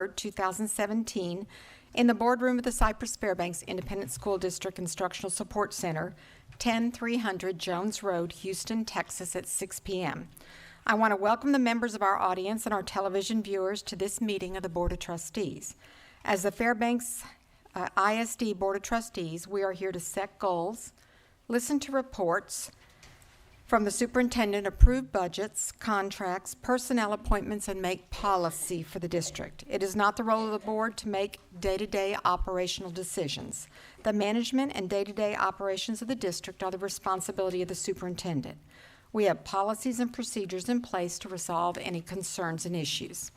2017, in the boardroom of the Cypress-Fairbanks Independent School District Instructional Support Center, 10300 Jones Road, Houston, Texas, at 6 p.m. I want to welcome the members of our audience and our television viewers to this meeting of the Board of Trustees. As the Fairbanks ISD Board of Trustees, we are here to set goals, listen to reports from the superintendent, approve budgets, contracts, personnel appointments, and make policy for the district. It is not the role of the board to make day-to-day operational decisions. The management and day-to-day operations of the district are the responsibility of the superintendent. We have policies and procedures in place to resolve any concerns and issues.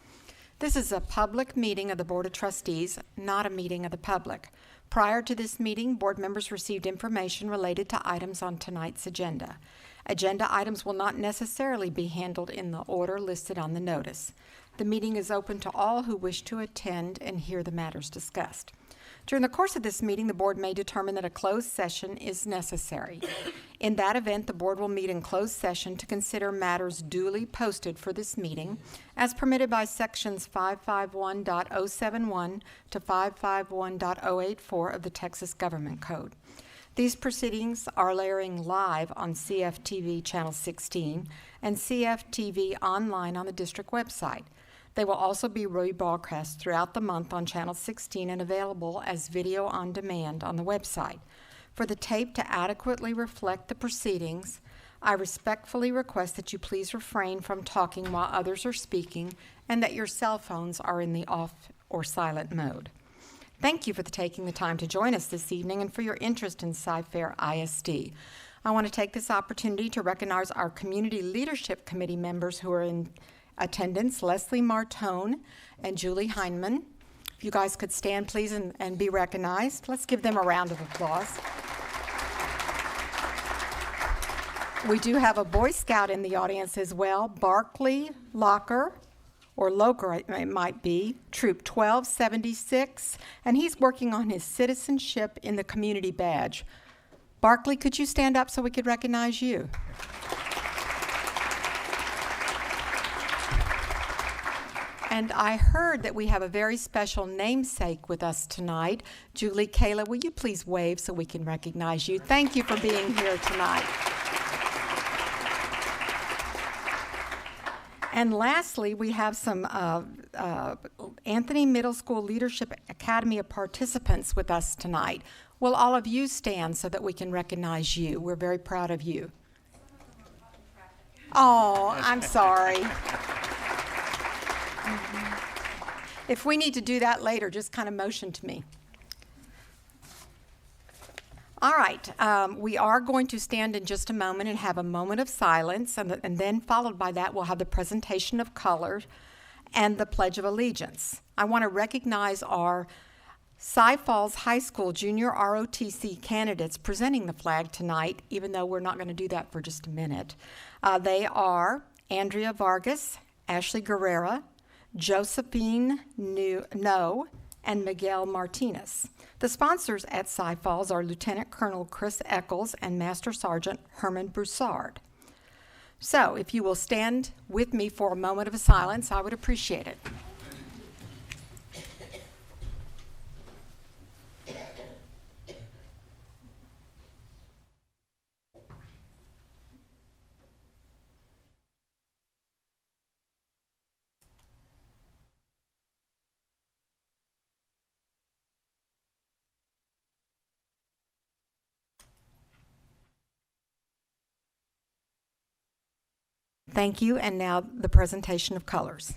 This is a public meeting of the Board of Trustees, not a meeting of the public. Prior to this meeting, board members received information related to items on tonight's agenda. Agenda items will not necessarily be handled in the order listed on the notice. The meeting is open to all who wish to attend and hear the matters discussed. During the course of this meeting, the board may determine that a closed session is necessary. In that event, the board will meet in closed session to consider matters duly posted for this meeting, as permitted by sections 551.071 to 551.084 of the Texas Government Code. These proceedings are airing live on CFTV Channel 16 and CFTV online on the district website. They will also be rebroadcast throughout the month on Channel 16 and available as video on demand on the website. For the tape to adequately reflect the proceedings, I respectfully request that you please refrain from talking while others are speaking and that your cell phones are in the off or silent mode. Thank you for taking the time to join us this evening and for your interest in Cy-Fair ISD. I want to take this opportunity to recognize our Community Leadership Committee members who are in attendance, Leslie Martone and Julie Heineman. If you guys could stand, please, and be recognized. Let's give them a round of applause. We do have a Boy Scout in the audience as well, Barkley Locker, or Loker, it might be, Troop 1276, and he's working on his citizenship in the community badge. Barkley, could you stand up so we could recognize you? And I heard that we have a very special namesake with us tonight. Julie Kayla, will you please wave so we can recognize you? Thank you for being here tonight. And lastly, we have some Anthony Middle School Leadership Academy of participants with us tonight. Will all of you stand so that we can recognize you? We're very proud of you. Oh, I'm sorry. If we need to do that later, just kind of motion to me. All right, we are going to stand in just a moment and have a moment of silence, and then followed by that, we'll have the presentation of colors and the Pledge of Allegiance. I want to recognize our Cy Falls High School Junior ROTC candidates presenting the flag tonight, even though we're not going to do that for just a minute. They are Andrea Vargas, Ashley Guerrera, Josephine No, and Miguel Martinez. The sponsors at Cy Falls are Lieutenant Colonel Chris Eccles and Master Sergeant Herman Broussard. So, if you will stand with me for a moment of silence, I would appreciate it. Thank you, and now the presentation of colors.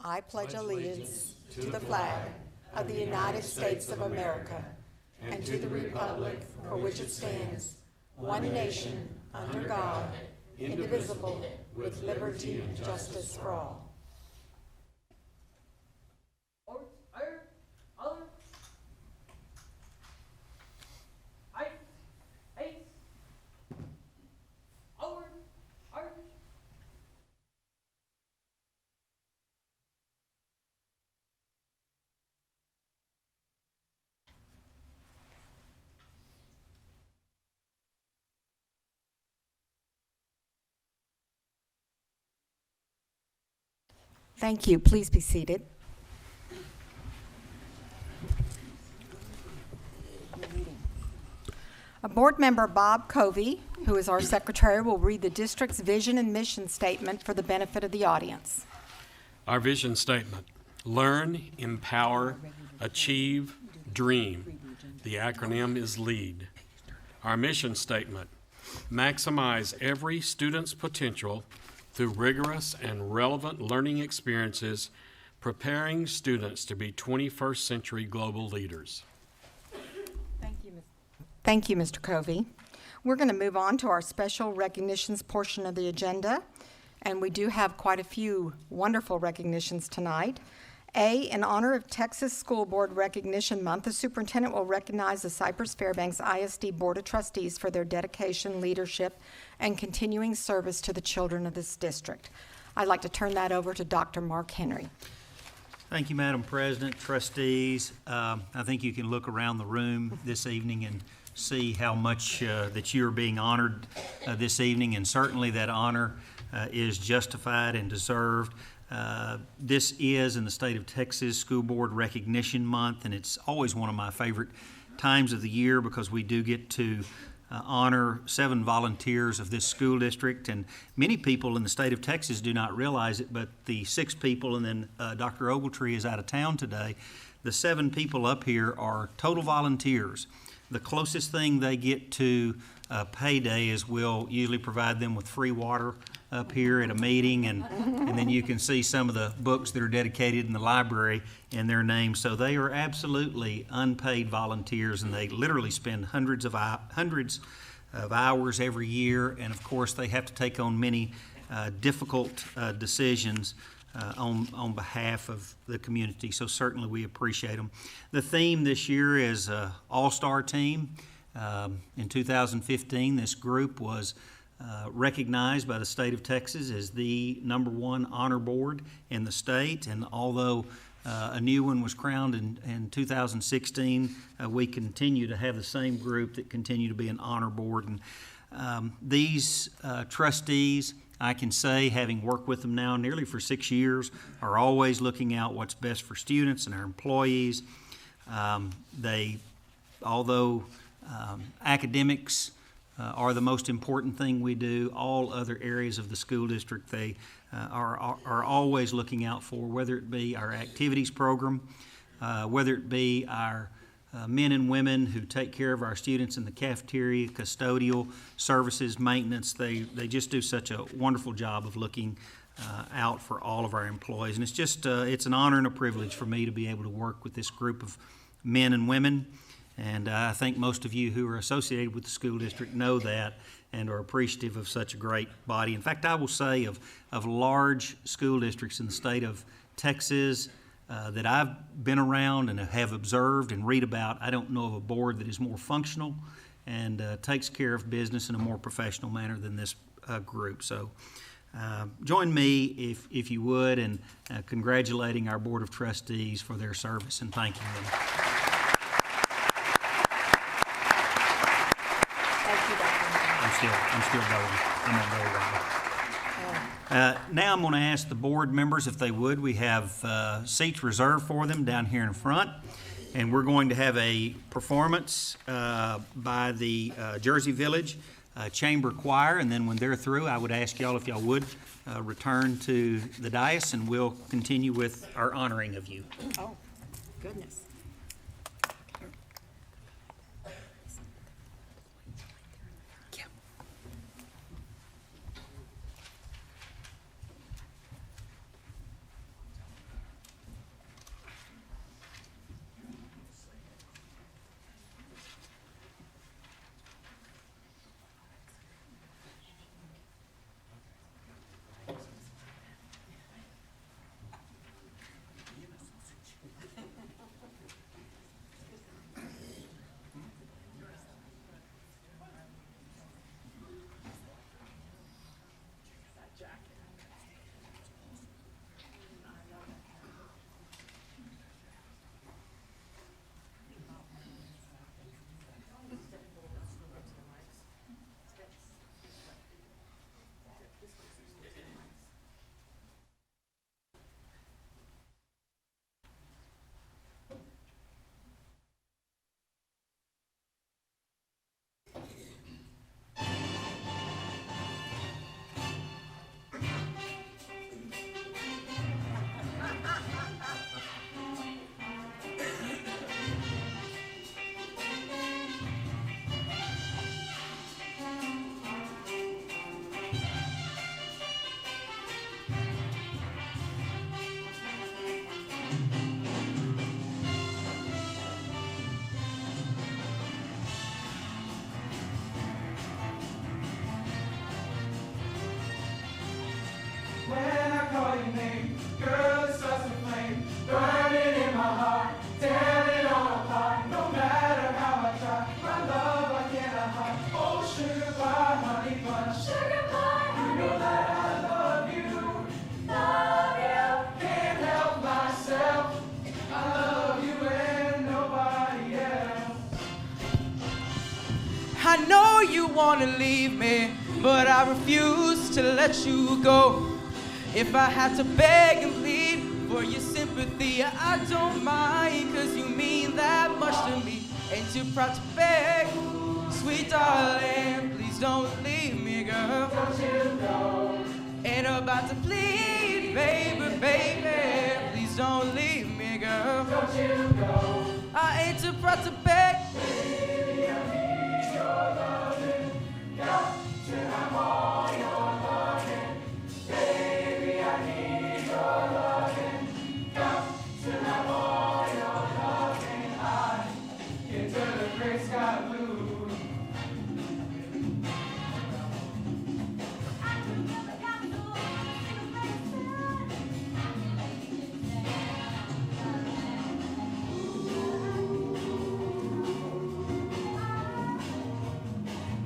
I pledge allegiance to the flag of the United States of America and to the republic for which it stands, one nation, under God, indivisible, with liberty and justice for all. Thank you. Please be seated. A board member, Bob Covey, who is our secretary, will read the district's vision and mission statement for the benefit of the audience. Our vision statement: learn, empower, achieve, dream. The acronym is LEAD. Our mission statement: maximize every student's potential through rigorous and relevant learning experiences, preparing students to be 21st century global leaders. Thank you, Mr. Covey. We're going to move on to our special recognitions portion of the agenda, and we do have quite a few wonderful recognitions tonight. In honor of Texas School Board Recognition Month, the superintendent will recognize the Cypress-Fairbanks ISD Board of Trustees for their dedication, leadership, and continuing service to the children of this district. I'd like to turn that over to Dr. Mark Henry. Thank you, Madam President, trustees. I think you can look around the room this evening and see how much that you are being honored this evening, and certainly that honor is justified and deserved. This is, in the state of Texas, School Board Recognition Month, and it's always one of my favorite times of the year because we do get to honor 7 volunteers of this school district, and many people in the state of Texas do not realize it, but the 6 people, and then Dr. Ogletree is out of town today, the 7 people up here are total volunteers. The closest thing they get to payday is we'll usually provide them with free water up here at a meeting, and then you can see some of the books that are dedicated in the library in their names. So they are absolutely unpaid volunteers, and they literally spend hundreds of hours every year, and of course they have to take on many difficult decisions on behalf of the community, so certainly we appreciate them. The theme this year is All-Star Team. In 2015, this group was recognized by the state of Texas as the #1 honor board in the state, and although a new one was crowned in 2016, we continue to have the same group that continue to be an honor board. And these trustees, I can say, having worked with them now nearly for 6 years, are always looking out what's best for students and our employees. Although academics are the most important thing we do, all other areas of the school district they are always looking out for, whether it be our activities program, whether it be our men and women who take care of our students in the cafeteria, custodial services, maintenance. They just do such a wonderful job of looking out for all of our employees. And it's just it's an honor and a privilege for me to be able to work with this group of men and women. And I think most of you who are associated with the school district know that and are appreciative of such a great body. In fact, I will say of large school districts in the state of Texas that I've been around and have observed and read about, I don't know of a board that is more functional and takes care of business in a more professional manner than this group. So join me, if you would, in congratulating our Board of Trustees for their service and thanking them. Thank you, Dr. I'm still going. I'm not very well. Now I'm going to ask the board members if they would. We have seats reserved for them down here in front, and we're going to have a performance by the Jersey Village Chamber Choir, and then when they're through, I would ask y'all if y'all would return to the dais, and we'll continue with our honoring of you. Oh, goodness. I know you wanna leave me, but I refuse to let you go. If I had to beg and plead for your sympathy, I don't mind, 'cause you mean that much to me. Ain't too proud to beg, sweet darling, please don't leave me, girl. Don't you go. Ain't about to plead, baby, baby, please don't leave me, girl. Don't you go. I ain't too proud to beg. Baby, I need your loving. Got to have all your loving. Baby, I need your loving. Got to have all your loving. I can turn the gray sky blue.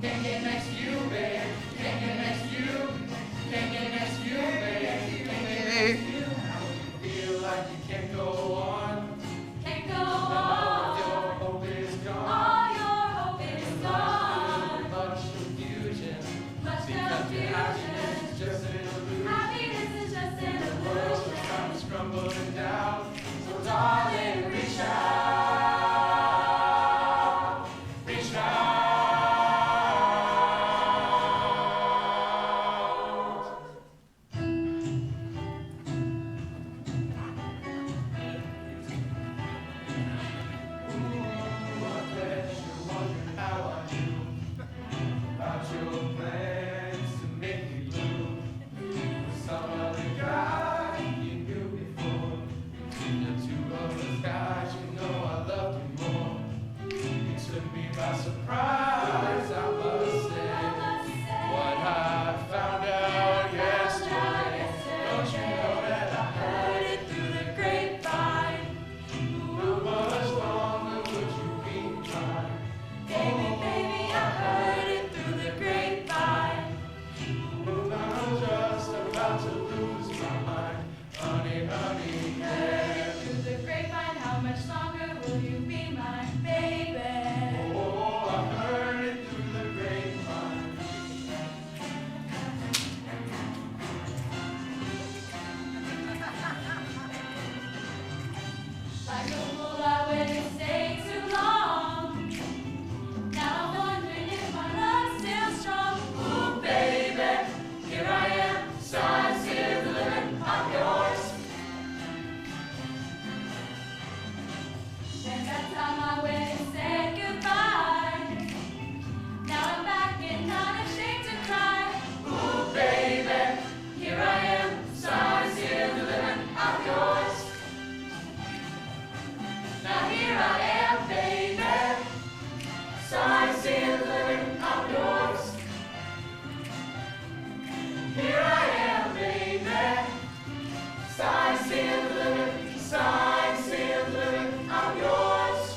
Can't get next to you, babe. Can't get next to you. Can't get next to you, babe. Can't get next to you. Feel like you can't go on. Can't go on. Your hope is gone. All your hope is gone. Much confusion. Much Because your happiness confusion. is just an illusion. Happiness is just an The world illusion. is crumbling down. So darling, reach out. Reach out. Surprise, I must say, what I found out yesterday. Don't you know that I heard it through the grapevine? How much longer would you be mine? Baby, baby, I heard it through the grapevine. I'm just about to lose my mind, honey, honey, yeah. Through the grapevine, how much longer will you be mine, baby? Oh, I heard it through the grapevine. Like a fool, I wouldn't stay too long. Now I'm wondering if my love's still strong. Ooh, baby, here I am, signs here delivered, I'm yours. And that time I went and said goodbye. Now I'm back and not ashamed to cry. Ooh, baby, here I am, signs here delivered, I'm yours. Now here I am, baby. Signs here delivered, I'm yours. Here I am, baby. Signs here delivered, signs here delivered, I'm yours.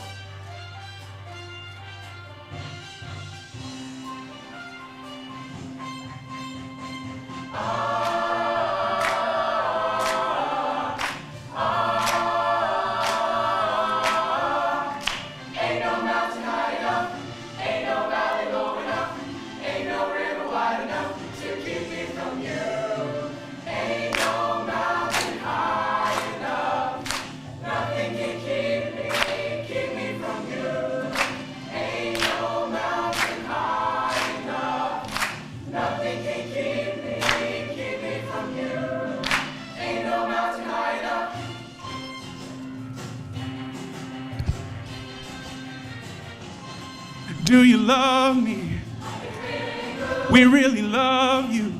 Ain't no mountain high enough, ain't no valley low enough, ain't no river wide enough to keep me from you. Ain't no mountain high enough, nothing can keep me from you. Ain't no mountain high enough, nothing can keep me from you. Ain't no mountain high enough. Do you love me? We really love you.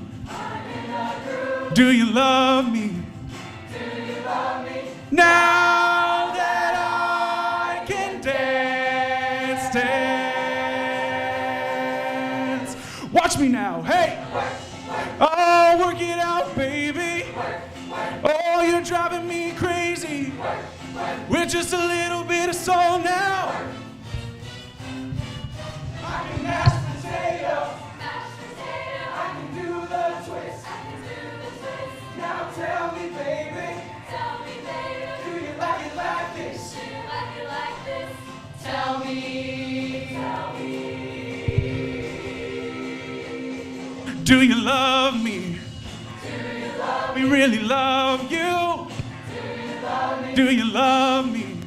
Do you love me? Now that I can dance, dance. Watch me now, hey! Oh, work it out, baby. Oh, you're driving me crazy. With just a little bit of soul now. I can mash potato. I can do the twist. Now tell me, baby. Do you like it like this? Tell me. Do you love me? We really love you. Do you love me?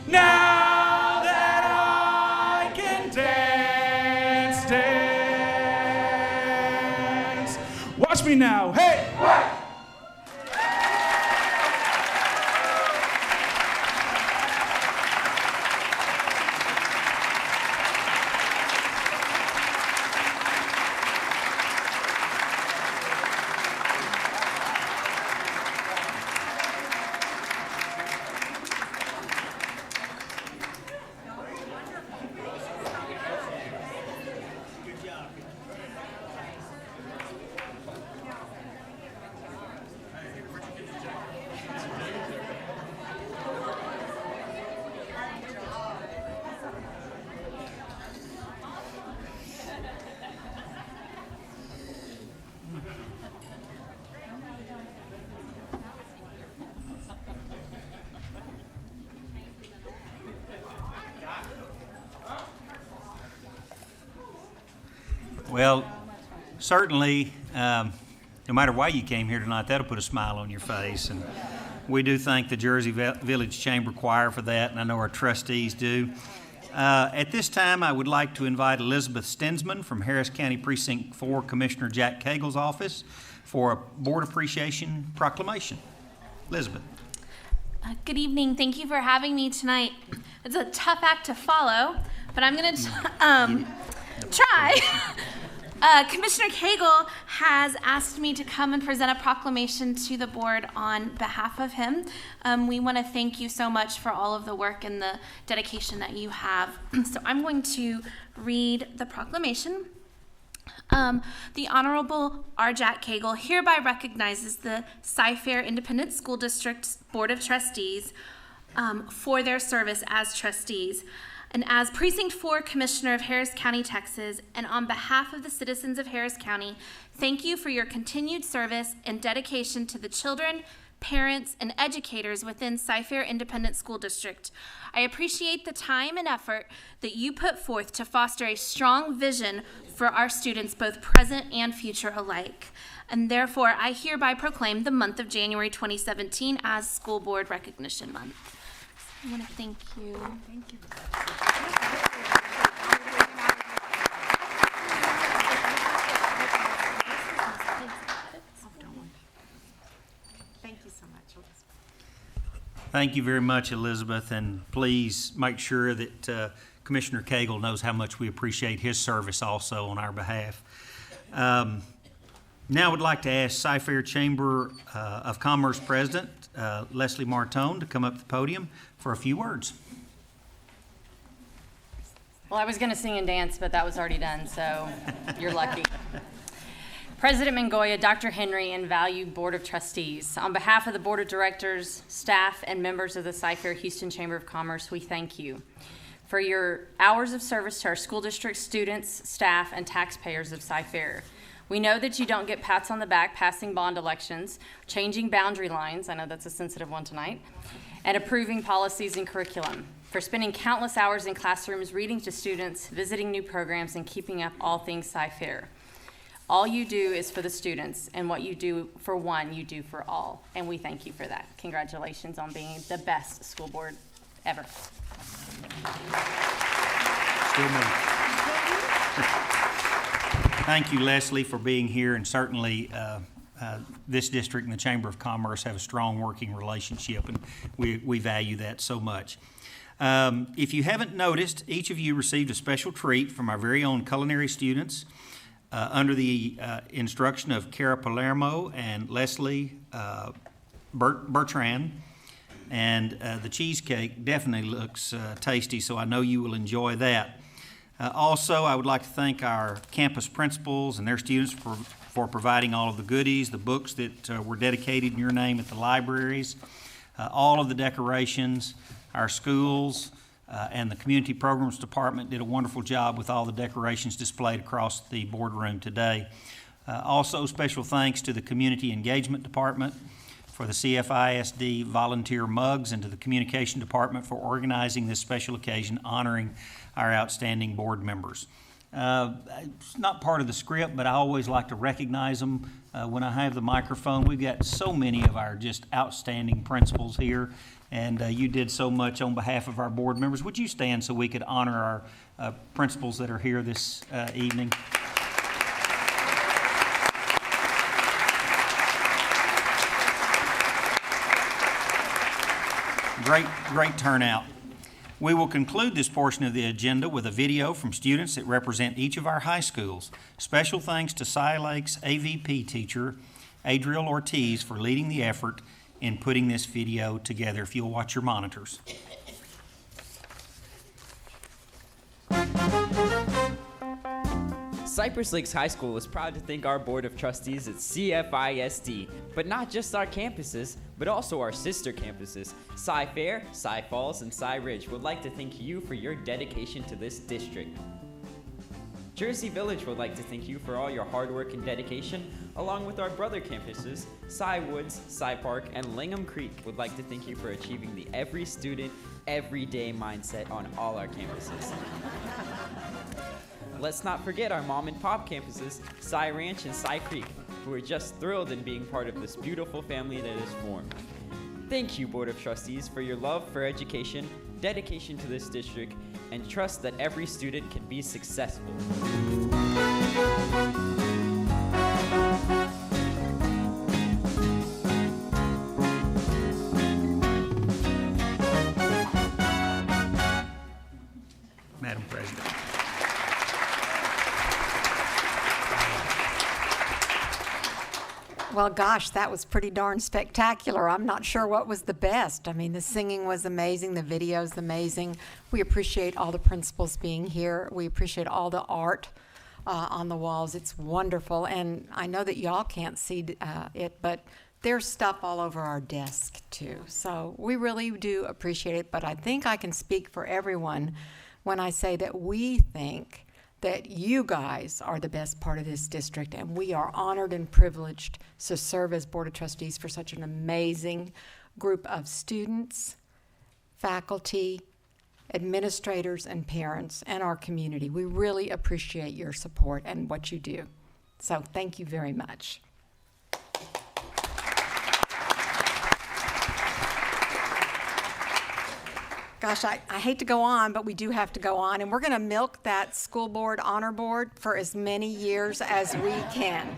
Now that I can dance. Watch me now. Hey! Well, certainly, no matter why you came here tonight, that'll put a smile on your face. And we do thank the Jersey Village Chamber Choir for that, and I know our trustees do. At this time, I would like to invite Elizabeth Stensman from Harris County Precinct 4, Commissioner Jack Cagle's office, for a Board Appreciation Proclamation. Elizabeth. Good evening. Thank you for having me tonight. It's a tough act to follow, but I'm going to try. Commissioner Cagle has asked me to come and present a proclamation to the board on behalf of him. We want to thank you so much for all of the work and the dedication that you have. So I'm going to read the proclamation. The Honorable R. Jack Cagle hereby recognizes the Cyfair Independent School District's Board of Trustees for their service as trustees. And as Precinct 4 Commissioner of Harris County, Texas, and on behalf of the citizens of Harris County, thank you for your continued service and dedication to the children, parents, and educators within Cyfair Independent School District. I appreciate the time and effort that you put forth to foster a strong vision for our students, both present and future alike. And therefore, I hereby proclaim the month of January 2017 as School Board Recognition Month. I want to thank you. Thank you. Thank you so much. Thank you very much, Elizabeth, and please make sure that Commissioner Cagle knows how much we appreciate his service also on our behalf. Now I would like to ask Cyfair Chamber of Commerce President Leslie Martone to come up to the podium for a few words. Well, I was going to sing and dance, but that was already done, so you're lucky. President Mangoya, Dr. Henry, and valued Board of Trustees, on behalf of the Board of Directors, staff, and members of the Cyfair Houston Chamber of Commerce, we thank you for your hours of service to our school district students, staff, and taxpayers of Cyfair. We know that you don't get pats on the back passing bond elections, changing boundary lines, I know that's a sensitive one tonight, and approving policies and curriculum, for spending countless hours in classrooms reading to students, visiting new programs, and keeping up all things Cyfair. All you do is for the students, and what you do for one, you do for all, and we thank you for that. Congratulations on being the best school board ever. Still me. Thank you, Leslie, for being here, and certainly this district and the Chamber of Commerce have a strong working relationship, and we value that so much. If you haven't noticed, each of you received a special treat from our very own culinary students under the instruction of Cara Palermo and Leslie Bertrand. And the cheesecake definitely looks tasty, so I know you will enjoy that. Also, I would like to thank our campus principals and their students for providing all of the goodies, the books that were dedicated in your name at the libraries, all of the decorations. Our schools and the Community Programs Department did a wonderful job with all the decorations displayed across the boardroom today. Also, special thanks to the Community Engagement Department for the CFISD volunteer mugs, and to the Communication Department for organizing this special occasion honoring our outstanding board members. It's not part of the script, but I always like to recognize them when I have the microphone. We've got so many of our just outstanding principals here, and you did so much on behalf of our board members. Would you stand so we could honor our principals that are here this evening? Great turnout. We will conclude this portion of the agenda with a video from students that represent each of our high schools. Special thanks to Cy Lake's AVP teacher, Adriel Ortiz, for leading the effort in putting this video together. If you'll watch your monitors. Cypress Lakes High School is proud to thank our Board of Trustees at CFISD, but not just our campuses, but also our sister campuses. Cy Fair, Cy Falls, and Cy Ridge would like to thank you for your dedication to this district. Jersey Village would like to thank you for all your hard work and dedication, along with our brother campuses, Cy Woods, Cy Park, and Lingham Creek would like to thank you for achieving the every student, everyday mindset on all our campuses. Let's not forget our mom and pop campuses, Cy Ranch and Cy Creek, who are just thrilled in being part of this beautiful family that is formed. Thank you, Board of Trustees, for your love for education, dedication to this district, and trust that every student can be successful. Madam President. Well, gosh, that was pretty darn spectacular. I'm not sure what was the best. I mean, the singing was amazing, the video's amazing. We appreciate all the principals being here. We appreciate all the art on the walls. It's wonderful, and I know that y'all can't see it, but there's stuff all over our desk, too. So we really do appreciate it, but I think I can speak for everyone when I say that we think that you guys are the best part of this district, and we are honored and privileged to serve as Board of Trustees for such an amazing group of students, faculty, administrators, and parents, and our community. We really appreciate your support and what you do. So thank you very much. Gosh, I hate to go on, but we do have to go on, and we're going to milk that school board honor board for as many years as we can.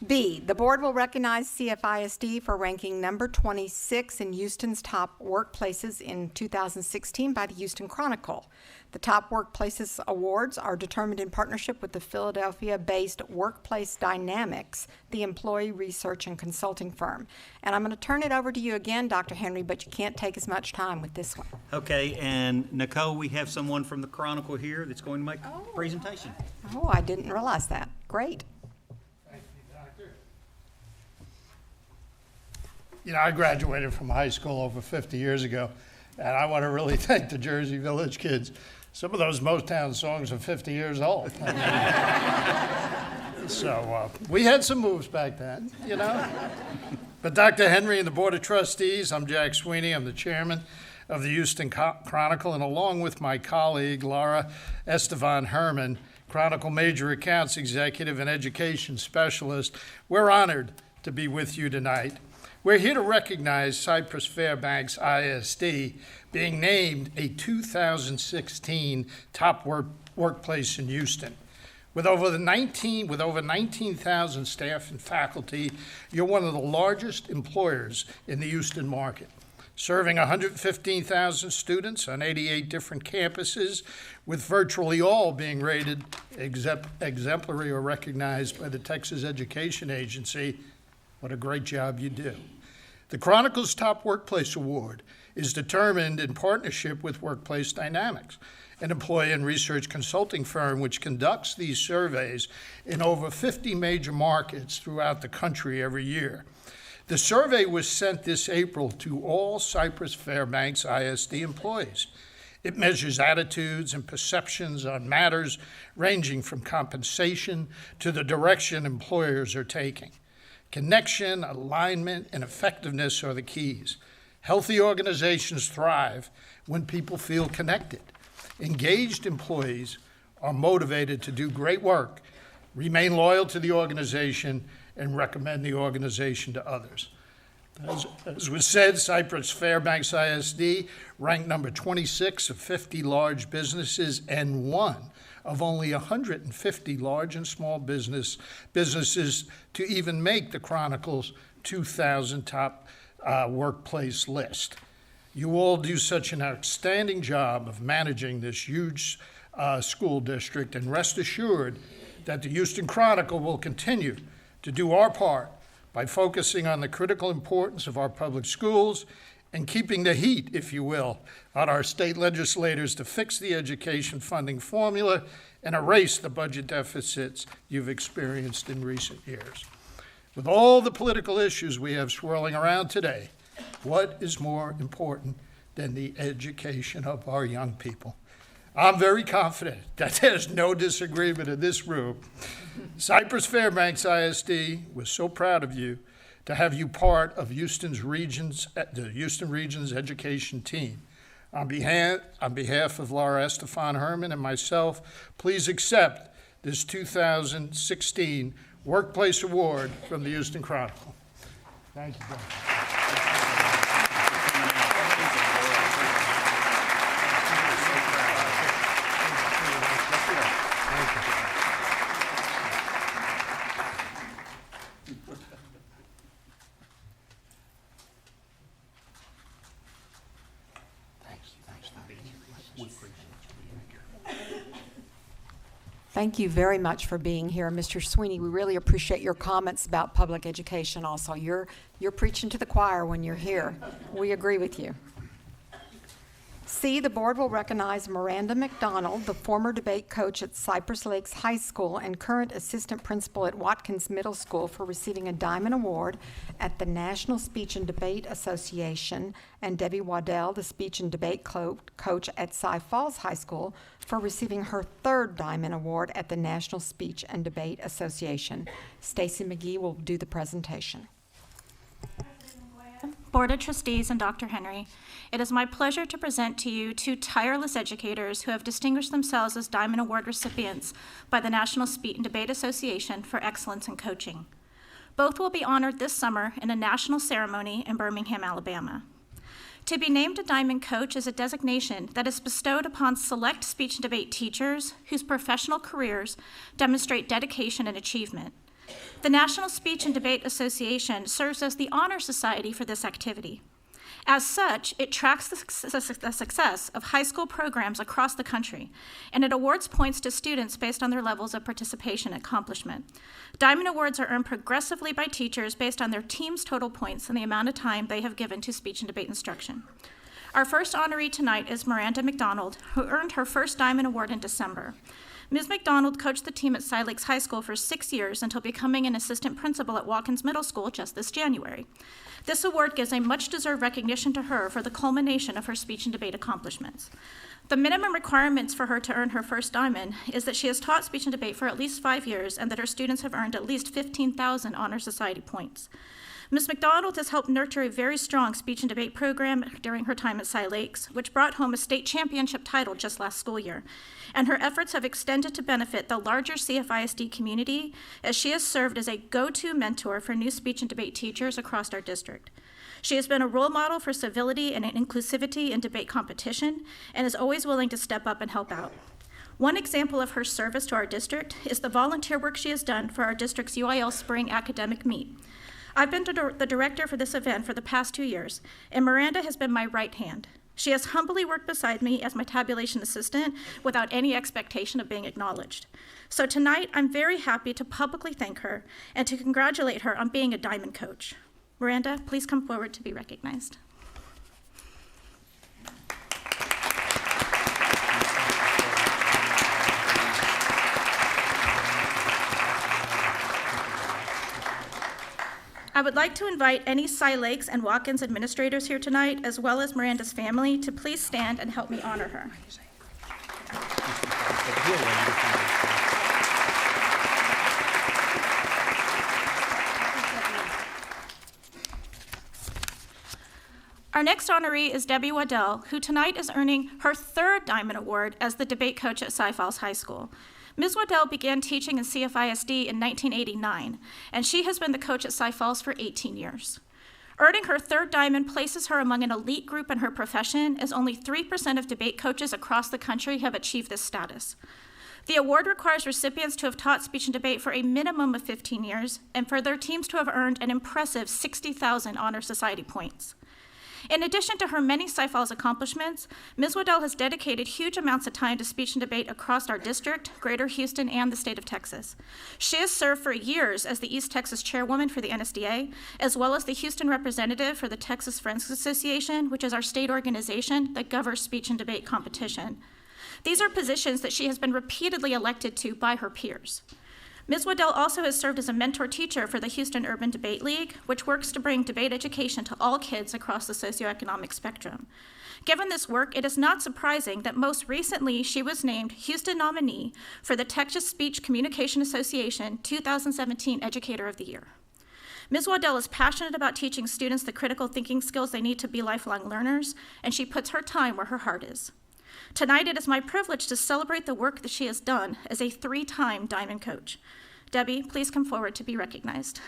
B, the board will recognize CFISD for ranking number 26 in Houston's top workplaces in 2016 by the Houston Chronicle. The top workplaces awards are determined in partnership with the Philadelphia-based Workplace Dynamics, the employee research and consulting firm. And I'm going to turn it over to you again, Dr. Henry, but you can't take as much time with this one. Okay, and Nicole, we have someone from the Chronicle here that's going to make a presentation. Oh, I didn't realize that. Great. You know, I graduated from high school over 50 years ago, and I want to really thank the Jersey Village kids. Some of those Motown songs are 50 years old. So we had some moves back then, you know. But Dr. Henry and the Board of Trustees, I'm Jack Sweeney. I'm the chairman of the Houston Chronicle, and along with my colleague, Laura Estevan Herman, Chronicle Major Accounts Executive and Education Specialist, we're honored to be with you tonight. We're here to recognize Cypress-Fairbanks ISD being named a 2016 top workplace in Houston. With over 19,000 staff and faculty, you're one of the largest employers in the Houston market, serving 115,000 students on 88 different campuses, with virtually all being rated exemplary or recognized by the Texas Education Agency. What a great job you do. The Chronicle's Top Workplace Award is determined in partnership with Workplace Dynamics, an employee and research consulting firm which conducts these surveys in over 50 major markets throughout the country every year. The survey was sent this April to all Cypress-Fairbanks ISD employees. It measures attitudes and perceptions on matters ranging from compensation to the direction employers are taking. Connection, alignment, and effectiveness are the keys. Healthy organizations thrive when people feel connected. Engaged employees are motivated to do great work, remain loyal to the organization, and recommend the organization to others. As was said, Cypress-Fairbanks ISD ranked number 26 of 50 large businesses and one of only 150 large and small businesses to even make the Chronicle's 2000 top workplace list. You all do such an outstanding job of managing this huge school district, and rest assured that the Houston Chronicle will continue to do our part by focusing on the critical importance of our public schools and keeping the heat, if you will, on our state legislators to fix the education funding formula and erase the budget deficits you've experienced in recent years. With all the political issues we have swirling around today, what is more important than the education of our young people? I'm very confident that there's no disagreement in this room. Cypress-Fairbanks ISD was so proud of you to have you part of the Houston Region's education team. On behalf of Laura Estefan Herman and myself, please accept this 2016 Workplace Award from the Houston Chronicle. Thank you, Brother. Thank you very much for being here, Mr. Sweeney. We really appreciate your comments about public education also. You're preaching to the choir when you're here. We agree with you. C, the board will recognize Miranda McDonald, the former debate coach at Cypress Lakes High School and current assistant principal at Watkins Middle School, for receiving a Diamond Award at the National Speech and Debate Association, and Debbie Waddell, the speech and debate coach at Cy Falls High School, for receiving her third Diamond Award at the National Speech and Debate Association. Stacy McGee will do the presentation. Board of Trustees and Dr. Henry, it is my pleasure to present to you two tireless educators who have distinguished themselves as Diamond Award recipients by the National Speech and Debate Association for excellence in coaching. Both will be honored this summer in a national ceremony in Birmingham, Alabama. To be named a Diamond Coach is a designation that is bestowed upon select speech and debate teachers whose professional careers demonstrate dedication and achievement. The National Speech and Debate Association serves as the honor society for this activity. As such, it tracks the success of high school programs across the country, and it awards points to students based on their levels of participation and accomplishment. Diamond Awards are earned progressively by teachers based on their team's total points and the amount of time they have given to speech and debate instruction. Our first honoree tonight is Miranda McDonald, who earned her first Diamond Award in December. Ms. McDonald coached the team at Cy Lakes High School for 6 years until becoming an assistant principal at Watkins Middle School just this January. This award gives a much-deserved recognition to her for the culmination of her speech and debate accomplishments. The minimum requirements for her to earn her first diamond is that she has taught speech and debate for at least 5 years and that her students have earned at least 15,000 Honor Society points. Ms. McDonald has helped nurture a very strong speech and debate program during her time at Cy Lakes, which brought home a state championship title just last school year. And her efforts have extended to benefit the larger CFISD community, as she has served as a go-to mentor for new speech and debate teachers across our district. She has been a role model for civility and inclusivity in debate competition, and is always willing to step up and help out. One example of her service to our district is the volunteer work she has done for our district's UIL Spring Academic Meet. I've been the director for this event for the past 2 years, and Miranda has been my right hand. She has humbly worked beside me as my tabulation assistant without any expectation of being acknowledged. So tonight, I'm very happy to publicly thank her and to congratulate her on being a Diamond Coach. Miranda, please come forward to be recognized. I would like to invite any Cy Lakes and Watkins administrators here tonight, as well as Miranda's family, to please stand and help me honor her. Our next honoree is Debbie Waddell, who tonight is earning her third Diamond Award as the debate coach at Cy Falls High School. Ms. Waddell began teaching in CFISD in 1989, and she has been the coach at Cy Falls for 18 years. Earning her third diamond places her among an elite group in her profession, as only 3% of debate coaches across the country have achieved this status. The award requires recipients to have taught speech and debate for a minimum of 15 years, and for their teams to have earned an impressive 60,000 Honor Society points. In addition to her many Cy Falls accomplishments, Ms. Waddell has dedicated huge amounts of time to speech and debate across our district, Greater Houston, and the state of Texas. She has served for years as the East Texas chairwoman for the NSDA, as well as the Houston representative for the Texas Forensics Association, which is our state organization that governs speech and debate competition. These are positions that she has been repeatedly elected to by her peers. Ms. Waddell also has served as a mentor teacher for the Houston Urban Debate League, which works to bring debate education to all kids across the socioeconomic spectrum. Given this work, it is not surprising that most recently she was named Houston nominee for the Texas Speech Communication Association 2017 Educator of the Year. Ms. Waddell is passionate about teaching students the critical thinking skills they need to be lifelong learners, and she puts her time where her heart is. Tonight, it is my privilege to celebrate the work that she has done as a 3-time Diamond Coach. Debbie, please come forward to be recognized.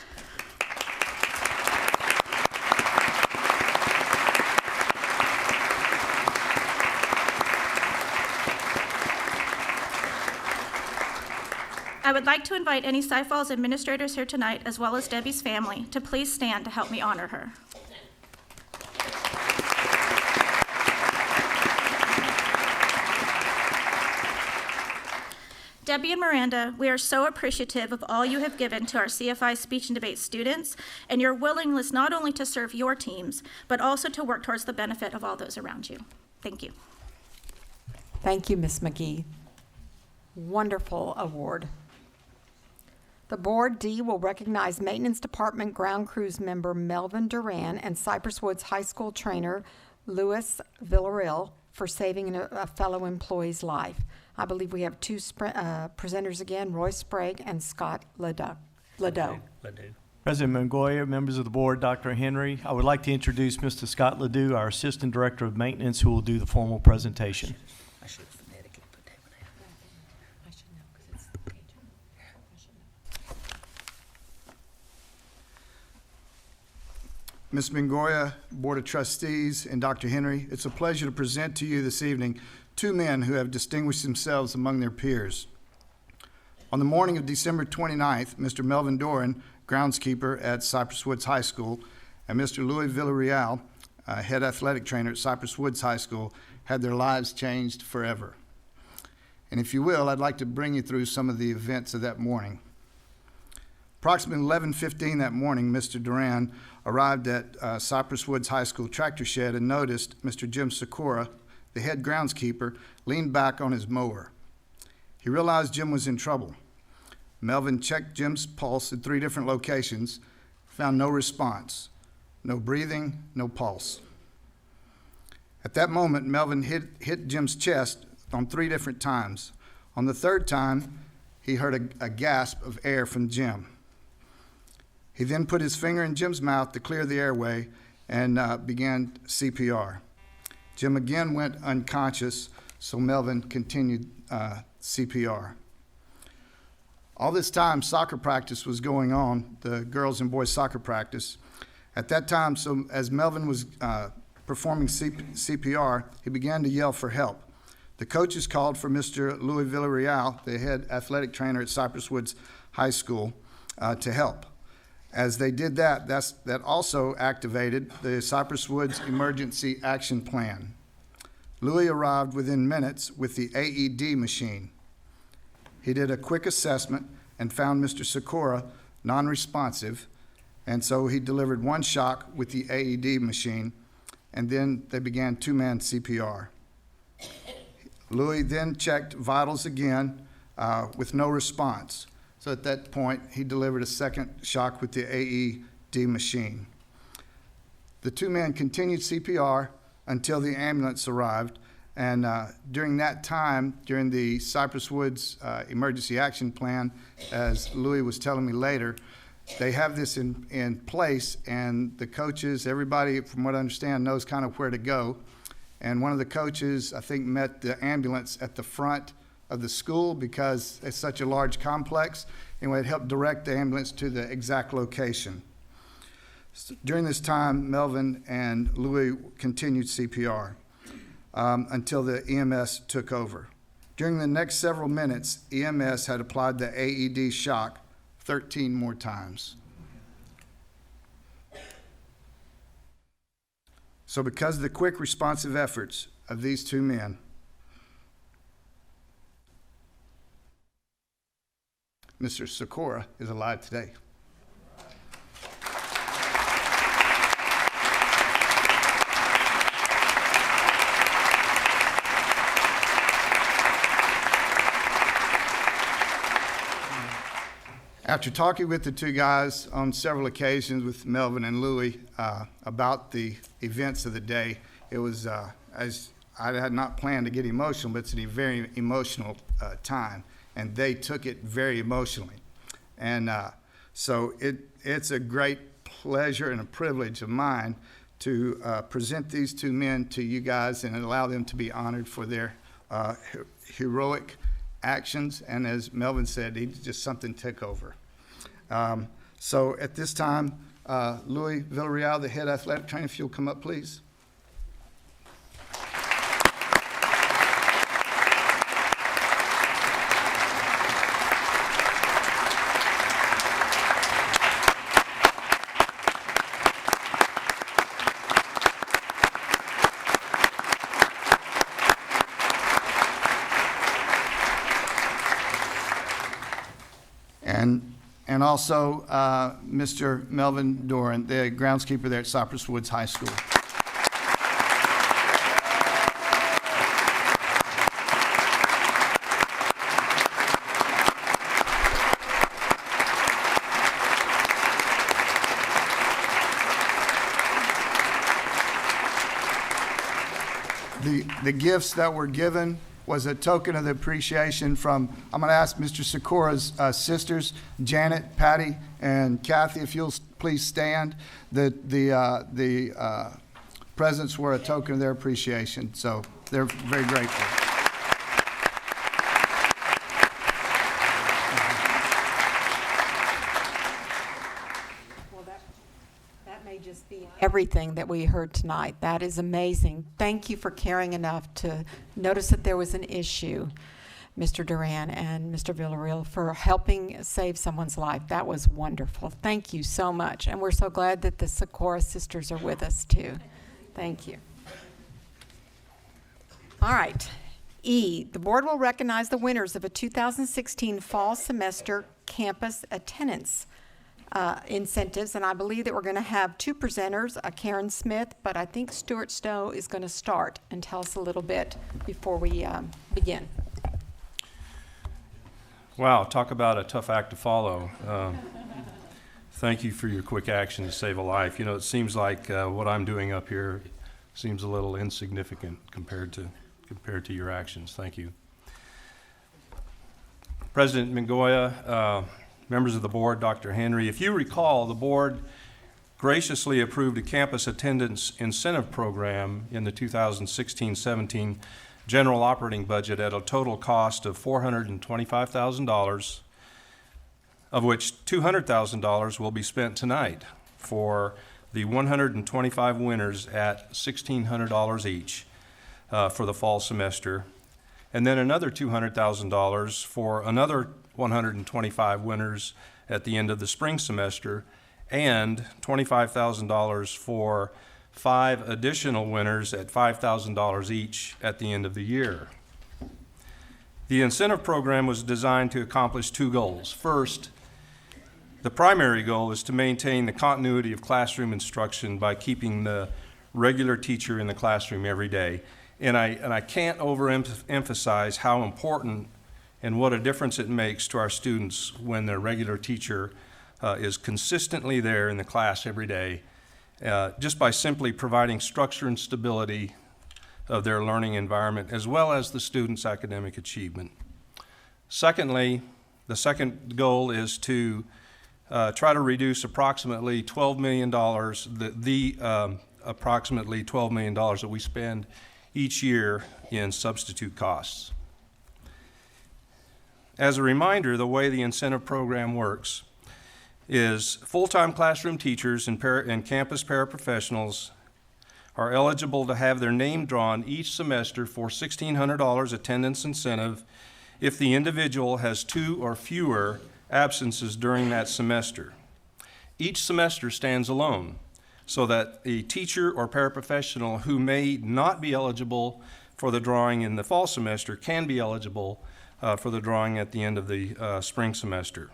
I would like to invite any Cy Falls administrators here tonight, as well as Debbie's family, to please stand to help me honor her. Debbie and Miranda, we are so appreciative of all you have given to our CFI speech and debate students and your willingness not only to serve your teams, but also to work towards the benefit of all those around you. Thank you. Thank you, Ms. McGee. Wonderful award. The Board D will recognize Maintenance Department Ground Crews member Melvin Duran and Cypress Woods High School trainer Louis Villarreal for saving a fellow employee's life. I believe we have two presenters again, Roy Sprague and Scott Ledoux. President Mongoya, members of the board, Dr. Henry, I would like to introduce Mr. Scott Ledoux, our Assistant Director of Maintenance, who will do the formal presentation. I should phonetically put that one out. I should know because it's the page. I should know. Ms. Mongoya, Board of Trustees, and Dr. Henry, it's a pleasure to present to you this evening 2 men who have distinguished themselves among their peers. On the morning of December 29th, Mr. Melvin Doran, groundskeeper at Cypress Woods High School, and Mr. Louis Villarreal, head athletic trainer at Cypress Woods High School, had their lives changed forever. And if you will, I'd like to bring you through some of the events of that morning. Approximately 11:15 that morning, Mr. Duran arrived at Cypress Woods High School tractor shed and noticed Mr. Jim Sikora, the head groundskeeper, leaned back on his mower. He realized Jim was in trouble. Melvin checked Jim's pulse at 3 different locations, found no response, no breathing, no pulse. At that moment, Melvin hit Jim's chest on 3 different times. On the 3rd time, he heard a gasp of air from Jim. He then put his finger in Jim's mouth to clear the airway and began CPR. Jim again went unconscious, so Melvin continued CPR. All this time, soccer practice was going on, the girls and boys soccer practice. At that time, so as Melvin was performing CPR, he began to yell for help. The coaches called for Mr. Louis Villarreal, the head athletic trainer at Cypress Woods High School, to help. As they did that, that also activated the Cypress Woods Emergency Action Plan. Louis arrived within minutes with the AED machine. He did a quick assessment and found Mr. Sikora non-responsive, and so he delivered 1 shock with the AED machine, and then they began 2-man CPR. Louis then checked vitals again with no response. So at that point, he delivered a 2nd shock with the AED machine. The 2 men continued CPR until the ambulance arrived, and during that time, during the Cypress Woods Emergency Action Plan, as Louis was telling me later, they have this in place, and the coaches, everybody, from what I understand, knows kind of where to go. And one of the coaches, I think, met the ambulance at the front of the school because it's such a large complex, and it helped direct the ambulance to the exact location. During this time, Melvin and Louis continued CPR until the EMS took over. During the next several minutes, EMS had applied the AED shock 13 more times. So because of the quick responsive efforts of these two men, Mr. Sikora is alive today. After talking with the two guys on several occasions with Melvin and Louis about the events of the day, it was, as I had not planned to get emotional, but it's a very emotional time, and they took it very emotionally. And so it's a great pleasure and a privilege of mine to present these two men to you guys and allow them to be honored for their heroic actions, and as Melvin said, he just something took over. So at this time, Louis Villarreal, the head athletic trainer, if you'll come up, please. And also Mr. Melvin Doran, the groundskeeper there at Cypress Woods High School. The gifts that were given was a token of the appreciation from, I'm going to ask Mr. Sikora's sisters, Janet, Patty, and Kathy, if you'll please stand. The presents were a token of their appreciation, so they're very grateful. Just be everything that we heard tonight. That is amazing. Thank you for caring enough to notice that there was an issue, Mr. Duran and Mr. Villarreal, for helping save someone's life. That was wonderful. Thank you so much. And we're so glad that the Sikora sisters are with us too. Thank you. All right. E, the board will recognize the winners of a 2016 fall semester campus attendance incentives, and I believe that we're going to have two presenters, Karen Smith, but I think Stuart Stowe is going to start and tell us a little bit before we begin. Wow, talk about a tough act to follow. Thank you for your quick action to save a life. You know, it seems like what I'm doing up here seems a little insignificant compared to your actions. Thank you. President Mingoya, members of the board, Dr. Henry, if you recall, the board graciously approved a campus attendance incentive program in the 2016-17 general operating budget at a total cost of $425,000, of which $200,000 will be spent tonight for the 125 winners at $1,600 each for the fall semester, and then another $200,000 for another 125 winners at the end of the spring semester, and $25,000 for 5 additional winners at $5,000 each at the end of the year. The incentive program was designed to accomplish 2 goals. First, the primary goal is to maintain the continuity of classroom instruction by keeping the regular teacher in the classroom every day. And I can't overemphasize how important and what a difference it makes to our students when their regular teacher is consistently there in the class every day, just by simply providing structure and stability of their learning environment, as well as the students' academic achievement. Secondly, the second goal is to try to reduce approximately $12 million, approximately $12 million that we spend each year in substitute costs. As a reminder, the way the incentive program works is full-time classroom teachers and campus paraprofessionals are eligible to have their name drawn each semester for $1,600 attendance incentive if the individual has 2 or fewer absences during that semester. Each semester stands alone, so that a teacher or paraprofessional who may not be eligible for the drawing in the fall semester can be eligible for the drawing at the end of the spring semester.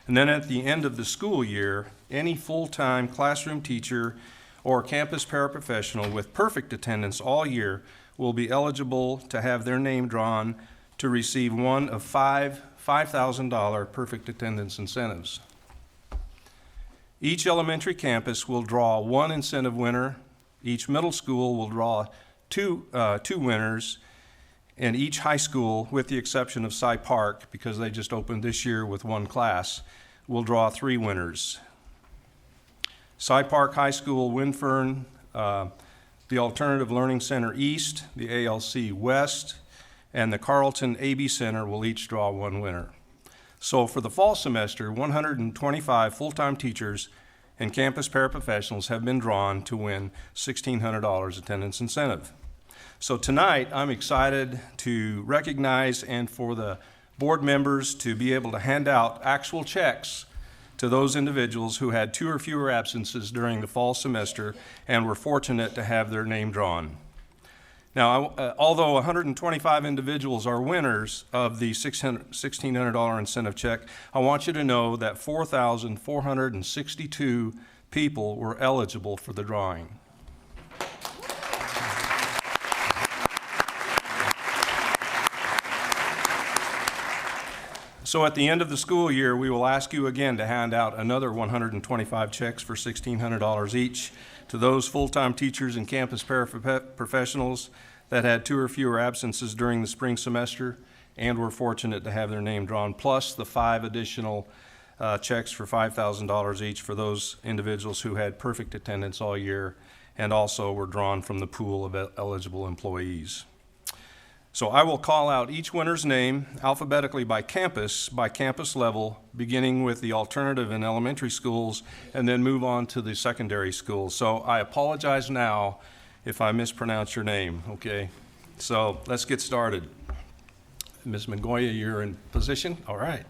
And then at the end of the school year, any full-time classroom teacher or campus paraprofessional with perfect attendance all year will be eligible to have their name drawn to receive one of five $5,000 perfect attendance incentives. Each elementary campus will draw one incentive winner, each middle school will draw two winners, and each high school, with the exception of Cy Park, because they just opened this year with one class, will draw 3 winners. Cy Park High School, Winfern, the Alternative Learning Center East, the ALC West, and the Carlton AB Center will each draw 1 winner. So for the fall semester, 125 full-time teachers and campus paraprofessionals have been drawn to win $1,600 attendance incentive. So tonight, I'm excited to recognize and for the board members to be able to hand out actual checks to those individuals who had 2 or fewer absences during the fall semester and were fortunate to have their name drawn. Now, although 125 individuals are winners of the $1,600 incentive check, I want you to know that 4,462 people were eligible for the drawing. So at the end of the school year, we will ask you again to hand out another 125 checks for $1,600 each to those full-time teachers and campus paraprofessionals that had 2 or fewer absences during the spring semester and were fortunate to have their name drawn, plus the 5 additional checks for $5,000 each for those individuals who had perfect attendance all year and also were drawn from the pool of eligible employees. So I will call out each winner's name alphabetically by campus level, beginning with the alternative and elementary schools, and then move on to the secondary schools. So I apologize now if I mispronounce your name, okay? So let's get started. Ms. Mongoya, you're in position? All right.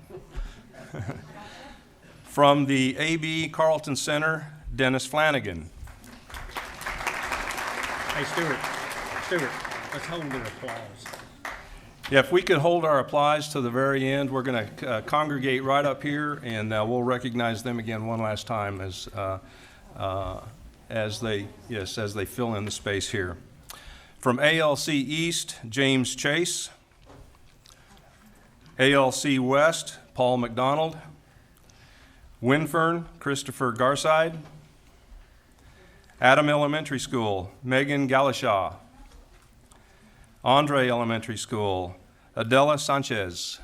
From the AB Carlton Center, Dennis Flanagan. Hey, Stuart, let's hold an applause. Yeah, if we could hold our applause to the very end, we're going to congregate right up here, and we'll recognize them again one last time as they fill in the space here. From ALC East, James Chase. ALC West, Paul McDonald. Winfern, Christopher Garside. Adam Elementary School, Megan Galashaw. Andre Elementary School, Adela Sanchez.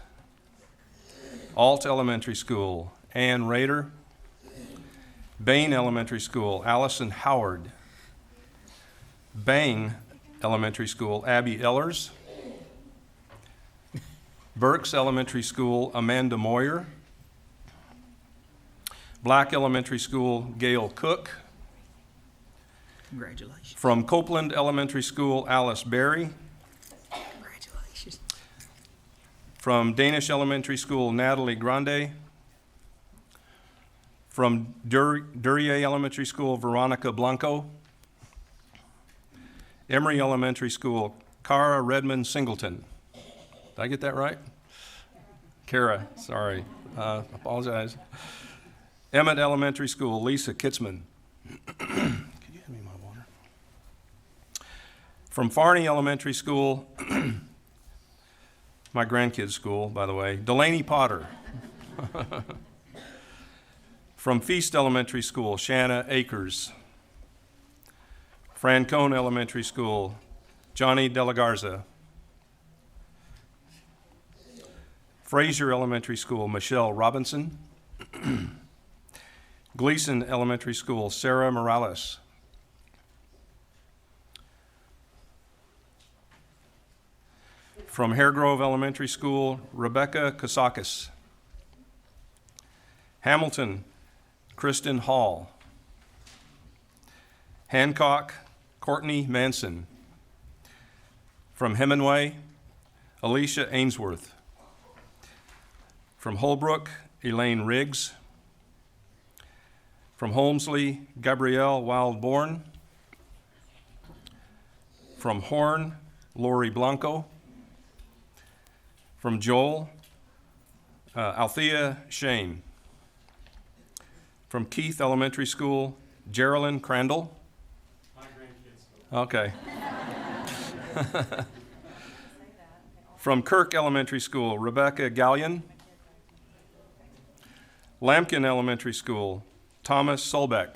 Alt Elementary School, Ann Rader. Bain Elementary School, Allison Howard. Bang Elementary School, Abby Ellers. Burks Elementary School, Amanda Moyer. Black Elementary School, Gail Cook. Congratulations. From Copeland Elementary School, Alice Berry. Congratulations. From Danish Elementary School, Natalie Grande. From Duryea Elementary School, Veronica Blanco. Emory Elementary School, Cara Redmond Singleton. Did I get that right? Cara, sorry. Apologize. Emmett Elementary School, Lisa Kitzman. Could you hand me my water? From Farney Elementary School, my grandkids' school, by the way, Delaney Potter. From Feast Elementary School, Shanna Akers. Francone Elementary School, Johnny De La Garza. Fraser Elementary School, Michelle Robinson. Gleason Elementary School, Sarah Morales. From Haregrove Elementary School, Rebecca Kosakis. Hamilton, Kristen Hall. Hancock, Courtney Manson. From Hemingway, Alicia Ainsworth. From Holbrook, Elaine Riggs. From Holmesley, Gabrielle Wildborn. From Horn, Lori Blanco. From Joel, Althea Shane. From Keith Elementary School, Geraldine Crandall. My grandkids. Okay. From Kirk Elementary School, Rebecca Gallion. Lambkin Elementary School, Thomas Solbeck.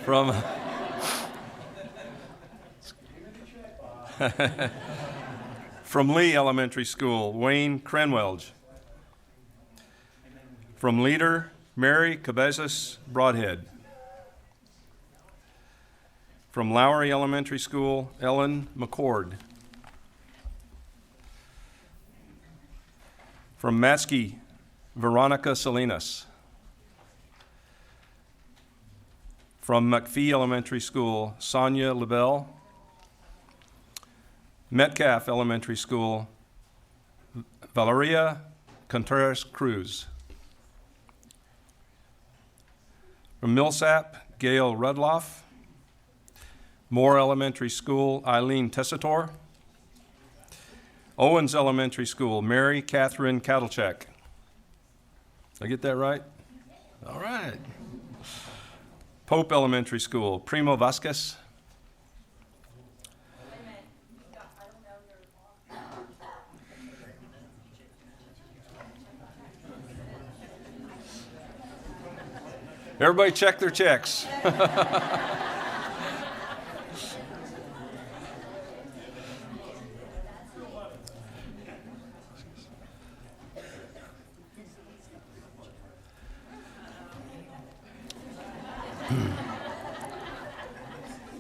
From Lee Elementary School, Wayne Cranwelge. From Leader, Mary Cabezas Broadhead. From Lowry Elementary School, Ellen McCord. From Matsky, Veronica Salinas. From McPhee Elementary School, Sonia LaBelle. Metcalf Elementary School, Valeria Contreras Cruz. From Millsap, Gail Rudloff. Moore Elementary School, Eileen Tessitore. Owens Elementary School, Mary Catherine Kattlecheck. Did I get that right? All right. Pope Elementary School, Primo Vasquez. Everybody check their checks.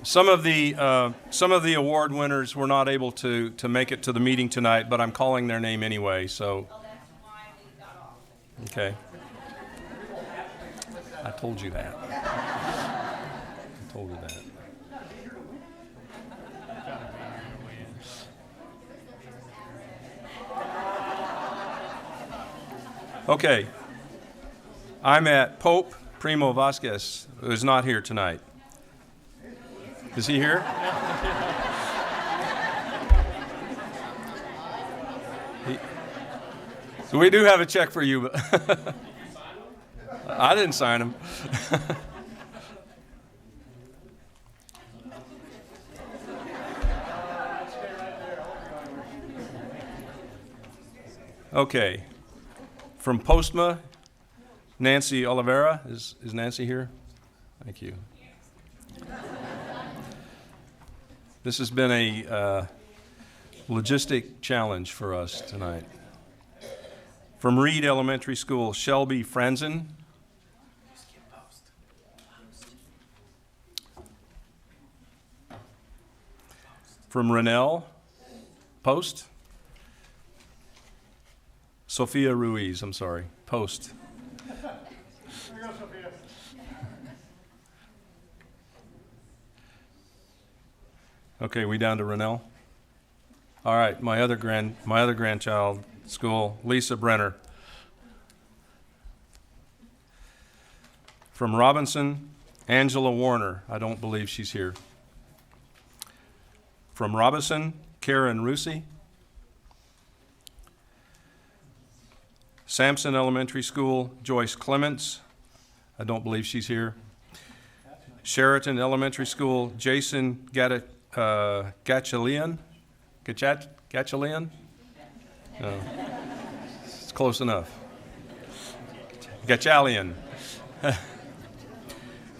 Some of the award winners were not able to make it to the meeting tonight, but I'm calling their name anyway, so. Okay. I told you that. I told you that. Okay. I'm at Pope Primo Vasquez, who is not here tonight. Is he here? So we do have a check for you, but I didn't sign him. Okay. From Postma, Nancy Oliveira. Is Nancy here? Thank you. This has been a logistic challenge for us tonight. From Reed Elementary School, Shelby Franzen. From Rennell, Post. Sophia Ruiz, I'm sorry, Post. Okay, we down to Rennell? All right, my other grandchild, school, Lisa Brenner. From Robinson, Angela Warner. I don't believe she's here. From Robinson, Karen Rusi. Sampson Elementary School, Joyce Clements. I don't believe she's here. Sheraton Elementary School, Jason Gatchalian? Gatchalian? No. It's close enough. Gatchalian.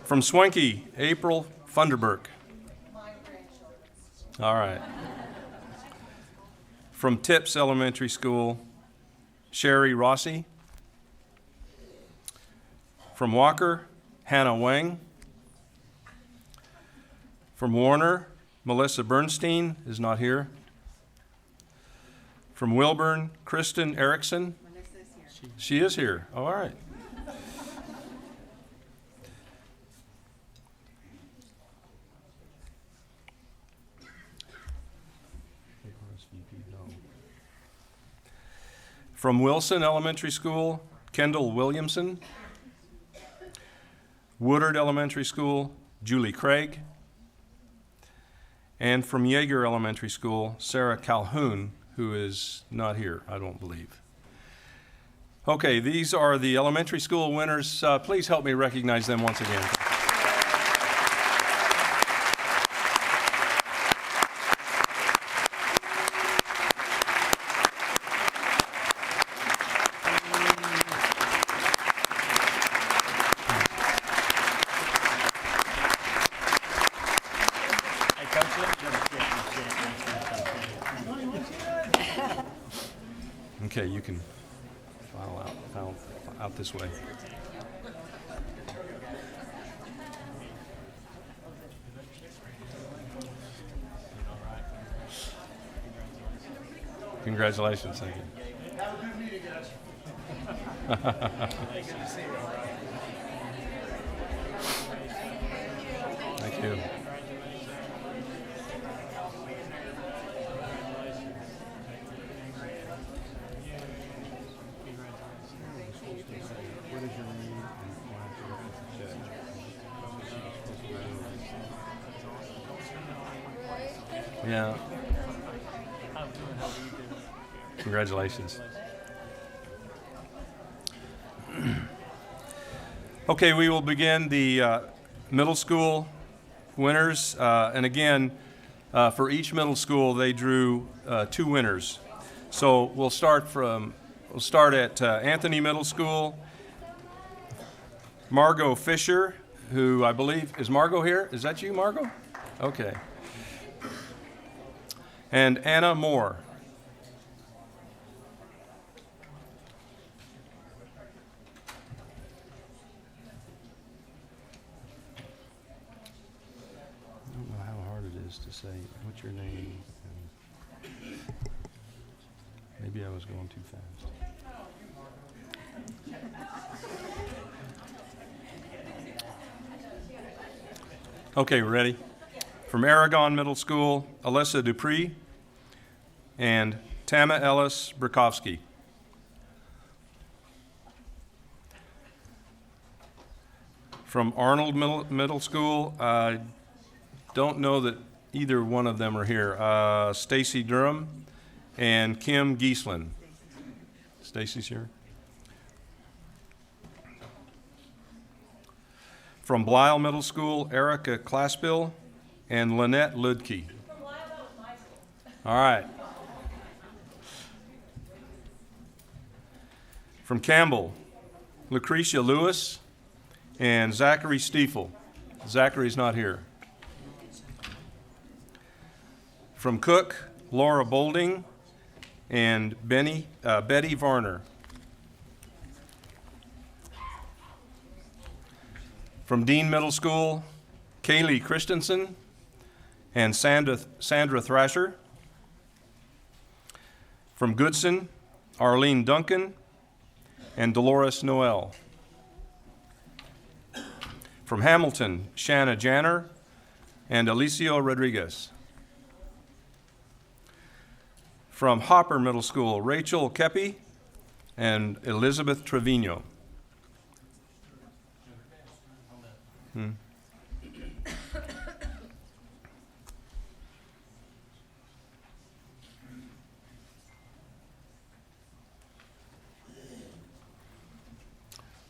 From Swanky, April Funderburk. All right. From Tips Elementary School, Sherry Rossi. From Walker, Hannah Wang. From Warner, Melissa Bernstein is not here. From Wilburn, Kristen Erickson. She is here. Oh, all right. From Wilson Elementary School, Kendall Williamson. Woodard Elementary School, Julie Craig. And from Yeager Elementary School, Sarah Calhoun, who is not here, I don't believe. Okay, these are the elementary school winners. Please help me recognize them once again. Okay, you can file out this way. Congratulations, thank you. Have a good meeting, guys. Thank you. Yeah. Congratulations. Okay, we will begin the middle school winners. And again, for each middle school, they drew 2 winners. So we'll start at Anthony Middle School. Margot Fisher, who I believe, is Margot here? Is that you, Margot? Okay. And Anna Moore. I don't know how hard it is to say, what's your name? And maybe I was going too fast. Okay, we're ready. From Aragon Middle School, Alyssa Dupree and Tama Ellis Burkowski. From Arnold Middle School, I don't know that either one of them are here. Stacy Durham and Kim Gieslin. Stacy's here. From Blyle Middle School, Erica Claspill and Lynette Ludke. All right. From Campbell, Lucretia Lewis and Zachary Stiefel. Zachary's not here. From Cook, Laura Bolding and Betty Varner. From Dean Middle School, Kaylee Christensen and Sandra Thrasher. From Goodson, Arlene Duncan and Dolores Noel. From Hamilton, Shanna Janner and Alicio Rodriguez. From Hopper Middle School, Rachel Kepi and Elizabeth Trevino.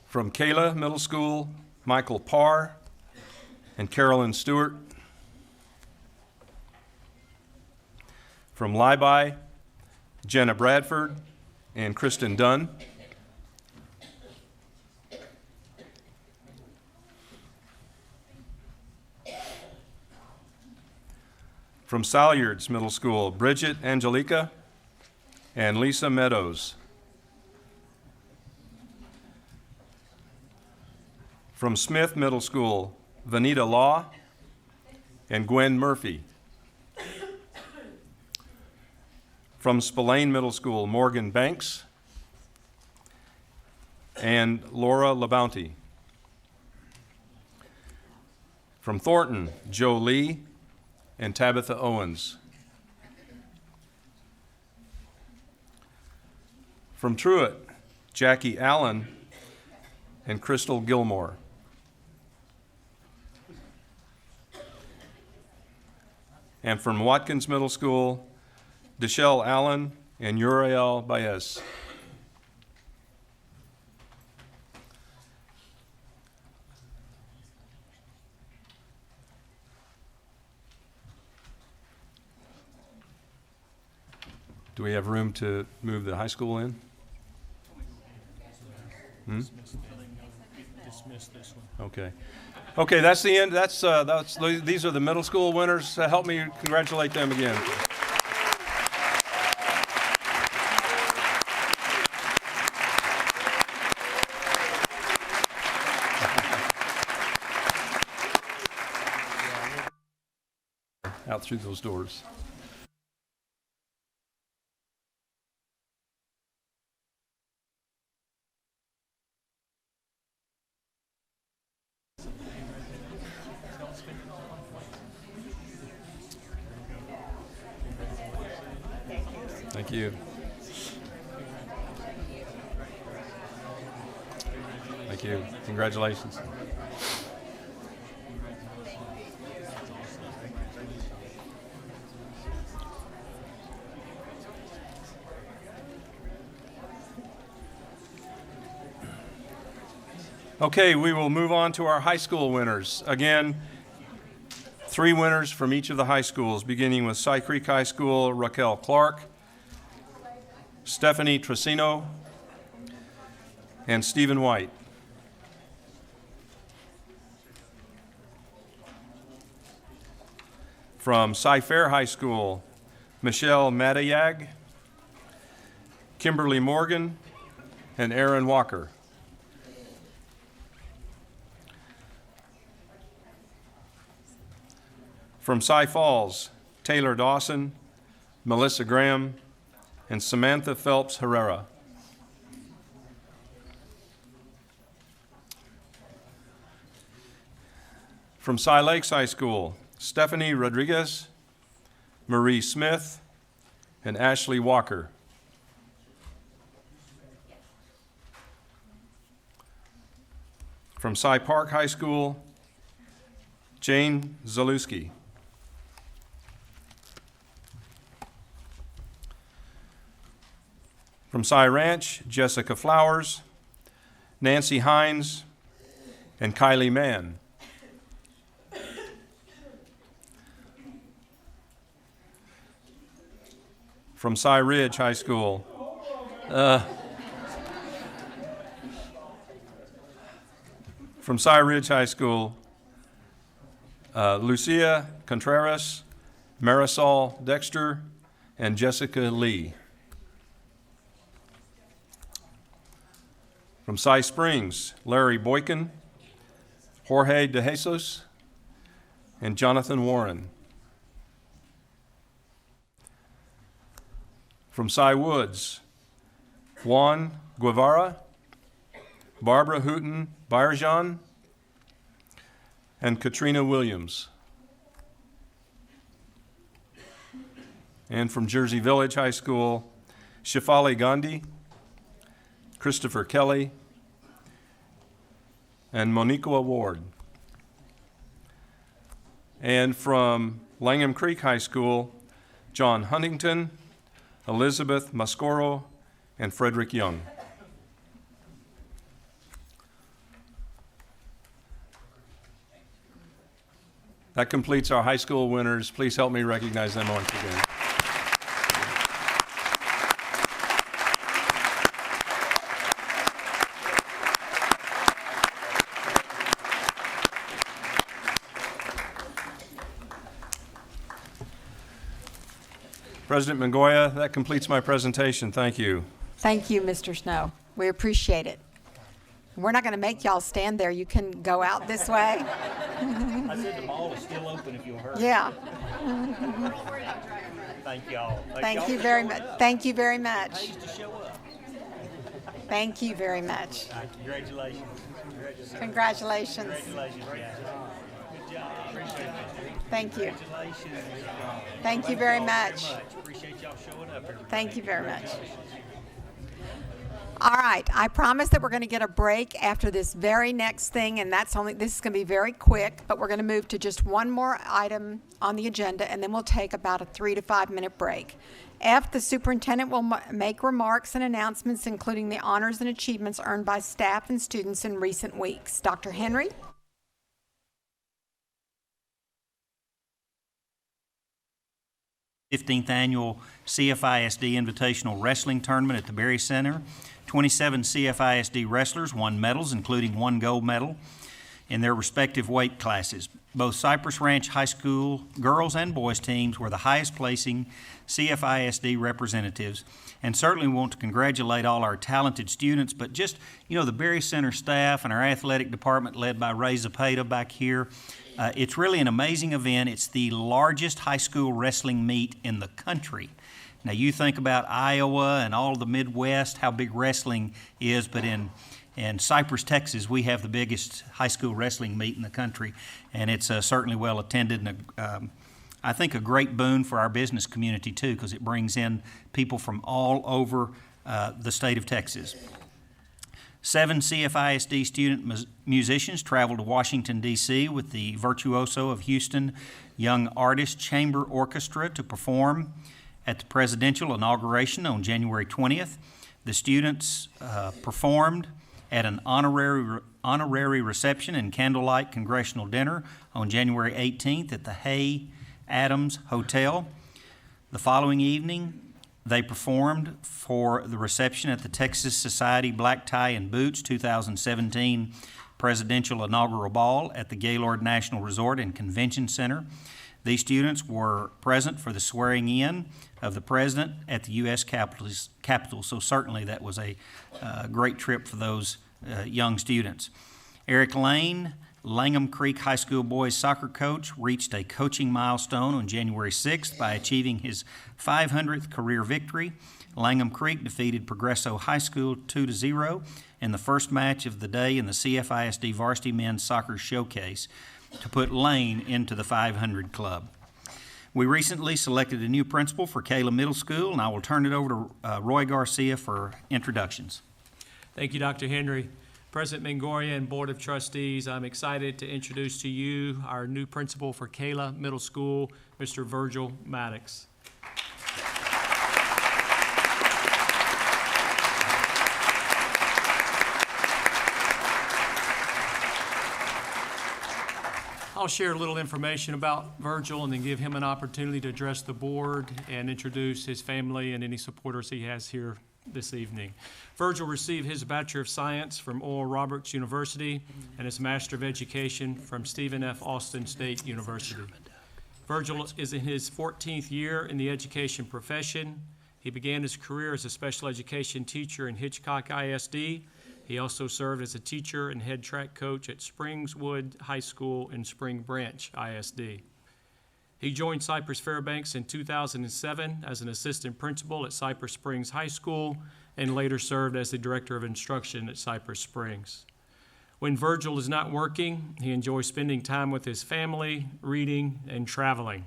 From Kayla Middle School, Michael Parr and Carolyn Stewart. From Libi, Jenna Bradford and Kristen Dunn. From Salyards Middle School, Bridget Angelica and Lisa Meadows. From Smith Middle School, Vanita Law and Gwen Murphy. From Spillane Middle School, Morgan Banks and Laura LaBounty. From Thornton, Joe Lee and Tabitha Owens. From Truett, Jackie Allen and Crystal Gilmore. And from Watkins Middle School, Deshelle Allen and Uriel Baez. Do we have room to move the high school in? Dismiss this one. Okay. Okay, that's the end. These are the middle school winners. Help me congratulate them again. Out through those doors. Thank you. Thank you. Congratulations. Okay, we will move on to our high school winners. Again, 3 winners from each of the high schools, beginning with Cy Creek High School, Raquel Clark, Stephanie Tracino, and Stephen White. From Cy-Fair High School, Michelle Matayag, Kimberly Morgan, and Aaron Walker. From Cy Falls, Taylor Dawson, Melissa Graham, and Samantha Phelps Herrera. From Cy Lakes High School, Stephanie Rodriguez, Marie Smith, and Ashley Walker. From Cy Park High School, Jane Zalewski. From Cy Ranch, Jessica Flowers, Nancy Hines, and Kylie Mann. From Cy Ridge High School, from Cy Ridge High School, Lucia Contreras, Marisol Dexter, and Jessica Lee. From Cy Springs, Larry Boykin, Jorge De Jesus, and Jonathan Warren. From Cy Woods, Juan Guevara, Barbara Hooten Bayerjan, and Katrina Williams. And from Jersey Village High School, Shifali Gandhi, Christopher Kelly, and Moniqua Ward. And from Langham Creek High School, John Huntington, Elizabeth Mascoro, and Frederick Young. That completes our high school winners. Please help me recognize them once again. President Mongoya, that completes my presentation. Thank you. Thank you, Mr. Snow. We appreciate it. We're not going to make y'all stand there. You can go out this way. I said the mall is still open if you'll hurry. Yeah. Thank y'all. Thank you very much. Thank you very much. Pays to show up. Thank you very much. Congratulations. Congratulations. Congratulations, guys. Good job. Appreciate it. Thank you. Congratulations. Thank you very much. Appreciate y'all showing up here. Thank you very much. All right, I promise that we're going to get a break after this very next thing, and this is going to be very quick, but we're going to move to just one more item on the agenda, and then we'll take about a 3 to 5 minute break. F, the superintendent will make remarks and announcements, including the honors and achievements earned by staff and students in recent weeks. Dr. Henry? The 15th Annual CFISD Invitational Wrestling Tournament at the Berry Center. 27 CFISD wrestlers won medals, including 1 gold medal, in their respective weight classes. Both Cypress Ranch High School girls and boys teams were the highest placing CFISD representatives, and certainly want to congratulate all our talented students, but just, the Berry Center staff and our athletic department led by Ray Zapata back here. It's really an amazing event. It's the largest high school wrestling meet in the country. Now, you think about Iowa and all of the Midwest, how big wrestling is, but in Cypress, Texas, we have the biggest high school wrestling meet in the country, and it's certainly well attended, and I think a great boon for our business community, too, because it brings in people from all over the state of Texas. 7 CFISD student musicians traveled to Washington, D.C. with the virtuoso of Houston Young Artist Chamber Orchestra to perform at the presidential inauguration on January 20th. The students performed at an honorary reception and candlelight congressional dinner on January 18th at the Hay Adams Hotel. The following evening, they performed for the reception at the Texas Society Black Tie and Boots 2017 Presidential Inaugural Ball at the Gaylord National Resort and Convention Center. These students were present for the swearing in of the president at the U.S. Capitol, so certainly that was a great trip for those young students. Eric Lane, Langham Creek High School boys soccer coach, reached a coaching milestone on January 6th by achieving his 500th career victory. Langham Creek defeated Progresso High School 2-0 in the first match of the day in the CFISD Varsity Men's Soccer Showcase to put Lane into the 500 club. We recently selected a new principal for Kayla Middle School, and I will turn it over to Roy Garcia for introductions. Thank you, Dr. Henry. President Mongoya and Board of Trustees, I'm excited to introduce to you our new principal for Kayla Middle School, Mr. Virgil Maddox. I'll share a little information about Virgil and then give him an opportunity to address the board and introduce his family and any supporters he has here this evening. Virgil received his Bachelor of Science from Oral Roberts University and his Master of Education from Stephen F. Austin State University. Virgil is in his 14th year in the education profession. He began his career as a special education teacher in Hitchcock ISD. He also served as a teacher and head track coach at Springswood High School in Spring Branch ISD. He joined Cypress-Fairbanks in 2007 as an assistant principal at Cypress Springs High School and later served as the director of instruction at Cypress Springs. When Virgil is not working, he enjoys spending time with his family, reading, and traveling.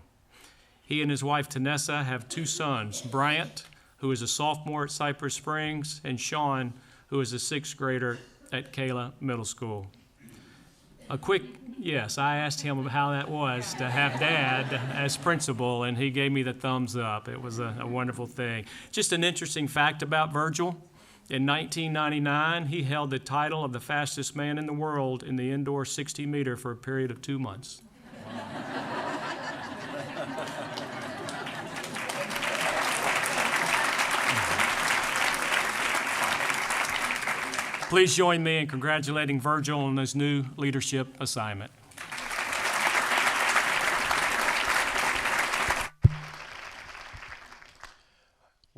He and his wife, Tanessa, have 2 sons, Bryant, who is a sophomore at Cypress Springs, and Sean, who is a 6th grader at Kayla Middle School. A quick yes, I asked him how that was to have Dad as principal, and he gave me the thumbs up. It was a wonderful thing. Just an interesting fact about Virgil. In 1999, he held the title of the fastest man in the world in the indoor 60-meter for a period of 2 months. Please join me in congratulating Virgil on his new leadership assignment.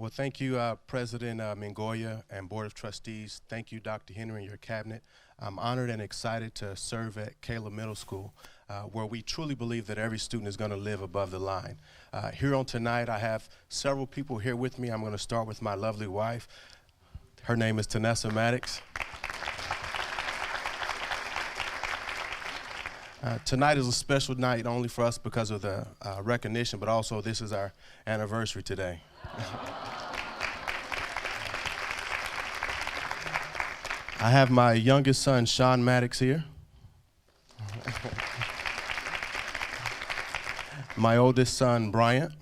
Well, thank you, President Mingoya and Board of Trustees. Thank you, Dr. Henry, and your cabinet. I'm honored and excited to serve at Kayla Middle School, where we truly believe that every student is going to live above the line. Here on tonight, I have several people here with me. I'm going to start with my lovely wife. Her name is Tanessa Maddox. Tonight is a special night not only for us because of the recognition, but also this is our anniversary today. I have my youngest son, Sean Maddox, here. My oldest son, Bryant.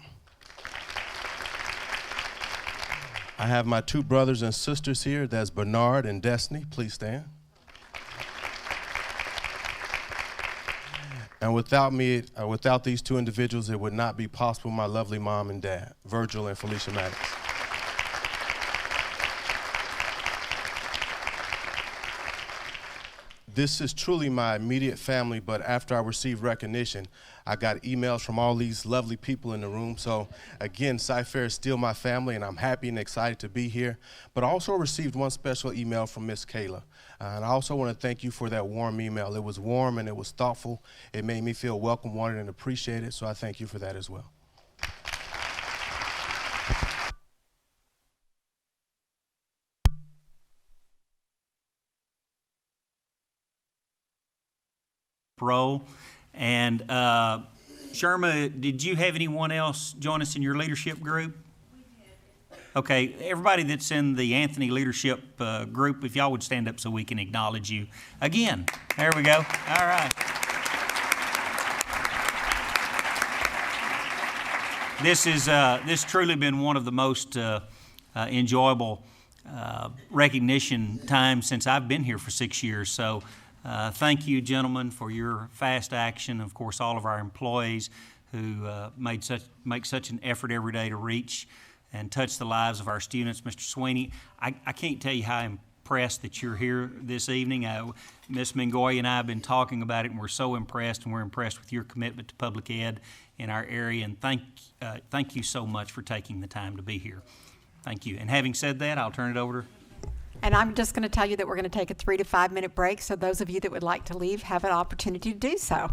I have my two brothers and sisters here. That's Bernard and Destiny. Please stand. And without these two individuals, it would not be possible, my lovely mom and dad, Virgil and Felicia Maddox. This is truly my immediate family, but after I received recognition, I got emails from all these lovely people in the room. So again, Cyfair is still my family, and I'm happy and excited to be here. But I also received one special email from Miss Kayla. And I also want to thank you for that warm email. It was warm and it was thoughtful. It made me feel welcome, wanted, and appreciated, so I thank you for that as well. Role. And Sherma, did you have anyone else join us in your leadership group? Okay, everybody that's in the Anthony leadership group, if y'all would stand up so we can acknowledge you again. There we go. All right. This truly been one of the most enjoyable recognition times since I've been here for 6 years. So thank you, gentlemen, for your fast action. Of course, all of our employees who make such an effort every day to reach and touch the lives of our students. Mr. Sweeney, I can't tell you how impressed that you're here this evening. Ms. Mingoya and I have been talking about it, and we're so impressed, and we're impressed with your commitment to public ed in our area, and thank you so much for taking the time to be here. Thank you. And having said that, I'll turn it over to... And I'm just going to tell you that we're going to take a 3 to 5 minute break, so those of you that would like to leave have an opportunity to do so.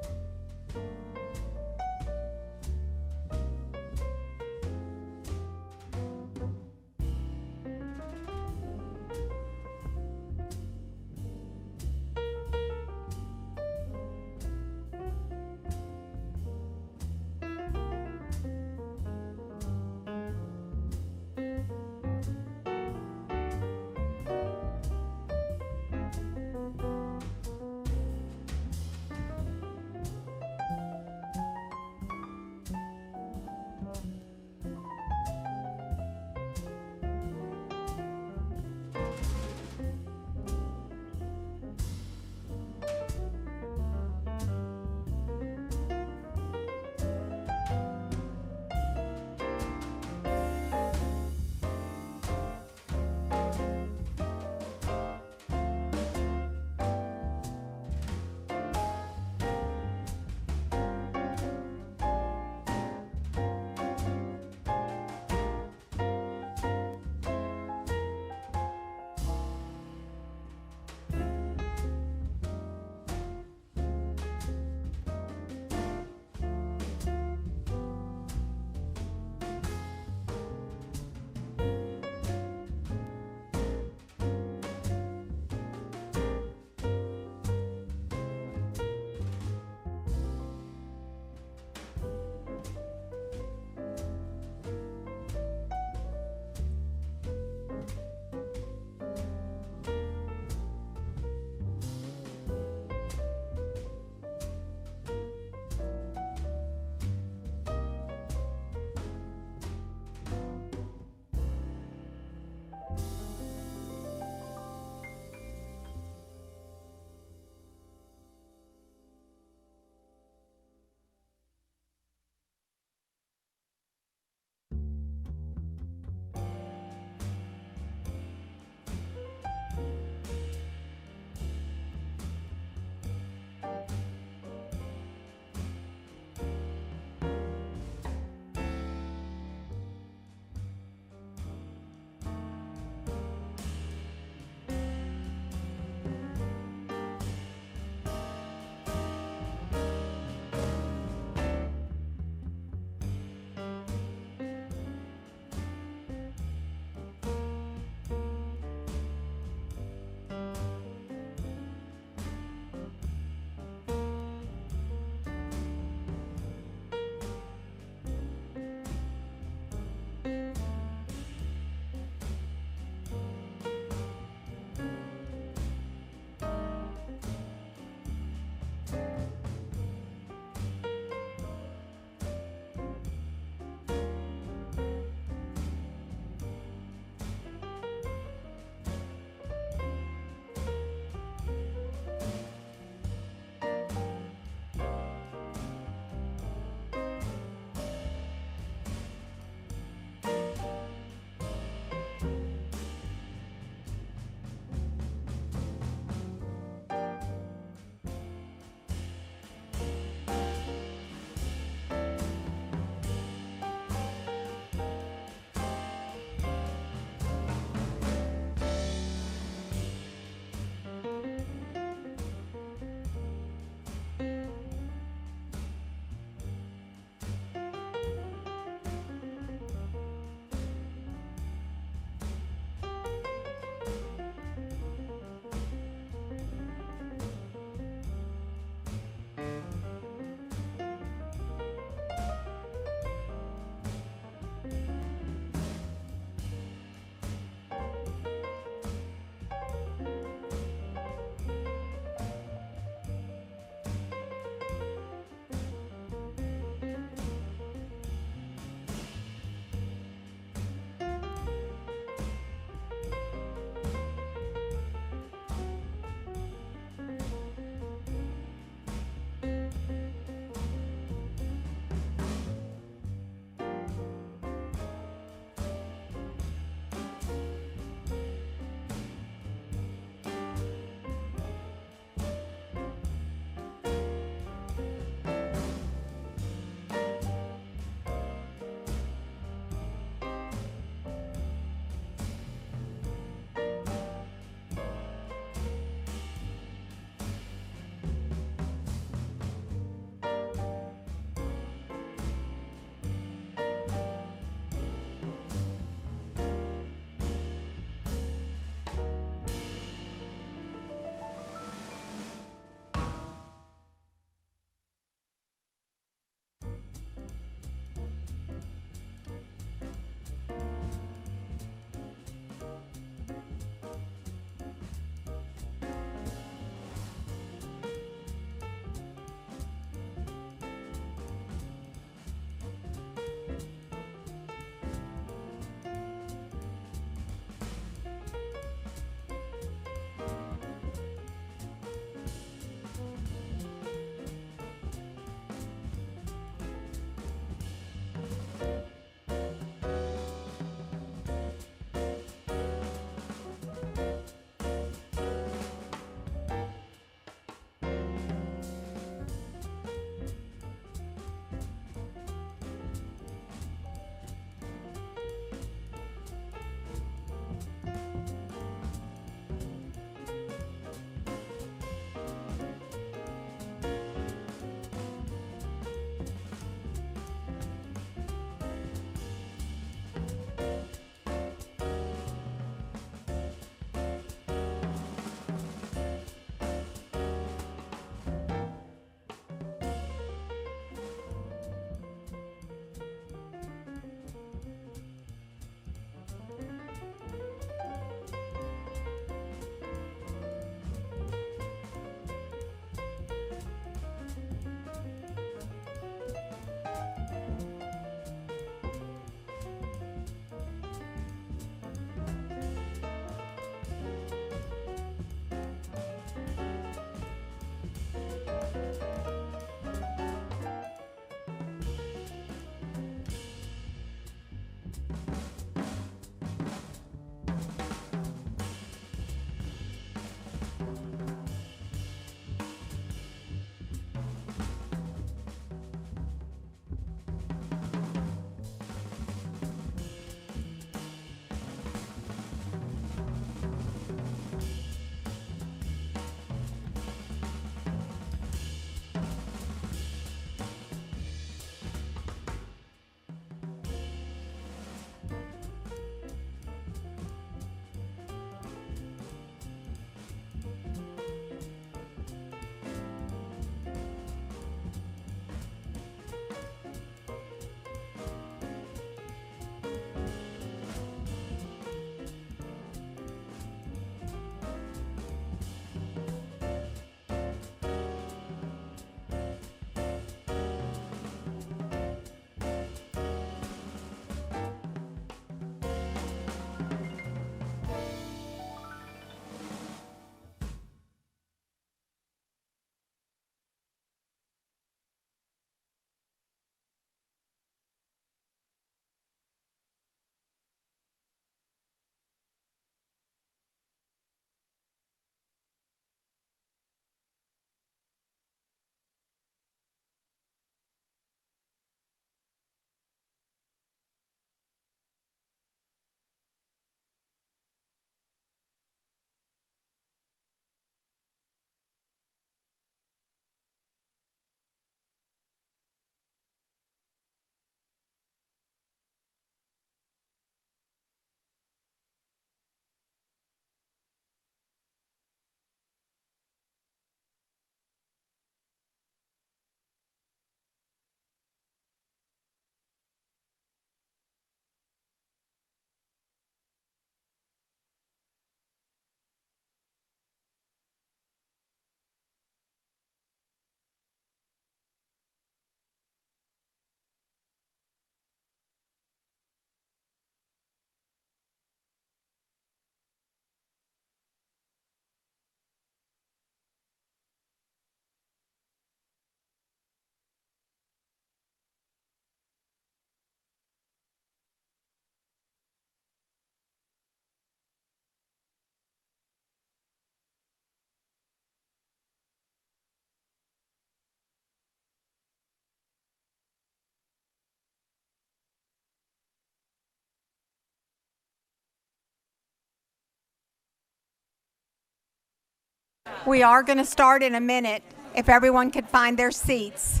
We are going to start in a minute, if everyone could find their seats.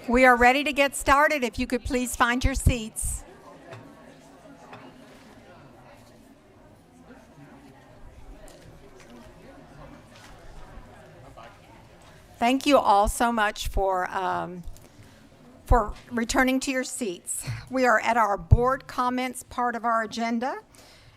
We are ready to get started. If you could please find your seats. Thank you all so much for returning to your seats. We are at our board comments part of our agenda.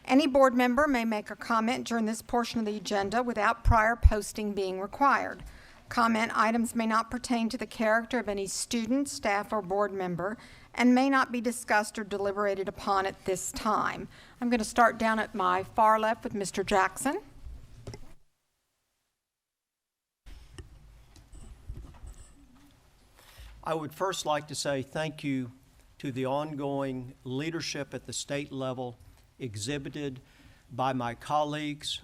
Any board member may make a comment during this portion of the agenda without prior posting being required. Comment items may not pertain to the character of any student, staff, or board member and may not be discussed or deliberated upon at this time. I'm going to start down at my far left with Mr. Jackson. I would first like to say thank you to the ongoing leadership at the state level exhibited by my colleagues.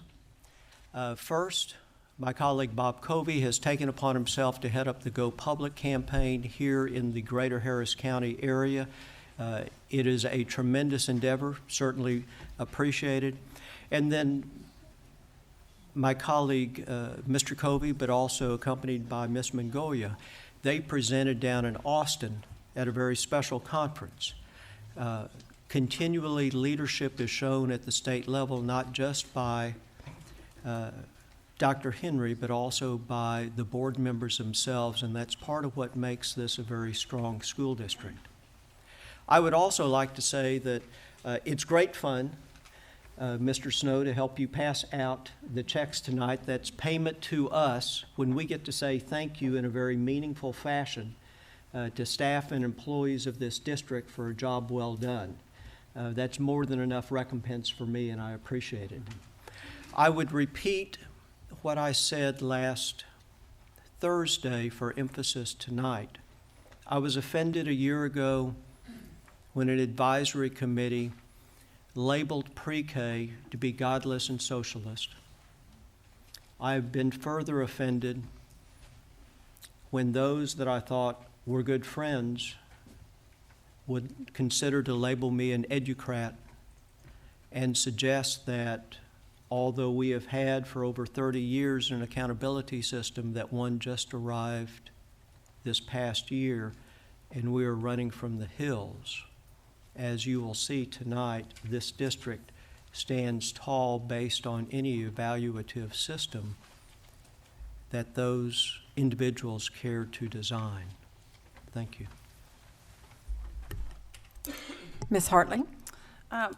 First, my colleague Bob Covey has taken upon himself to head up the Go Public campaign here in the greater Harris County area. It is a tremendous endeavor, certainly appreciated. And then my colleague, Mr. Covey, but also accompanied by Ms. Mongolia, they presented down in Austin at a very special conference. Continually, leadership is shown at the state level, not just by Dr. Henry, but also by the board members themselves, and that's part of what makes this a very strong school district. I would also like to say that it's great fun, Mr. Snow, to help you pass out the checks tonight. That's payment to us when we get to say thank you in a very meaningful fashion to staff and employees of this district for a job well done. That's more than enough recompense for me, and I appreciate it. I would repeat what I said last Thursday for emphasis tonight. I was offended a year ago when an advisory committee labeled pre-K to be godless and socialist. I have been further offended when those that I thought were good friends would consider to label me an educrat and suggest that although we have had for over 30 years an accountability system that one just arrived this past year and we are running from the hills. As you will see tonight, this district stands tall based on any evaluative system that those individuals care to design. Thank you. Ms. Hartley.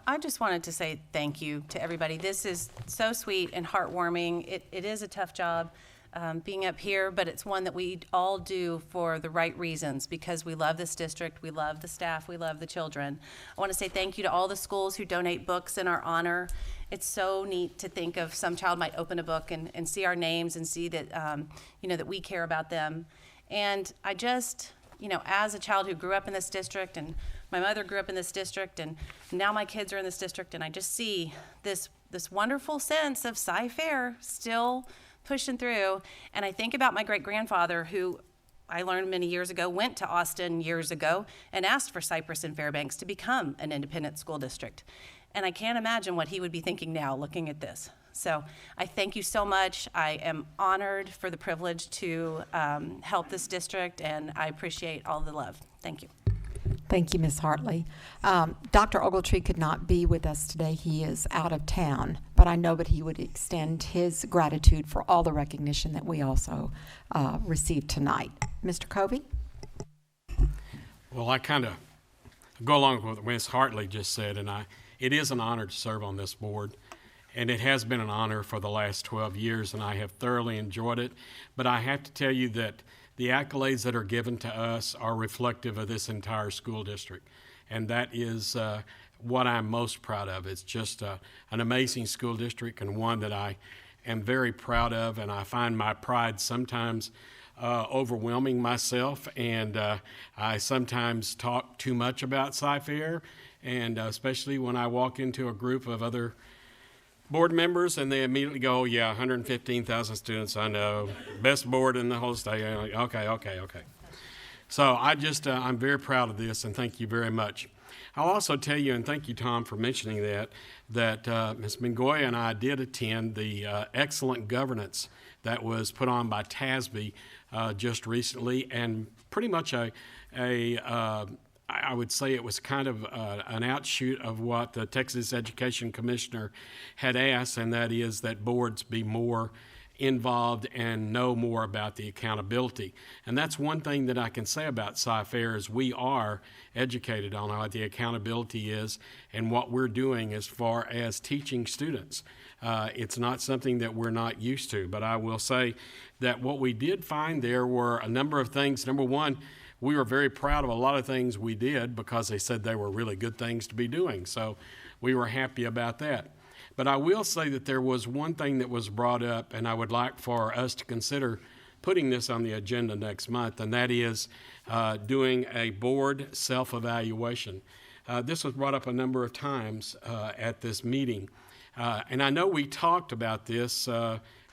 I just wanted to say thank you to everybody. This is so sweet and heartwarming. It is a tough job being up here, but it's one that we all do for the right reasons because we love this district, we love the staff, we love the children. I want to say thank you to all the schools who donate books in our honor. It's so neat to think of some child might open a book and see our names and see that, that we care about them. And I just, as a child who grew up in this district and my mother grew up in this district, and now my kids are in this district, and I just see this wonderful sense of Cy-Fair still pushing through. And I think about my great-grandfather, who I learned many years ago, went to Austin years ago and asked for Cypress and Fairbanks to become an independent school district. And I can't imagine what he would be thinking now looking at this. So I thank you so much. I am honored for the privilege to help this district, and I appreciate all the love. Thank you. Thank you, Ms. Hartley. Dr. Ogletree could not be with us today. He is out of town, but I know that he would extend his gratitude for all the recognition that we also received tonight. Mr. Covey? Well, I kind of go along with what Ms. Hartley just said, and it is an honor to serve on this board, and it has been an honor for the last 12 years, and I have thoroughly enjoyed it. But I have to tell you that the accolades that are given to us are reflective of this entire school district. and that is what I'm most proud of. It's just an amazing school district, and one that I am very proud of, and I find my pride sometimes overwhelming myself, and I sometimes talk too much about Cy-Fair, and especially when I walk into a group of other board members and they immediately go, oh, yeah, 115,000 students, I know, best board in the whole state. I'm like, okay. So I'm very proud of this, and thank you very much. I'll also tell you, and thank you, Tom, for mentioning that Ms. Mingoya and I did attend the excellent governance that was put on by TASB just recently, and pretty much I would say it was kind of an outshoot of what the Texas Education Commissioner had asked, and that is that boards be more involved and know more about the accountability. And that's one thing that I can say about Cy-Fair is we are educated on what the accountability is and what we're doing as far as teaching students. It's not something that we're not used to, but I will say that what we did find there were a number of things. Number one, we were very proud of a lot of things we did because they said they were really good things to be doing. So we were happy about that. But I will say that there was one thing that was brought up, and I would like for us to consider putting this on the agenda next month, and that is doing a board self-evaluation. This was brought up a number of times at this meeting. And I know we talked about this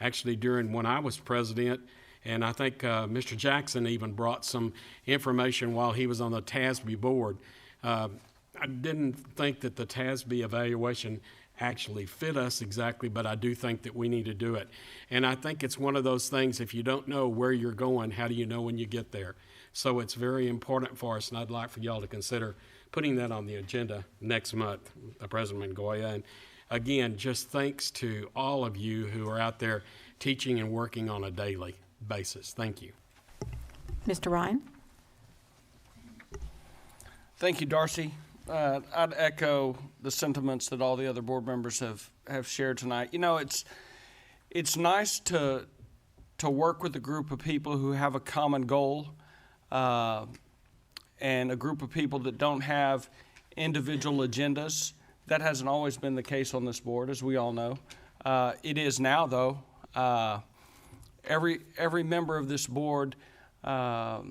actually during when I was president, and I think Mr. Jackson even brought some information while he was on the TASB board. I didn't think that the TASB evaluation actually fit us exactly, but I do think that we need to do it. And I think it's one of those things, if you don't know where you're going, how do you know when you get there? So it's very important for us, and I'd like for y'all to consider putting that on the agenda next month, President Mingoya. And again, just thanks to all of you who are out there teaching and working on a daily basis. Thank you. Mr. Ryan? Thank you, Darcy. I'd echo the sentiments that all the other board members have shared tonight. You know, it's nice to work with a group of people who have a common goal and a group of people that don't have individual agendas. That hasn't always been the case on this board, as we all know. It is now, though. Every member of this board, I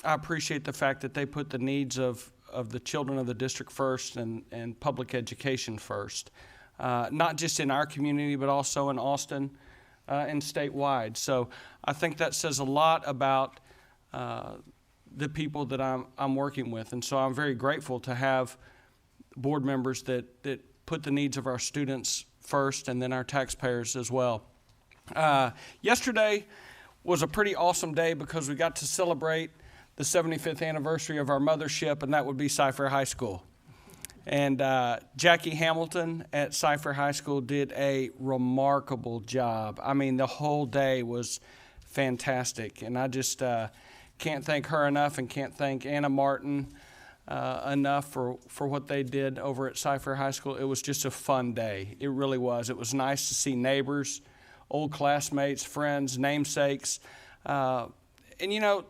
appreciate the fact that they put the needs of the children of the district first and public education first, not just in our community, but also in Austin and statewide. So I think that says a lot about the people that I'm working with. And so I'm very grateful to have board members that put the needs of our students first and then our taxpayers as well. Yesterday was a pretty awesome day because we got to celebrate the 75th anniversary of our mothership, and that would be Cy-Fair High School. And Jackie Hamilton at Cy-Fair High School did a remarkable job. I mean, the whole day was fantastic, and I just can't thank her enough and can't thank Anna Martin enough for what they did over at Cy-Fair High School. It was just a fun day. It really was. It was nice to see neighbors, old classmates, friends, namesakes, and you know,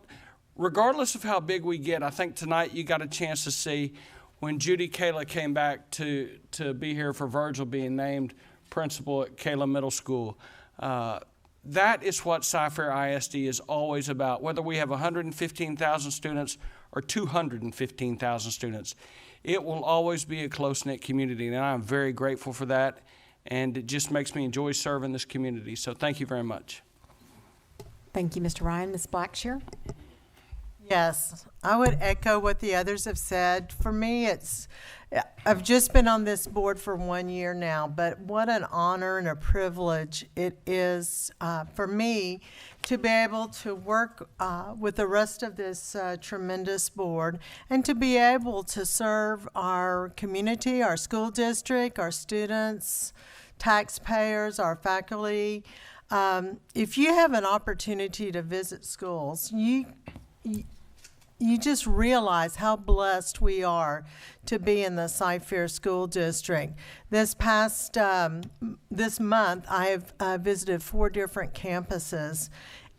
regardless of how big we get, I think tonight you got a chance to see when Judy Kayla came back to be here for Virgil being named principal at Kayla Middle School. That is what Cy-Fair ISD is always about, whether we have 115,000 students or 215,000 students. It will always be a close-knit community, and I'm very grateful for that, and it just makes me enjoy serving this community. So thank you very much. Thank you, Mr. Ryan. Ms. Blackshear? Yes, I would echo what the others have said. For me, I've just been on this board for 1 year now, but what an honor and a privilege it is for me to be able to work with the rest of this tremendous board and to be able to serve our community, our school district, our students, taxpayers, our faculty. If you have an opportunity to visit schools, you just realize how blessed we are to be in the Cy-Fair School District. This month, I have visited 4 different campuses,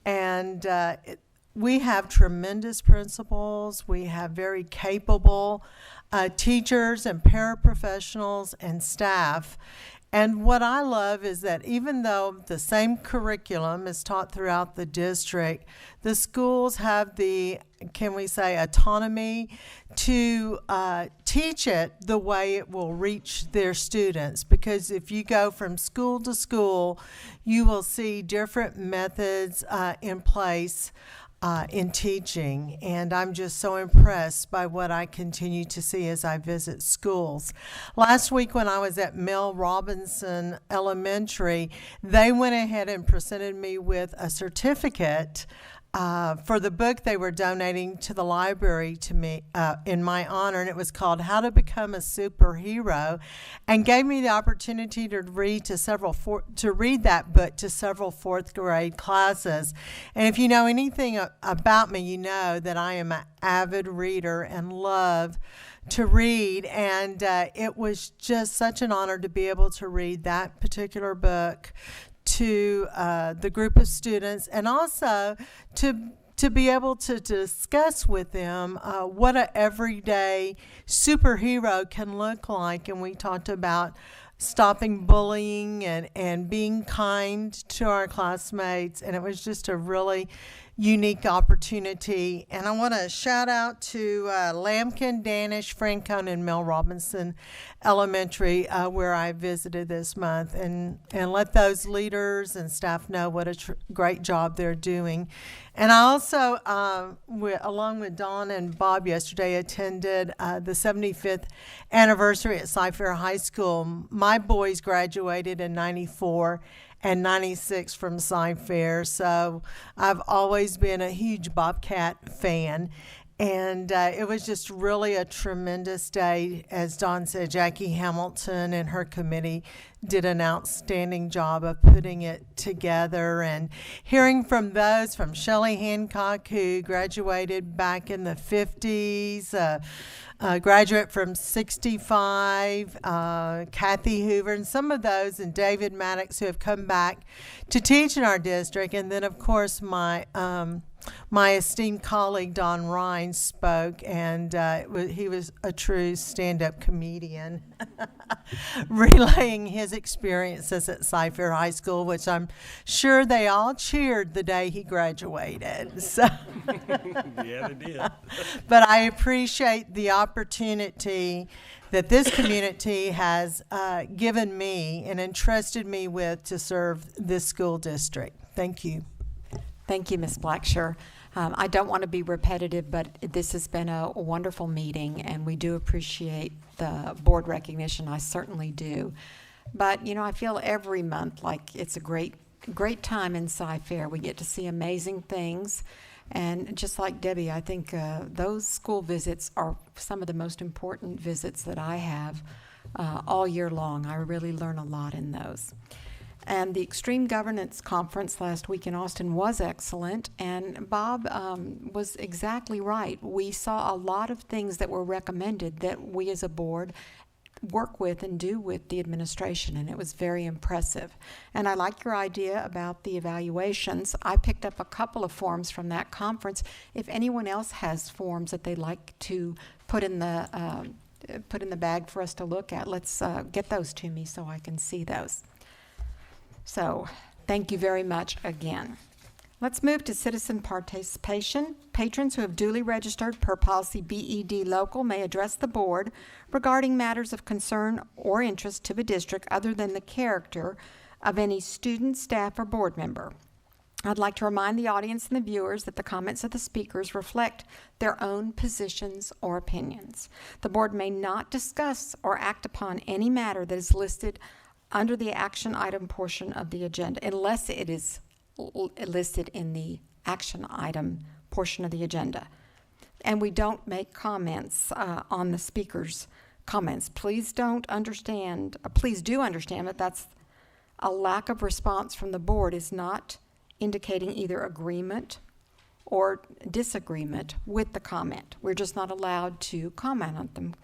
and we have tremendous principals. We have very capable teachers and paraprofessionals and staff. And what I love is that even though the same curriculum is taught throughout the district, the schools have the, can we say, autonomy to teach it the way it will reach their students. Because if you go from school to school, you will see different methods in place in teaching, and I'm just so impressed by what I continue to see as I visit schools. Last week when I was at Mel Robinson Elementary, they went ahead and presented me with a certificate for the book they were donating to the library to me in my honor, and it was called How to Become a Superhero, and gave me the opportunity to read that book to several fourth grade classes. And if you know anything about me, you know that I am an avid reader and love to read, and it was just such an honor to be able to read that particular book to the group of students, and also to be able to discuss with them what an everyday superhero can look like. And we talked about stopping bullying and being kind to our classmates, and it was just a really unique opportunity. And I want to shout out to Lambkin, Danish, Francone, and Mel Robinson Elementary, where I visited this month, and let those leaders and staff know what a great job they're doing. And I also, along with Dawn and Bob yesterday, attended the 75th anniversary at Cypher High School. My boys graduated in '94 and '96 from Cypher, so I've always been a huge Bobcat fan. And it was just really a tremendous day. As Dawn said, Jackie Hamilton and her committee did an outstanding job of putting it together. And hearing from those, from Shelley Hancock, who graduated back in the 50s, graduate from 65, Kathy Hoover, and some of those, and David Maddox, who have come back to teach in our district. And then, of course, my esteemed colleague Don Rhines spoke, and he was a true stand-up comedian, relaying his experiences at Cypher High School, which I'm sure they all cheered the day he graduated. So Yeah, they did. But I appreciate the opportunity that this community has given me and entrusted me with to serve this school district. Thank you. Thank you, Ms. Blacksher. I don't want to be repetitive, but this has been a wonderful meeting, and we do appreciate the board recognition. I certainly do. But, I feel every month like it's a great time in Cypher. We get to see amazing things. And just like Debbie, I think those school visits are some of the most important visits that I have all year long. I really learn a lot in those. And the Extreme Governance Conference last week in Austin was excellent, and Bob was exactly right. We saw a lot of things that were recommended that we as a board work with and do with the administration, and it was very impressive. And I like your idea about the evaluations. I picked up a couple of forms from that conference. If anyone else has forms that they'd like to put in the bag for us to look at, let's get those to me so I can see those. So, thank you very much again. Let's move to citizen participation. Patrons who have duly registered per policy BED local may address the board regarding matters of concern or interest to the district other than the character of any student, staff, or board member. I'd like to remind the audience and the viewers that the comments of the speakers reflect their own positions or opinions. The board may not discuss or act upon any matter that is listed under the action item portion of the agenda, unless it is listed in the action item portion of the agenda. And we don't make comments on the speaker's comments. Please do understand that that's a lack of response from the board is not indicating either agreement or disagreement with the comment. We're just not allowed to comment on them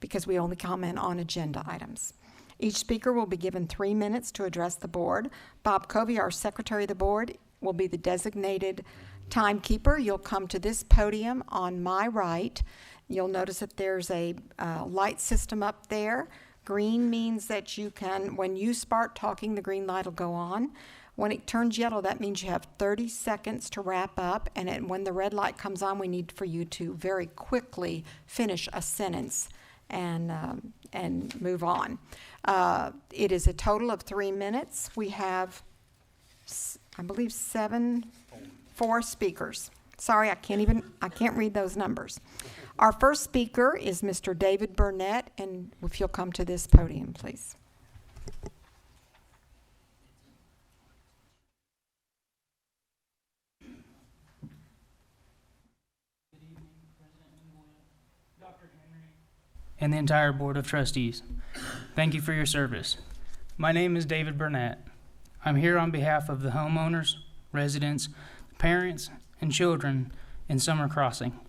because we only comment on agenda items. Each speaker will be given 3 minutes to address the board. Bob Covey, our secretary of the board, will be the designated Timekeeper, you'll come to this podium on my right. You'll notice that there's a light system up there. Green means that you can, when you start talking, the green light will go on. When it turns yellow, that means you have 30 seconds to wrap up, and when the red light comes on, we need for you to very quickly finish a sentence and move on. It is a total of 3 minutes. We have, I believe, 4 speakers. Sorry, I can't read those numbers. Our first speaker is Mr. David Burnett, and if you'll come to this podium, please. And the entire Board of Trustees. Thank you for your service. My name is David Burnett. I'm here on behalf of the homeowners, residents, parents, and children in Summer Crossing.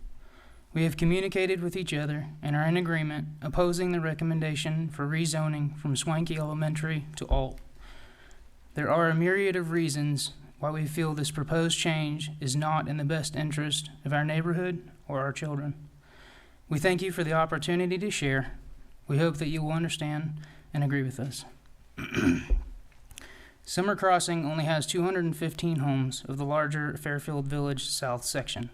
We have communicated with each other and are in agreement opposing the recommendation for rezoning from Swanky Elementary to Alt. There are a myriad of reasons why we feel this proposed change is not in the best interest of our neighborhood or our children. We thank you for the opportunity to share. We hope that you will understand and agree with us. Summer Crossing only has 215 homes of the larger Fairfield Village South section.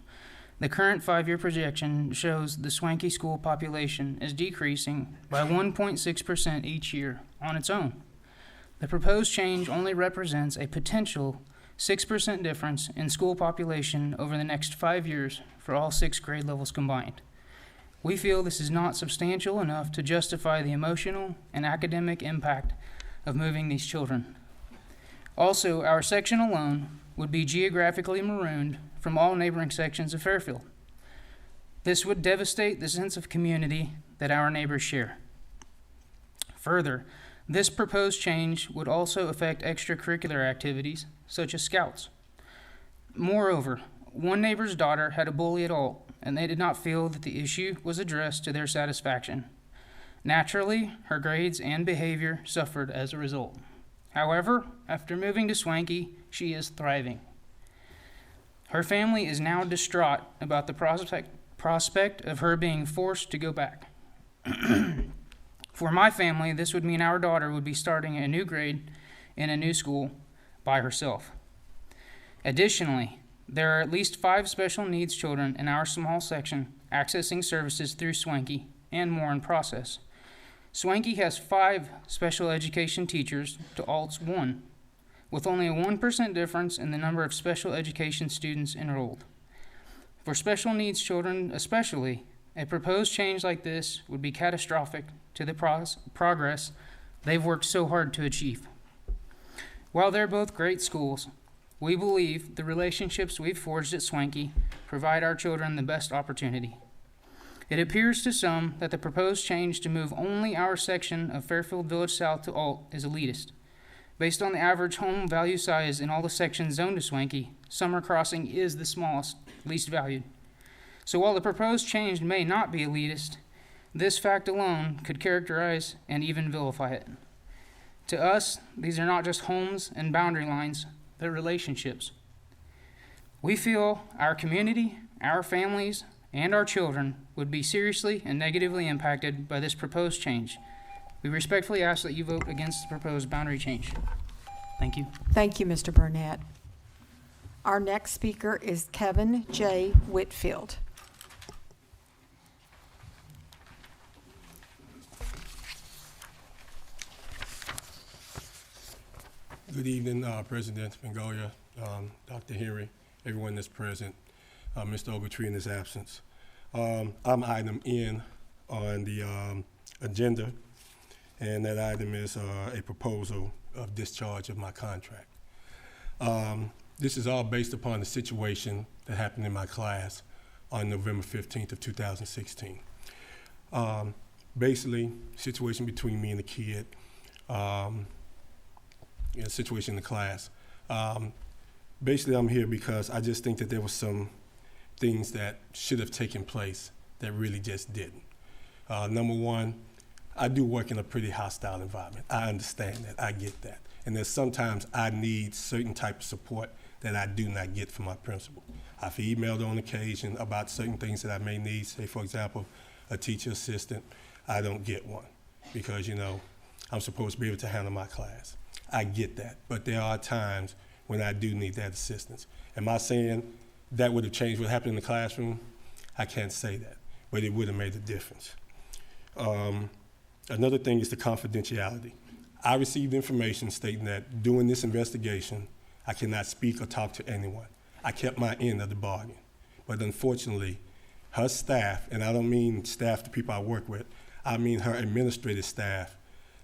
The current 5-year projection shows the Swanky school population is decreasing by 1.6% each year on its own. The proposed change only represents a potential 6% difference in school population over the next 5 years for all 6 grade levels combined. We feel this is not substantial enough to justify the emotional and academic impact of moving these children. Also, our section alone would be geographically marooned from all neighboring sections of Fairfield. This would devastate the sense of community that our neighbors share. Further, this proposed change would also affect extracurricular activities, such as scouts. Moreover, one neighbor's daughter had a bully at Alt, and they did not feel that the issue was addressed to their satisfaction. Naturally, her grades and behavior suffered as a result. However, after moving to Swanky, she is thriving. Her family is now distraught about the prospect of her being forced to go back. For my family, this would mean our daughter would be starting a new grade in a new school by herself. Additionally, there are at least 5 special needs children in our small section accessing services through Swanky and more in process. Swanky has 5 special education teachers to Alt's 1, with only a 1% difference in the number of special education students enrolled. For special needs children especially, a proposed change like this would be catastrophic to the progress they've worked so hard to achieve. While they're both great schools, we believe the relationships we've forged at Swanky provide our children the best opportunity. It appears to some that the proposed change to move only our section of Fairfield Village South to Alt is elitist. Based on the average home value size in all the sections zoned to Swanky, Summer Crossing is the smallest, least valued. So while the proposed change may not be elitist, this fact alone could characterize and even vilify it. To us, these are not just homes and boundary lines, they're relationships. We feel our community, our families, and our children would be seriously and negatively impacted by this proposed change. We respectfully ask that you vote against the proposed boundary change. Thank you. Thank you, Mr. Burnett. Our next speaker is Kevin J. Whitfield. Good evening, President Bengoya, Dr. Henry, everyone that's present, Mr. Ogletree in his absence. I'm item N on the agenda, and that item is a proposal of discharge of my contract. This is all based upon the situation that happened in my class on November 15th of 2016. Basically, situation between me and the kid, situation in the class. Basically, I'm here because I just think that there were some things that should have taken place that really just didn't. Number one, I do work in a pretty hostile environment. I understand that, I get that. And there's sometimes I need certain type of support that I do not get from my principal. I've emailed on occasion about certain things that I may need, say, for example, a teacher assistant. I don't get one because, I'm supposed to be able to handle my class. I get that, but there are times when I do need that assistance. Am I saying that would have changed what happened in the classroom? I can't say that, but it would have made a difference. Another thing is the confidentiality. I received information stating that during this investigation, I cannot speak or talk to anyone. I kept my end of the bargain. But unfortunately, her staff, and I don't mean staff, the people I work with, I mean her administrative staff,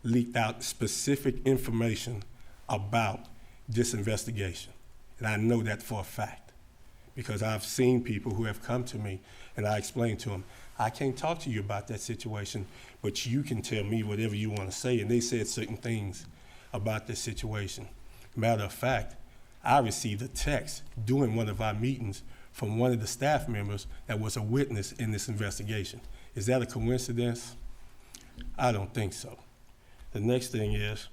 leaked out specific information about this investigation. And I know that for a fact because I've seen people who have come to me and I explained to them, I can't talk to you about that situation, but you can tell me whatever you want to say. And they said certain things about this situation. Matter of fact, I received a text during one of our meetings from one of the staff members that was a witness in this investigation. Is that a coincidence? I don't think so. The next thing is,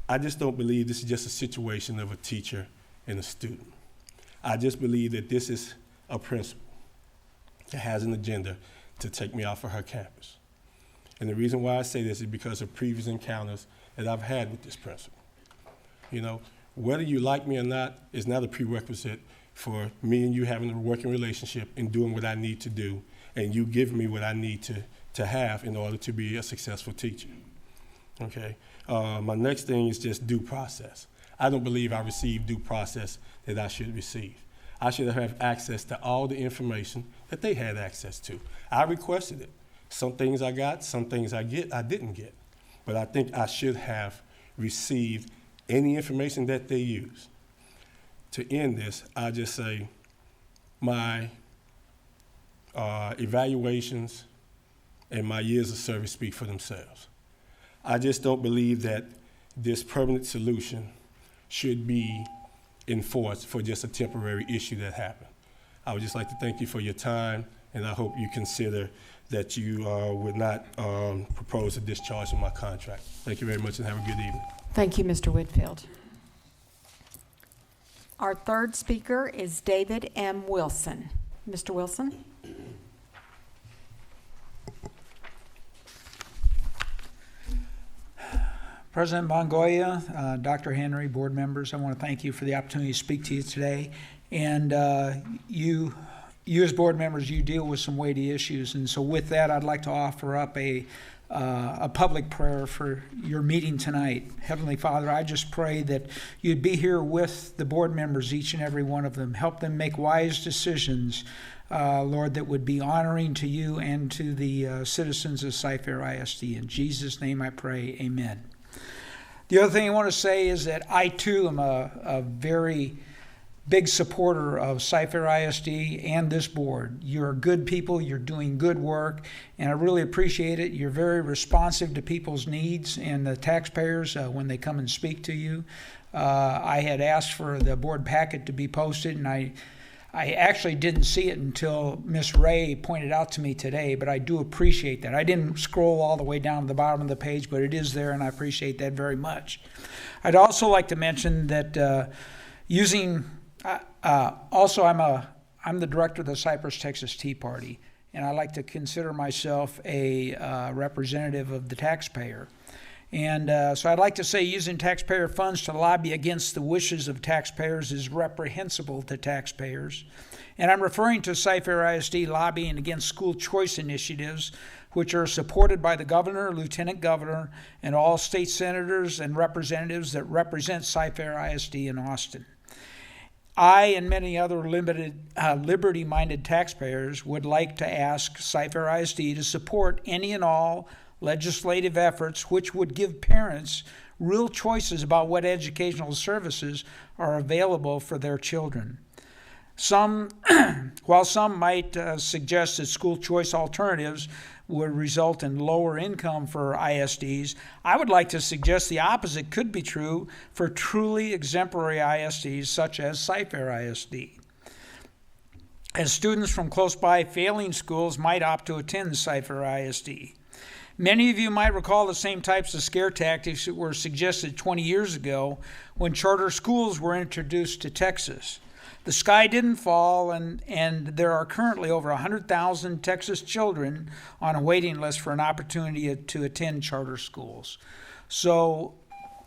I just don't believe this is just a situation of a teacher and a student. I just believe that this is a principal that has an agenda to take me off of her campus. And the reason why I say this is because of previous encounters that I've had with this principal. Whether you like me or not is not a prerequisite for me and you having a working relationship and doing what I need to do, and you give me what I need to have in order to be a successful teacher. Okay. My next thing is just due process. I don't believe I received due process that I should receive. I should have access to all the information that they had access to. I requested it. Some things I got, some things I didn't get. But I think I should have received any information that they used. To end this, I just say my evaluations and my years of service speak for themselves. I just don't believe that this permanent solution should be enforced for just a temporary issue that happened. I would just like to thank you for your time, and I hope you consider that you would not propose a discharge of my contract. Thank you very much and have a good evening. Thank you, Mr. Whitfield. Our third speaker is David M. Wilson. Mr. Wilson? President Mongoya, Dr. Henry, board members, I want to thank you for the opportunity to speak to you today. And you as board members, you deal with some weighty issues. And so with that, I'd like to offer up a public prayer for your meeting tonight. Heavenly Father, I just pray that you'd be here with the board members, each and every one of them. Help them make wise decisions, Lord, that would be honoring to you and to the citizens of Cypher ISD. In Jesus' name I pray, amen. The other thing I want to say is that I, too, am a very big supporter of Cypher ISD and this board. You're good people, you're doing good work, and I really appreciate it. You're very responsive to people's needs and the taxpayers when they come and speak to you. I had asked for the board packet to be posted, and I actually didn't see it until Miss Ray pointed out to me today, but I do appreciate that. I didn't scroll all the way down to the bottom of the page, but it is there, and I appreciate that very much. I'd also like to mention that I'm the director of the Cypress, Texas Tea Party, and I like to consider myself a representative of the taxpayer. And so I'd like to say using taxpayer funds to lobby against the wishes of taxpayers is reprehensible to taxpayers. And I'm referring to Cypher ISD lobbying against school choice initiatives, which are supported by the governor, lieutenant governor, and all state senators and representatives that represent Cypher ISD in Austin. I and many other liberty-minded taxpayers would like to ask Cypher ISD to support any and all legislative efforts which would give parents real choices about what educational services are available for their children. While some might suggest that school choice alternatives would result in lower income for ISDs, I would like to suggest the opposite could be true for truly exemplary ISDs such as Cypher ISD. As students from close by failing schools might opt to attend Cypher ISD. Many of you might recall the same types of scare tactics that were suggested 20 years ago when charter schools were introduced to Texas. The sky didn't fall, and there are currently over 100,000 Texas children on a waiting list for an opportunity to attend charter schools. So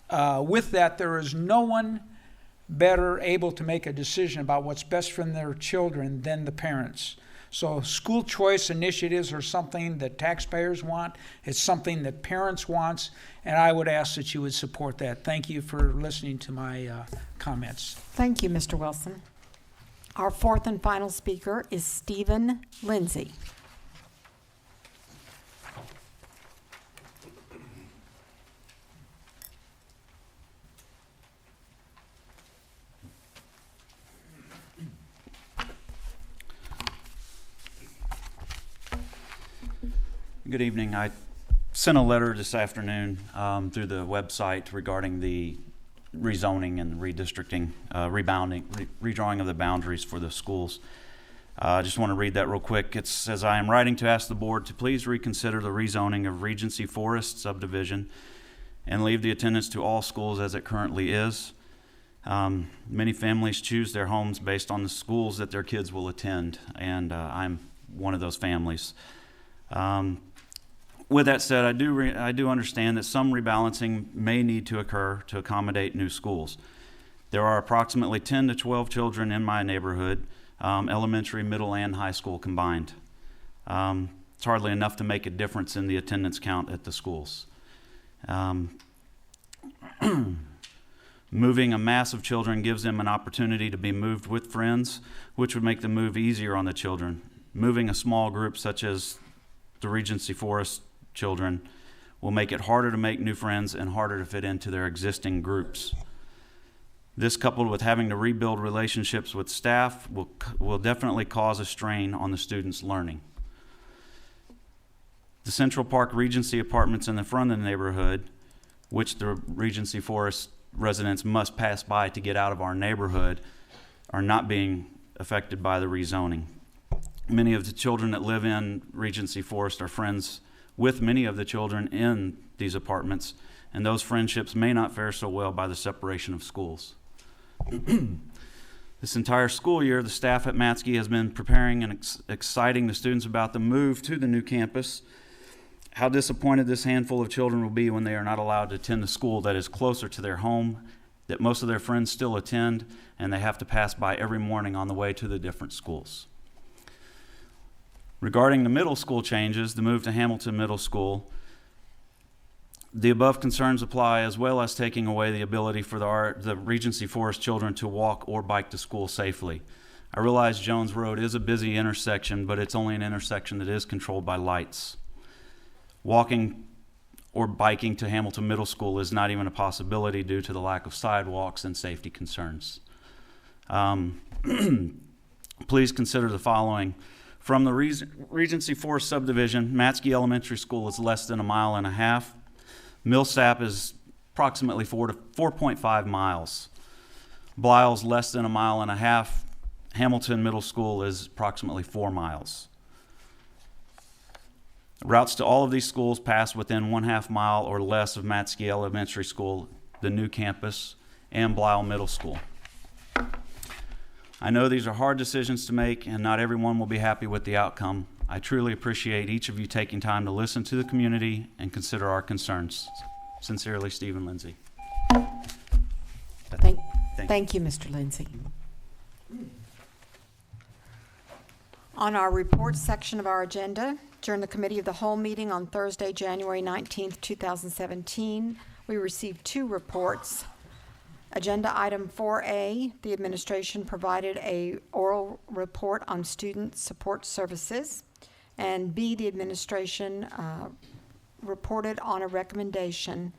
with that, there is no one better able to make a decision about what's best for their children than the parents. So school choice initiatives are something that taxpayers want. It's something that parents want, and I would ask that you would support that. Thank you for listening to my comments. Thank you, Mr. Wilson. Our fourth and final speaker is Stephen Lindsay. Good evening. I sent a letter this afternoon through the website regarding the rezoning and redistricting, redrawing of the boundaries for the schools. I just want to read that real quick. It says, I am writing to ask the board to please reconsider the rezoning of Regency Forest subdivision and leave the attendance to all schools as it currently is. Many families choose their homes based on the schools that their kids will attend, and I'm one of those families. With that said, I do understand that some rebalancing may need to occur to accommodate new schools. There are approximately 10 to 12 children in my neighborhood, elementary, middle, and high school combined. It's hardly enough to make a difference in the attendance count at the schools. Moving a mass of children gives them an opportunity to be moved with friends, which would make the move easier on the children. Moving a small group such as the Regency Forest children will make it harder to make new friends and harder to fit into their existing groups. This, coupled with having to rebuild relationships with staff, will definitely cause a strain on the students' learning. The Central Park Regency apartments in the front of the neighborhood, which the Regency Forest residents must pass by to get out of our neighborhood, are not being affected by the rezoning. Many of the children that live in Regency Forest are friends with many of the children in these apartments, and those friendships may not fare so well by the separation of schools. This entire school year, the staff at Matsky has been preparing and exciting the students about the move to the new campus. How disappointed this handful of children will be when they are not allowed to attend a school that is closer to their home, that most of their friends still attend, and they have to pass by every morning on the way to the different schools. Regarding the middle school changes, the move to Hamilton Middle School, the above concerns apply, as well as taking away the ability for the Regency Forest children to walk or bike to school safely. I realize Jones Road is a busy intersection, but it's only an intersection that is controlled by lights. Walking or biking to Hamilton Middle School is not even a possibility due to the lack of sidewalks and safety concerns. Please consider the following. From the Regency Forest subdivision, Matsky Elementary School is less than 1.5 miles. Millsap is approximately 4.5 miles. Blyle's less than 1.5 miles. Hamilton Middle School is approximately 4 miles. Routes to all of these schools pass within 1/2 mile or less of Matsky Elementary School, the new campus, and Blyle Middle School. I know these are hard decisions to make, and not everyone will be happy with the outcome. I truly appreciate each of you taking time to listen to the community and consider our concerns. Sincerely, Stephen Lindsay. Thank you, Mr. Lindsay. On our reports section of our agenda, during the Committee of the Whole meeting on Thursday, January 19th, 2017, we received 2 reports. Agenda item 4A, the administration provided a oral report on student support services. And B, the administration reported on a recommendation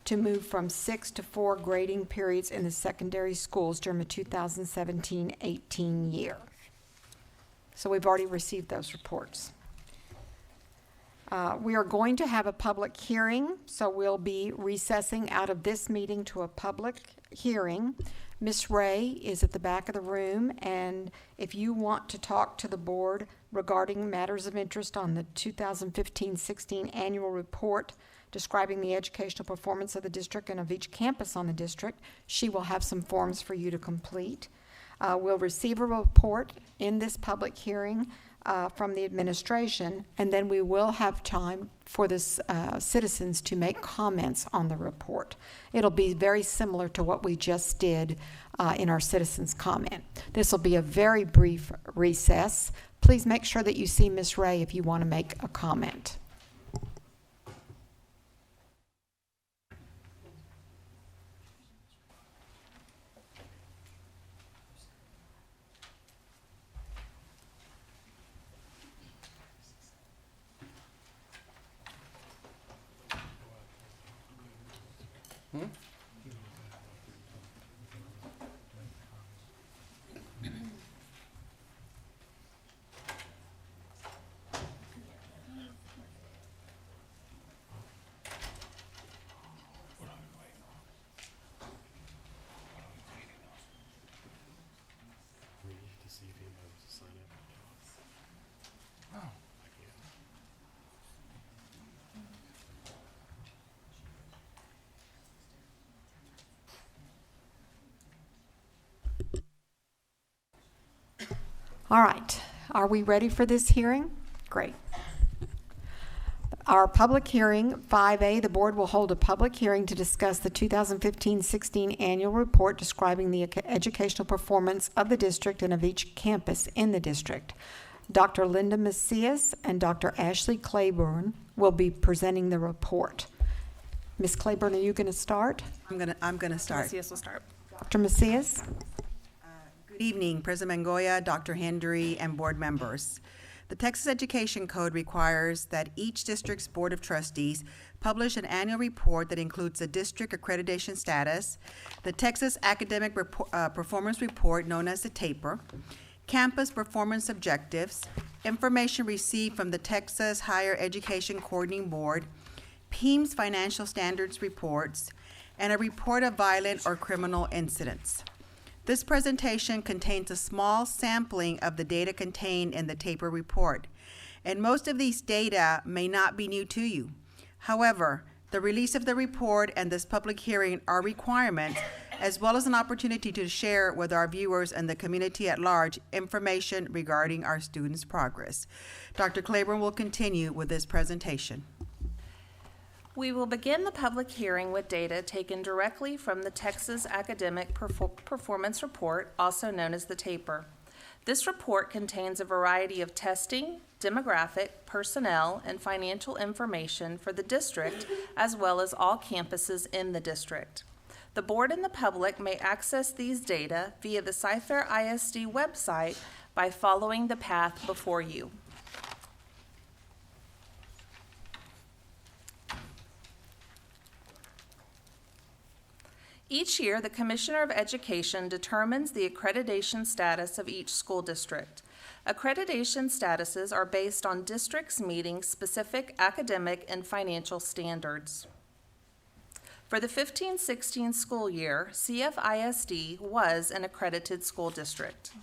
to move from 6 to 4 grading periods in the secondary schools during the 2017-18 year. So we've already received those reports. We are going to have a public hearing, so we'll be recessing out of this meeting to a public hearing. Miss Ray is at the back of the room, and if you want to talk to the board regarding matters of interest on the 2015-16 annual report describing the educational performance of the district and of each campus on the district, she will have some forms for you to complete. We'll receive a report in this public hearing from the administration, and then we will have time for the citizens to make comments on the report. It'll be very similar to what we just did in our citizens' comment. This will be a very brief recess. Please make sure that you see Ms. Ray if you want to make a comment. All right, are we ready for this hearing? Great. Our public hearing, 5A, the board will hold a public hearing to discuss the 2015-16 annual report describing the educational performance of the district and of each campus in the district. Dr. Linda Macias and Dr. Ashley Claiborne will be presenting the report. Ms. Claiborne, are you going to start? I'm gonna start. Macias will start. Dr. Macias? Good evening, President Mangoya, Dr. Hendry, and board members. The Texas Education Code requires that each district's Board of Trustees publish an annual report that includes the district accreditation status, the Texas Academic Performance Report, known as the TAPER, campus performance objectives, information received from the Texas Higher Education Coordinating Board, PEIMS financial standards reports, and a report of violent or criminal incidents. This presentation contains a small sampling of the data contained in the TAPER report, and most of these data may not be new to you. However, the release of the report and this public hearing are requirements, as well as an opportunity to share with our viewers and the community at large information regarding our students' progress. Dr. Claiborne will continue with this presentation. We will begin the public hearing with data taken directly from the Texas Academic Performance Report, also known as the TAPER. This report contains a variety of testing, demographic, personnel, and financial information for the district, as well as all campuses in the district. The board and the public may access these data via the Cyfair ISD website by following the path before you. Each year, the Commissioner of Education determines the accreditation status of each school district. Accreditation statuses are based on districts meeting specific academic and financial standards. For the 15-16 school year, CFISD was an accredited school district.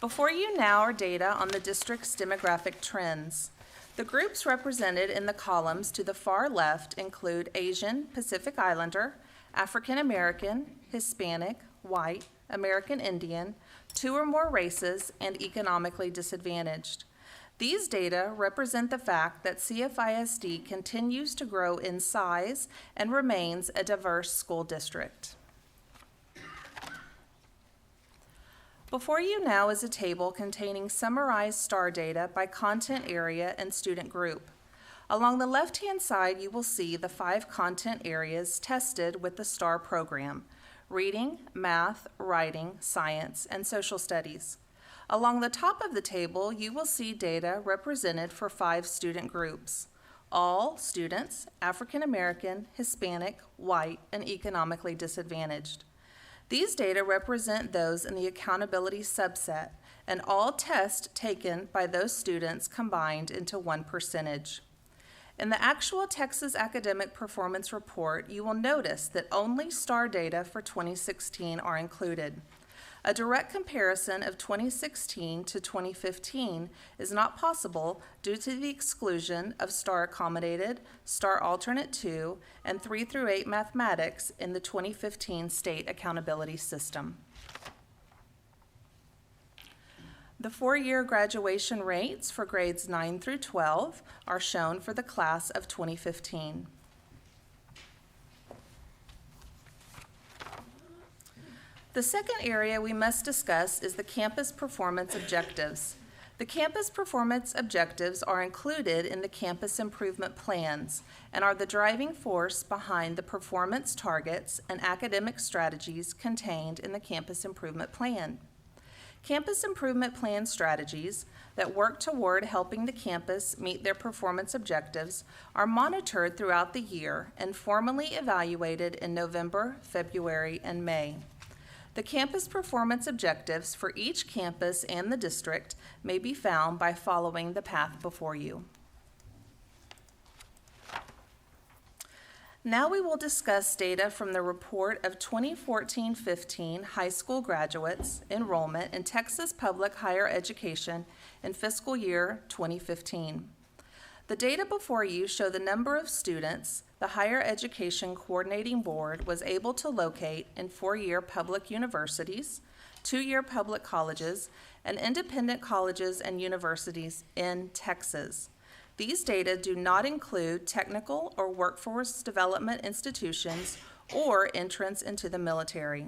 Before you now are data on the district's demographic trends. The groups represented in the columns to the far left include Asian, Pacific Islander, African American, Hispanic, White, American Indian, 2 or more races, and economically disadvantaged. These data represent the fact that CFISD continues to grow in size and remains a diverse school district. Before you now is a table containing summarized STAR data by content area and student group. Along the left-hand side, you will see the 5 content areas tested with the STAR program: reading, math, writing, science, and social studies. Along the top of the table, you will see data represented for 5 student groups: all students, African American, Hispanic, White, and economically disadvantaged. These data represent those in the accountability subset, and all tests taken by those students combined into one percentage. In the actual Texas Academic Performance Report, you will notice that only STAR data for 2016 are included. A direct comparison of 2016 to 2015 is not possible due to the exclusion of STAR Accommodated, STAR Alternate 2, and 3 through 8 mathematics in the 2015 State Accountability System. The four-year graduation rates for grades 9 through 12 are shown for the class of 2015. The second area we must discuss is the campus performance objectives. The campus performance objectives are included in the campus improvement plans and are the driving force behind the performance targets and academic strategies contained in the campus improvement plan. Campus improvement plan strategies that work toward helping the campus meet their performance objectives are monitored throughout the year and formally evaluated in November, February, and May. The campus performance objectives for each campus and the district may be found by following the path before you. Now we will discuss data from the report of 2014-15 high school graduates enrollment in Texas public higher education in fiscal year 2015. The data before you show the number of students the Higher Education Coordinating Board was able to locate in four-year public universities, two-year public colleges, and independent colleges and universities in Texas. These data do not include technical or workforce development institutions or entrance into the military.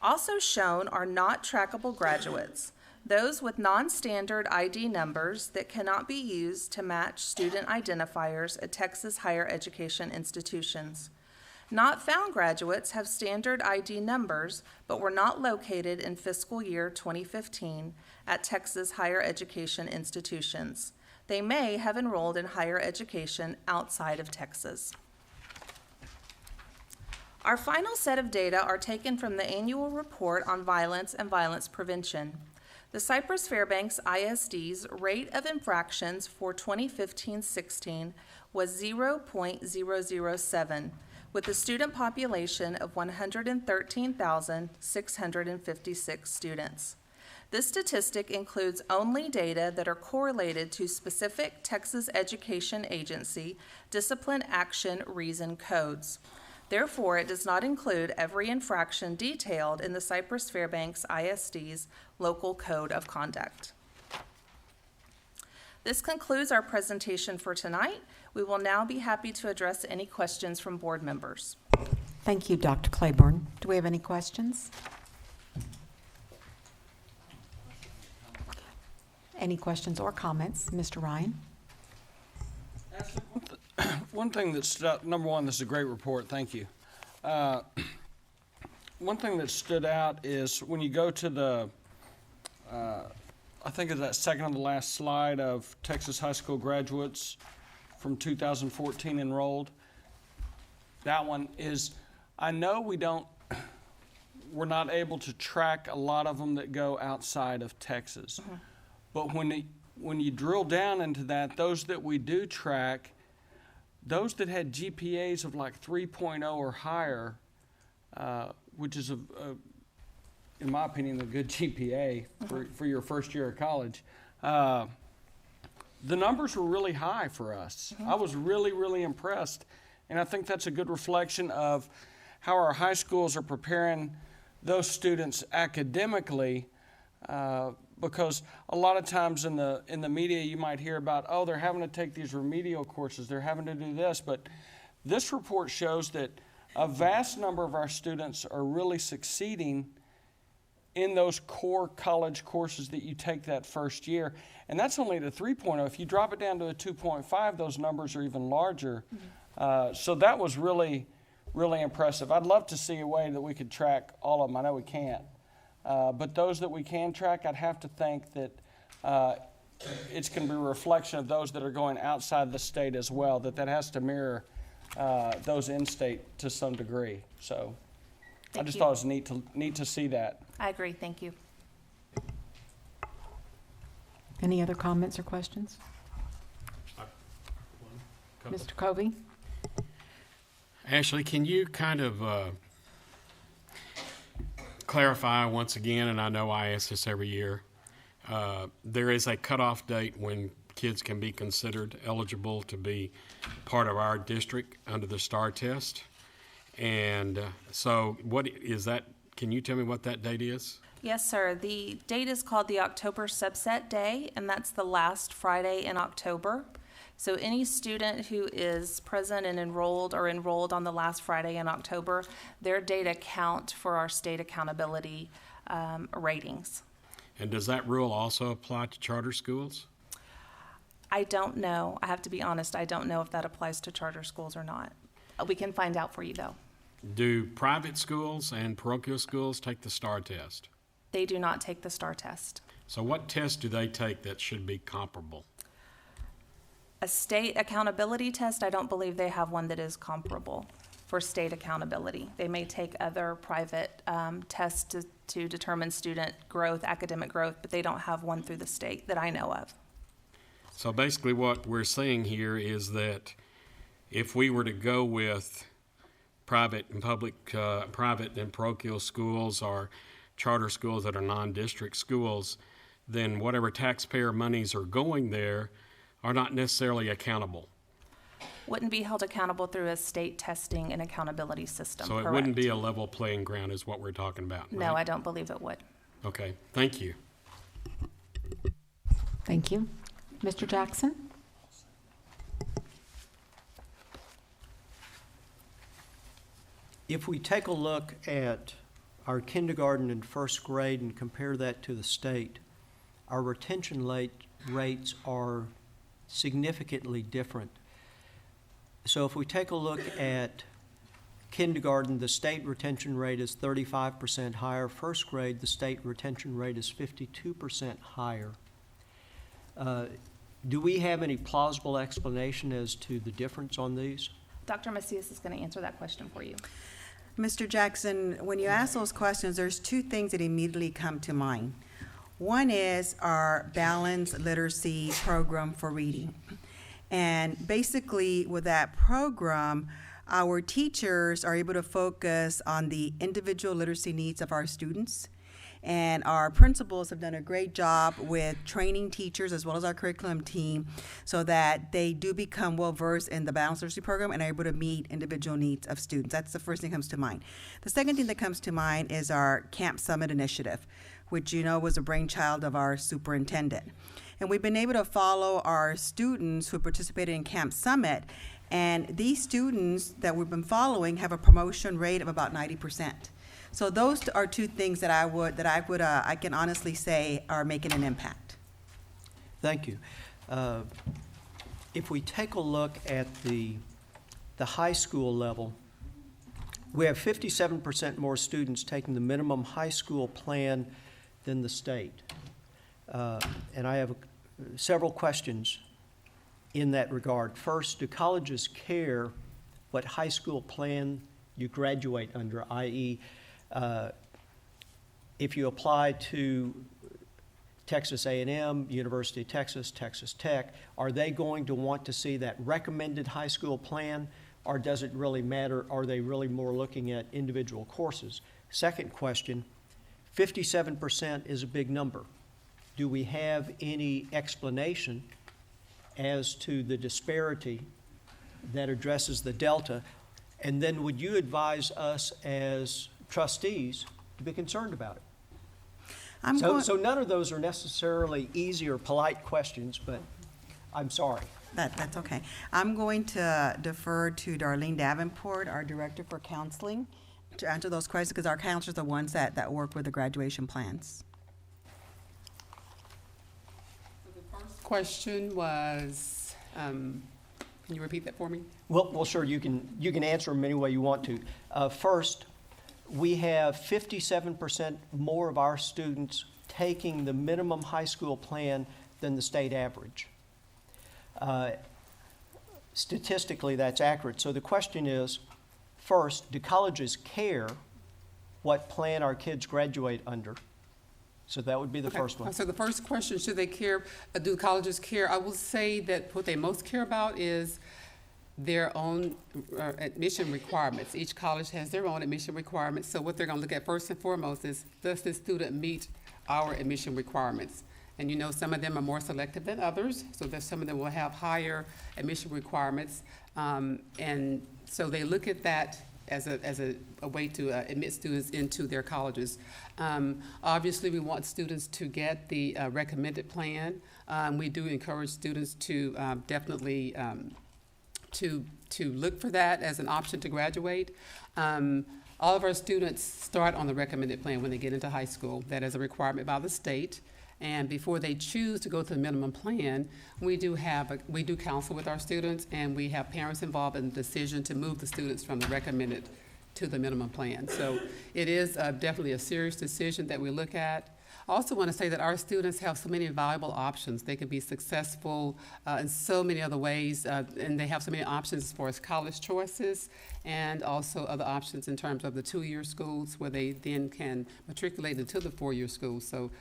Also shown are not trackable graduates, those with non-standard ID numbers that cannot be used to match student identifiers at Texas higher education institutions. Not found graduates have standard ID numbers but were not located in fiscal year 2015 at Texas higher education institutions. They may have enrolled in higher education outside of Texas. Our final set of data are taken from the annual report on violence and violence prevention. The Cypress-Fairbanks ISD's rate of infractions for 2015-16 was 0.007, with a student population of 113,656 students. This statistic includes only data that are correlated to specific Texas Education Agency discipline action reason codes. Therefore, it does not include every infraction detailed in the Cypress-Fairbanks ISD's local code of conduct. This concludes our presentation for tonight. We will now be happy to address any questions from board members. Thank you, Dr. Claiborne. Do we have any questions? Any questions or comments? Mr. Ryan? One thing that stood out, number one, this is a great report, thank you. One thing that stood out is when you go to the, I think it's that second to the last slide of Texas high school graduates from 2014 enrolled. That one is, I know we're not able to track a lot of them that go outside of Texas. Mm-hmm. But when you drill down into that, those that we do track, those that had GPAs of like 3.0 or higher, which is, in my opinion, a good GPA for your first year of college, the numbers were really high for us. Mm-hmm. I was really, really impressed. And I think that's a good reflection of how our high schools are preparing those students academically, because a lot of times in the media you might hear about, oh, they're having to take these remedial courses, they're having to do this, but this report shows that a vast number of our students are really succeeding in those core college courses that you take that first year. And that's only the 3.0. If you drop it down to a 2.5, those numbers are even larger. Mm-hmm. So that was really, really impressive. I'd love to see a way that we could track all of them. I know we can't. But those that we can track, I'd have to think that it's going to be a reflection of those that are going outside the state as well, that has to mirror those in-state to some degree. So I just thought it was neat to see that. I agree. Thank you. Any other comments or questions? Mr. Covey? Ashley, can you kind of clarify once again, and I know I ask this every year, there is a cutoff date when kids can be considered eligible to be part of our district under the STAR test. And so what is that? Can you tell me what that date is? Yes, sir. The date is called the October Subset Day, and that's the last Friday in October. So any student who is present and enrolled or enrolled on the last Friday in October, their data count for our state accountability ratings. And does that rule also apply to charter schools? I don't know. I have to be honest, I don't know if that applies to charter schools or not. We can find out for you, though. Do private schools and parochial schools take the STAR test? They do not take the STAR test. So what tests do they take that should be comparable? A state accountability test, I don't believe they have one that is comparable for state accountability. They may take other private tests to determine student growth, academic growth, but they don't have one through the state that I know of. So basically what we're saying here is that if we were to go with private and private and parochial schools or charter schools that are non-district schools, then whatever taxpayer monies are going there are not necessarily accountable. Wouldn't be held accountable through a state testing and accountability system, So it correct? wouldn't be a level playing ground is what we're talking about, No, right? I don't believe it would. Okay, thank you. Thank you. Mr. Jackson? If we take a look at our kindergarten and first grade and compare that to the state, our retention rates are significantly different. So if we take a look at kindergarten, the state retention rate is 35% higher. First grade, the state retention rate is 52% higher. Do we have any plausible explanation as to the difference on these? Dr. Macias is going to answer that question for you. Mr. Jackson, when you ask those questions, there's two things that immediately come to mind. One is our balanced literacy program for reading. And basically with that program, our teachers are able to focus on the individual literacy needs of our students. And our principals have done a great job with training teachers as well as our curriculum team so that they do become well-versed in the balanced literacy program and are able to meet individual needs of students. That's the first thing that comes to mind. The second thing that comes to mind is our Camp Summit initiative, which you know was a brainchild of our superintendent. And we've been able to follow our students who participated in Camp Summit, and these students that we've been following have a promotion rate of about 90%. So those are two things that I can honestly say are making an impact. Thank you. If we take a look at the high school level, we have 57% more students taking the minimum high school plan than the state. And I have several questions in that regard. First, do colleges care what high school plan you graduate under, i.e., if you apply to Texas A&M, University of Texas, Texas Tech, are they going to want to see that recommended high school plan, or does it really matter? Are they really more looking at individual courses? Second question, 57% is a big number. Do we have any explanation as to the disparity that addresses the delta? And then would you advise us as trustees to be concerned about it? So none of those are necessarily easy or polite questions, but I'm sorry. That's okay. I'm going to defer to Darlene Davenport, our Director for Counseling, to answer those questions because our counselors are the ones that work with the graduation plans. Question was, can you repeat that for me? Well, sure. You can answer them any way you want to. First, we have 57% more of our students taking the minimum high school plan than the state average. Statistically, that's accurate. So the question is, first, do colleges care what plan our kids graduate under? So that would be the first one. So the first question, should they care, do colleges care? I will say that what they most care about is their own admission requirements. Each college has their own admission requirements, so what they're going to look at first and foremost is, does this student meet our admission requirements? And you know, some of them are more selective than others, so that some of them will have higher admission requirements. And so they look at that as a way to admit students into their colleges. Obviously, we want students to get the recommended plan. We do encourage students to definitely to look for that as an option to graduate. All of our students start on the recommended plan when they get into high school. That is a requirement by the state. And before they choose to go to the minimum plan, we do counsel with our students, and we have parents involved in the decision to move the students from the recommended to the minimum plan. So it is definitely a serious decision that we look at. I also want to say that our students have so many valuable options. They can be successful in so many other ways, and they have so many options as far as college choices, and also other options in terms of the 2-year schools where they then can matriculate into the 4-year schools. So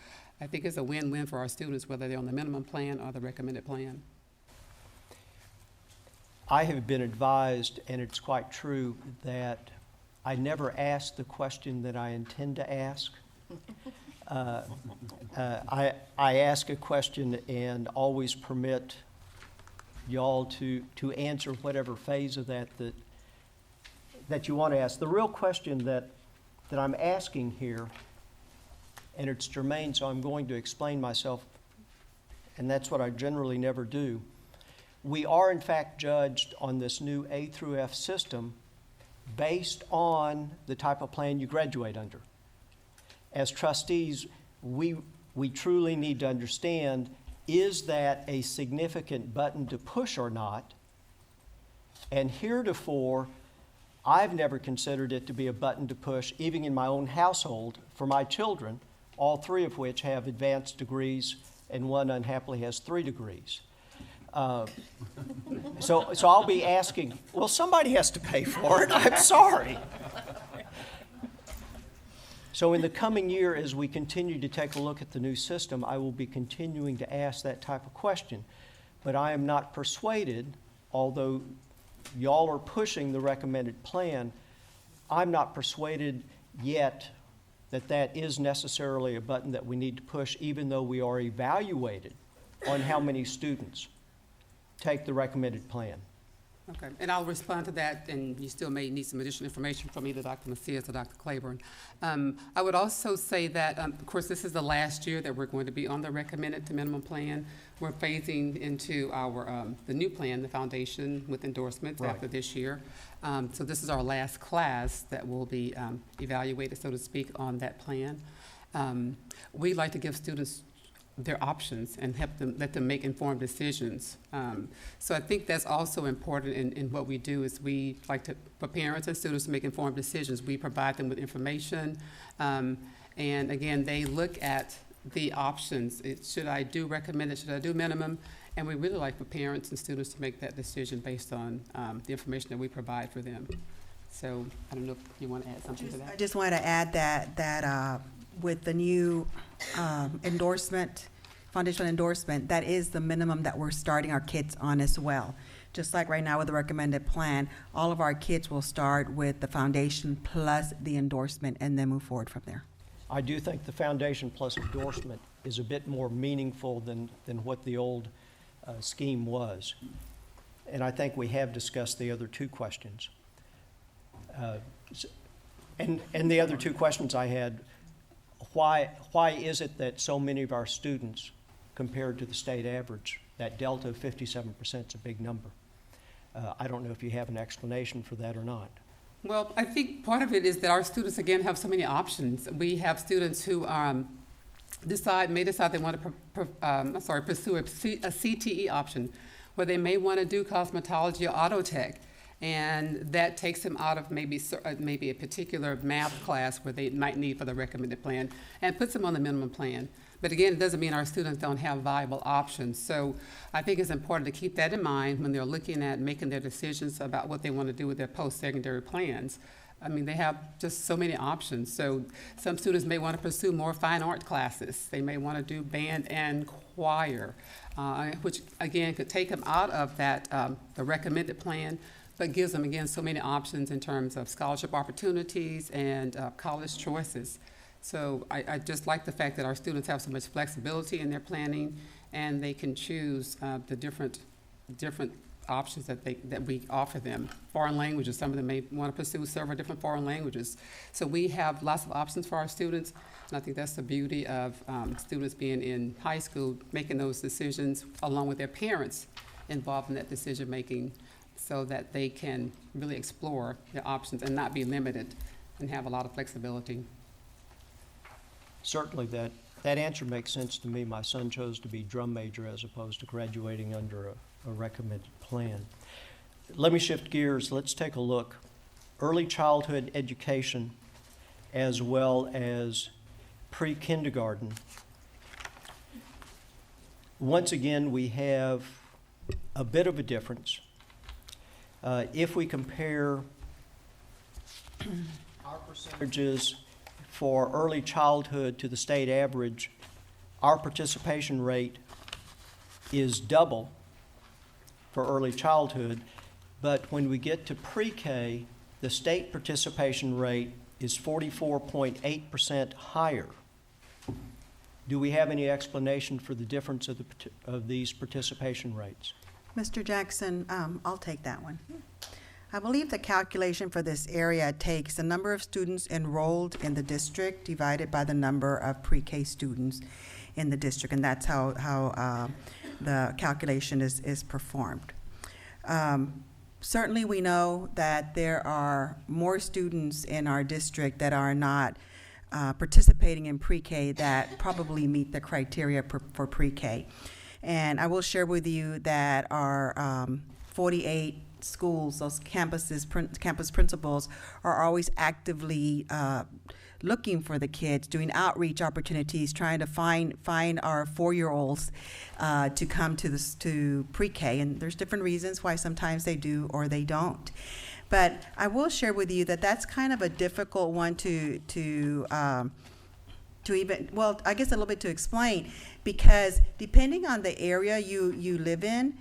I think it's a win-win for our students, whether they're on the minimum plan or the recommended plan. I have been advised, and it's quite true, that I never ask the question that I intend to ask. I ask a question and always permit y'all to answer whatever phase of that you want to ask. The real question that I'm asking here, and it's germane, so I'm going to explain myself, and that's what I generally never do. We are, in fact, judged on this new A through F system based on the type of plan you graduate under. As trustees, we truly need to understand, is that a significant button to push or not? And heretofore, I've never considered it to be a button to push, even in my own household, for my children, all 3 of which have advanced degrees, and one unhappily has 3 degrees. So I'll be asking, well, somebody has to pay for it. I'm sorry. So in the coming year, as we continue to take a look at the new system, I will be continuing to ask that type of question. But I am not persuaded, although y'all are pushing the recommended plan, I'm not persuaded yet that is necessarily a button that we need to push, even though we are evaluated on how many students take the recommended plan. Okay, and I'll respond to that, and you still may need some additional information from either Dr. Macias or Dr. Claiborne. I would also say that, of course, this is the last year that we're going to be on the recommended to minimum plan. We're phasing into our the new plan, the foundation, with endorsements after this year. So this is our last class that will be evaluated, so to speak, on that plan. We like to give students their options and let them make informed decisions. So I think that's also important in what we do, is we like to, for parents and students to make informed decisions, we provide them with information. And again, they look at the options. Should I do recommended, should I do minimum? And we really like for parents and students to make that decision based on the information that we provide for them. So I don't know if you want to add something to that. I just want to add that with the new endorsement, foundational endorsement, that is the minimum that we're starting our kids on as well. Just like right now with the recommended plan, all of our kids will start with the foundation plus the endorsement and then move forward from there. I do think the foundation plus endorsement is a bit more meaningful than what the old scheme was. And I think we have discussed the other 2 questions. And the other 2 questions I had, why is it that so many of our students, compared to the state average, that delta of 57% is a big number? I don't know if you have an explanation for that or not. Well, I think part of it is that our students, again, have so many options. We have students who may decide they want to pursue a CTE option, where they may want to do cosmetology or auto tech. And that takes them out of maybe a particular math class where they might need for the recommended plan, and puts them on the minimum plan. But again, it doesn't mean our students don't have viable options. So I think it's important to keep that in mind when they're looking at making their decisions about what they want to do with their post-secondary plans. I mean, they have just so many options. So some students may want to pursue more fine art classes. They may want to do band and choir, which again could take them out of that, the recommended plan, but gives them, again, so many options in terms of scholarship opportunities and college choices. So I just like the fact that our students have so much flexibility in their planning, and they can choose the different options that we offer them. Foreign languages, some of them may want to pursue several different foreign languages. So we have lots of options for our students, and I think that's the beauty of students being in high school, making those decisions along with their parents involved in that decision-making, so that they can really explore their options and not be limited and have a lot of flexibility. Certainly that answer makes sense to me. My son chose to be drum major as opposed to graduating under a recommended plan. Let me shift gears. Let's take a look. Early childhood education as well as pre-kindergarten. Once again, we have a bit of a difference. If we compare our percentages for early childhood to the state average, our participation rate is double for early childhood, but when we get to pre-K, the state participation rate is 44.8% higher. Do we have any explanation for the difference of these participation rates? Mr. Jackson, I'll take that one. I believe the calculation for this area takes the number of students enrolled in the district divided by the number of pre-K students in the district, and that's how the calculation is performed. Certainly we know that there are more students in our district that are not participating in pre-K that probably meet the criteria for pre-K. And I will share with you that our 48 schools, those campus principals are always actively looking for the kids, doing outreach opportunities, trying to find our 4-year-olds to come to pre-K. And there's different reasons why sometimes they do or they don't. But I will share with you that that's kind of a difficult one to even, well, I guess a little bit to explain, because depending on the area you live in,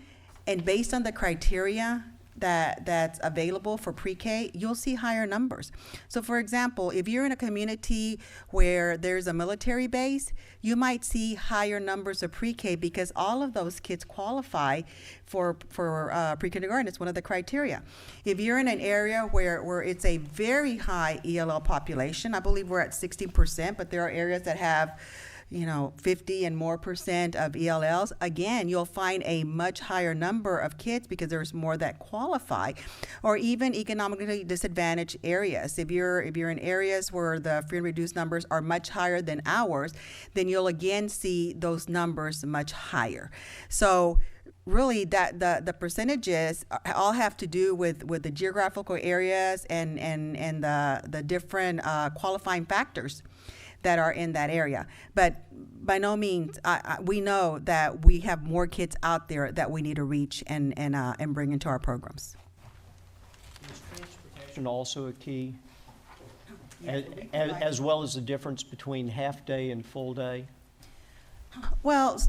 and based on the criteria that's available for pre-K, you'll see higher numbers. So for example, if you're in a community where there's a military base, you might see higher numbers of pre-K because all of those kids qualify for pre-kindergarten. It's one of the criteria. If you're in an area where it's a very high ELL population, I believe we're at 60%, but there are areas that have 50 and more % of ELLs, again, you'll find a much higher number of kids because there's more that qualify. Or even economically disadvantaged areas. If you're in areas where the free and reduced numbers are much higher than ours, then you'll again see those numbers much higher. So really that the percentages all have to do with the geographical areas and the different qualifying factors that are in that area. But by no means, we know that we have more kids out there that we need to reach and bring into our programs. Is transportation also a key, as well as the difference between half-day and full-day? Well,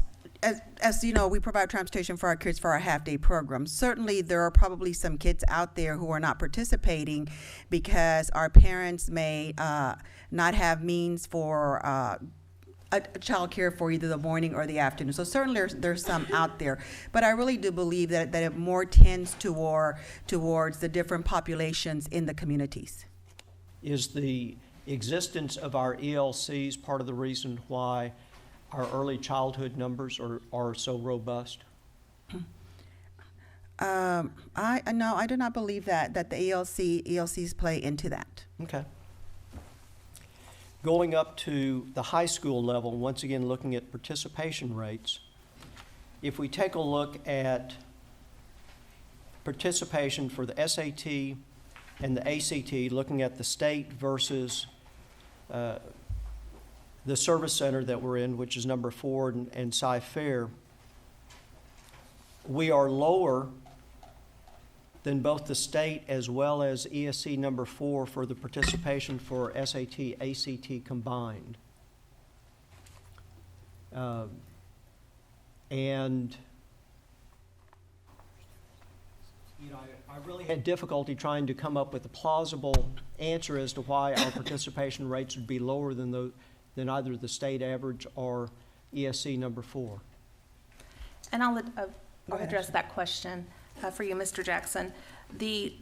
as you know, we provide transportation for our kids for our half-day program. Certainly, there are probably some kids out there who are not participating because our parents may not have means for child care for either the morning or the afternoon. So certainly there's some out there. But I really do believe that it more tends towards the different populations in the communities. Is the existence of our ELCs part of the reason why our early childhood numbers are so robust? No, I do not believe that the ELCs play into that. Okay. Going up to the high school level, once again looking at participation rates, if we take a look at participation for the SAT and the ACT, looking at the state versus the service center that we're in, which is number 4, and Cypress-Fairbanks, we are lower than both the state as well as ESC number 4 for the participation for SAT, ACT combined. And you know, I really had difficulty trying to come up with a plausible answer as to why our participation rates would be lower than either the state average or ESC number 4. And I'll address that question for you, Mr. Jackson. The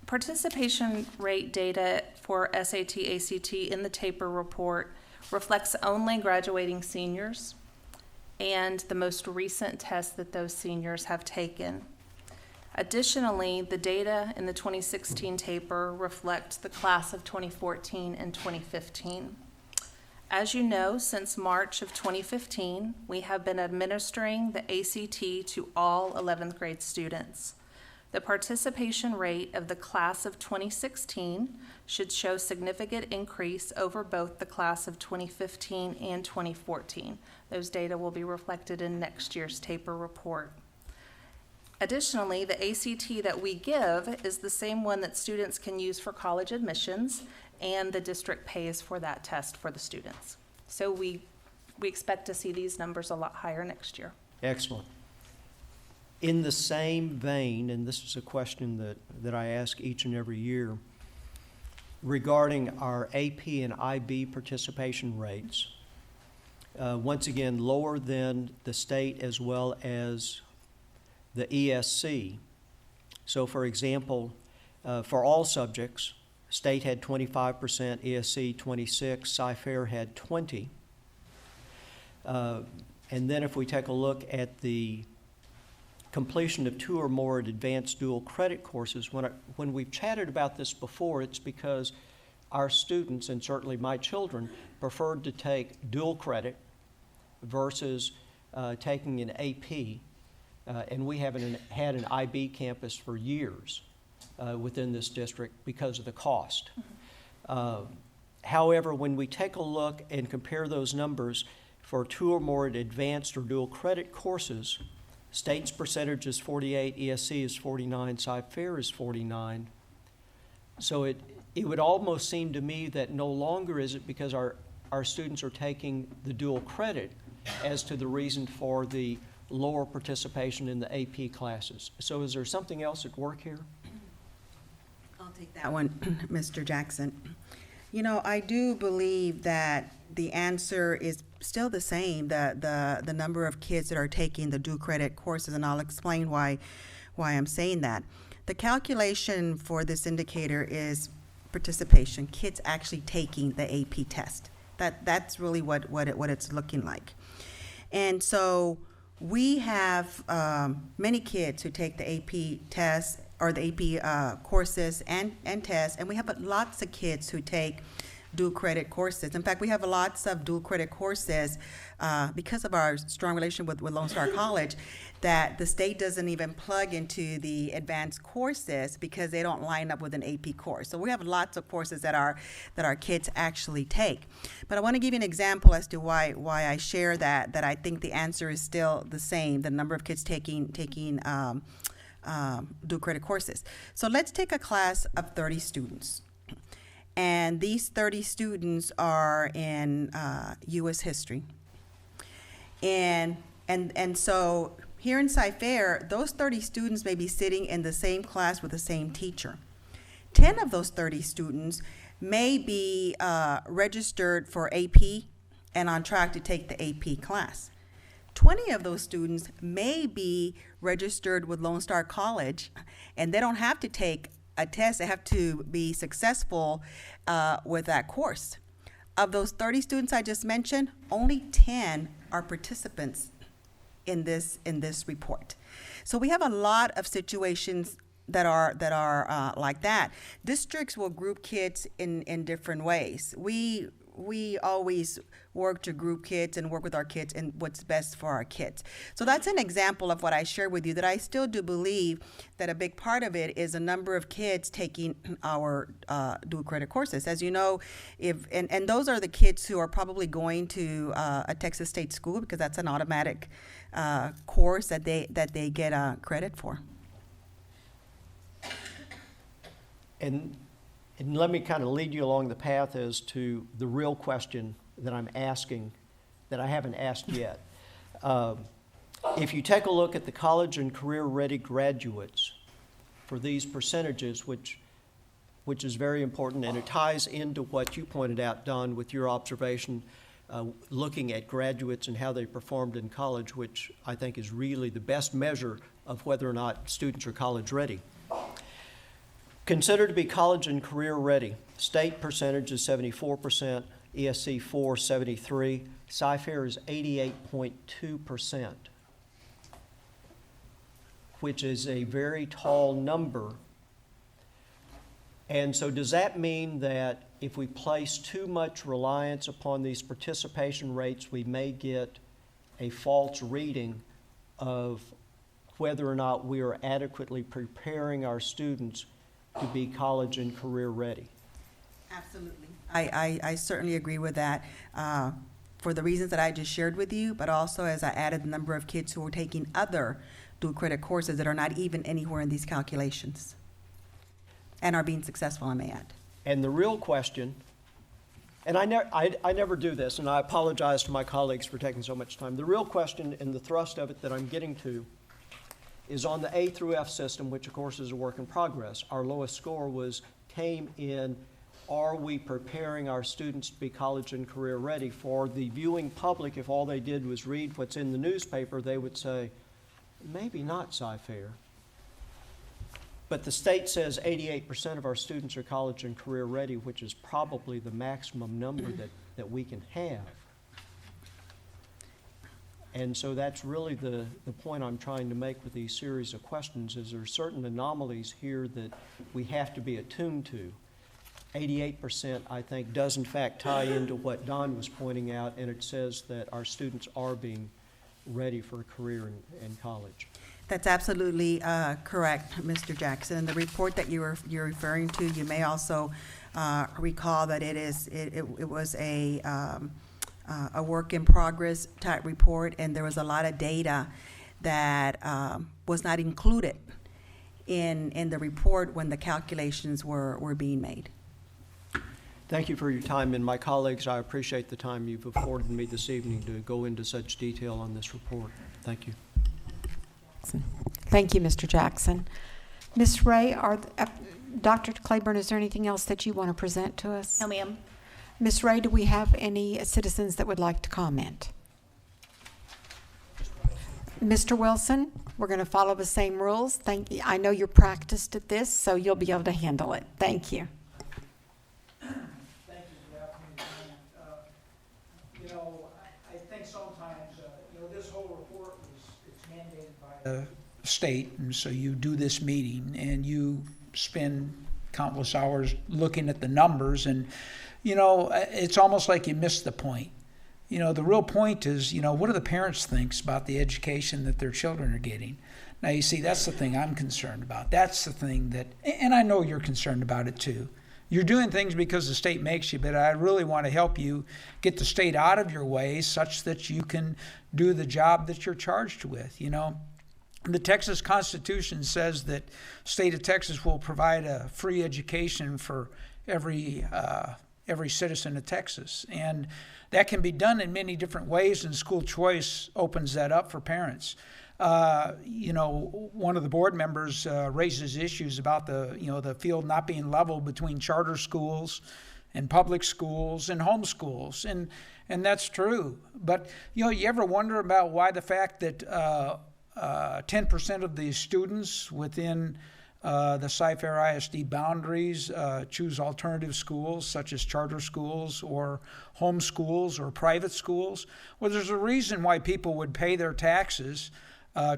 participation rate data for SAT, ACT in the TAPER report reflects only graduating seniors and the most recent test that those seniors have taken. Additionally, the data in the 2016 TAPER reflect the class of 2014 and 2015. As you know, since March of 2015, we have been administering the ACT to all 11th grade students. The participation rate of the class of 2016 should show significant increase over both the class of 2015 and 2014. Those data will be reflected in next year's TAPER report. Additionally, the ACT that we give is the same one that students can use for college admissions, and the district pays for that test for the students. So we expect to see these numbers a lot higher next year. Excellent. In the same vein, and this is a question that I ask each and every year, regarding our AP and IB participation rates, once again, lower than the state as well as the ESC. So for example, for all subjects, state had 25%, ESC 26, Cy-Fair had 20. And then if we take a look at the completion of 2 or more advanced dual credit courses, when we've chatted about this before, it's because our students, and certainly my children, preferred to take dual credit versus taking an AP. And we haven't had an IB campus for years within this district because of the cost. However, when we take a look and compare those numbers for 2 or more advanced or dual credit courses, state's percentage is 48, ESC is 49, Cy-Fair is 49. So it would almost seem to me that no longer is it because our students are taking the dual credit as to the reason for the lower participation in the AP classes. So is there something else at work here? I'll take that one, Mr. Jackson. You know, I do believe that the answer is still the same, the number of kids that are taking the dual credit courses, and I'll explain why I'm saying that. The calculation for this indicator is participation, kids actually taking the AP test. That's really what it's looking like. And so we have many kids who take the AP test or the AP courses and tests, and we have lots of kids who take dual credit courses. In fact, we have lots of dual credit courses because of our strong relationship with Lone Star College that the state doesn't even plug into the advanced courses because they don't line up with an AP course. So we have lots of courses that our kids actually take. But I want to give you an example as to why I share that I think the answer is still the same, the number of kids taking dual credit courses. So let's take a class of 30 students. And these 30 students are in U.S. history. And so here in Cy-Fair, those 30 students may be sitting in the same class with the same teacher. 10 of those 30 students may be registered for AP and on track to take the AP class. 20 of those students may be registered with Lone Star College, and they don't have to take a test. They have to be successful with that course. Of those 30 students I just mentioned, only 10 are participants in this report. So we have a lot of situations that are like that. Districts will group kids in different ways. We always work to group kids and work with our kids and what's best for our kids. So that's an example of what I shared with you, that I still do believe that a big part of it is a number of kids taking our dual credit courses. As you know, and those are the kids who are probably going to a Texas State school because that's an automatic course that they get credit for. And let me kind of lead you along the path as to the real question that I'm asking that I haven't asked yet. If you take a look at the college and career-ready graduates for these percentages, which is very important, and it ties into what you pointed out, Don, with your observation, looking at graduates and how they performed in college, which I think is really the best measure of whether or not students are college-ready. Considered to be college and career-ready, state percentage is 74%, ESC 4, 73%, Cy-Fair is 88.2%, which is a very tall number. And so does that mean that if we place too much reliance upon these participation rates, we may get a false reading of whether or not we are adequately preparing our students to be college and career ready? Absolutely. I certainly agree with that, for the reasons that I just shared with you, but also as I added the number of kids who are taking other dual credit courses that are not even anywhere in these calculations and are being successful, I may add. And the real question, and I never do this, and I apologize to my colleagues for taking so much time. The real question and the thrust of it that I'm getting to is on the A through F system, which of course is a work in progress. Our lowest score came in, are we preparing our students to be college and career ready? For the viewing public, if all they did was read what's in the newspaper, they would say, maybe not Cy-Fair. But the state says 88% of our students are college and career ready, which is probably the maximum number that we can have. And so that's really the point I'm trying to make with these series of questions, is there are certain anomalies here that we have to be attuned to. 88%, I think, does in fact tie into what Don was pointing out, and it says that our students are being ready for a career in college. That's absolutely correct, Mr. Jackson. The report that you're referring to, you may also recall that it was a work in progress type report, and there was a lot of data that was not included in the report when the calculations were being made. Thank you for your time, and my colleagues, I appreciate the time you've afforded me this evening to go into such detail on this report. Thank you. Thank you, Mr. Jackson. Ms. Ray, Dr. Claiborne, is there anything else that you want to present to us? No, ma'am. Ms. Ray, do we have any citizens that would like to comment? Mr. Wilson, we're going to follow the same rules. Thank you. I know you're practiced at this, so you'll be able to handle it. Thank you. Thank you for the opportunity. I think sometimes, this whole report it's mandated by the state, and so you do this meeting and you spend countless hours looking at the numbers, and it's almost like you missed the point. The real point is, what do the parents think about the education that their children are getting? Now, you see, that's the thing I'm concerned about. That's the thing that, and I know you're concerned about it too. You're doing things because the state makes you, but I really want to help you get the state out of your way such that you can do the job that you're charged with. The Texas Constitution says that state of Texas will provide a free education for every citizen of Texas. And that can be done in many different ways, and school choice opens that up for parents. One of the board members raises issues about the field not being level between charter schools and public schools and homeschools, and that's true. But you ever wonder about why the fact that 10% of the students within the Cy-Fair ISD boundaries choose alternative schools such as charter schools or home schools or private schools? Well, there's a reason why people would pay their taxes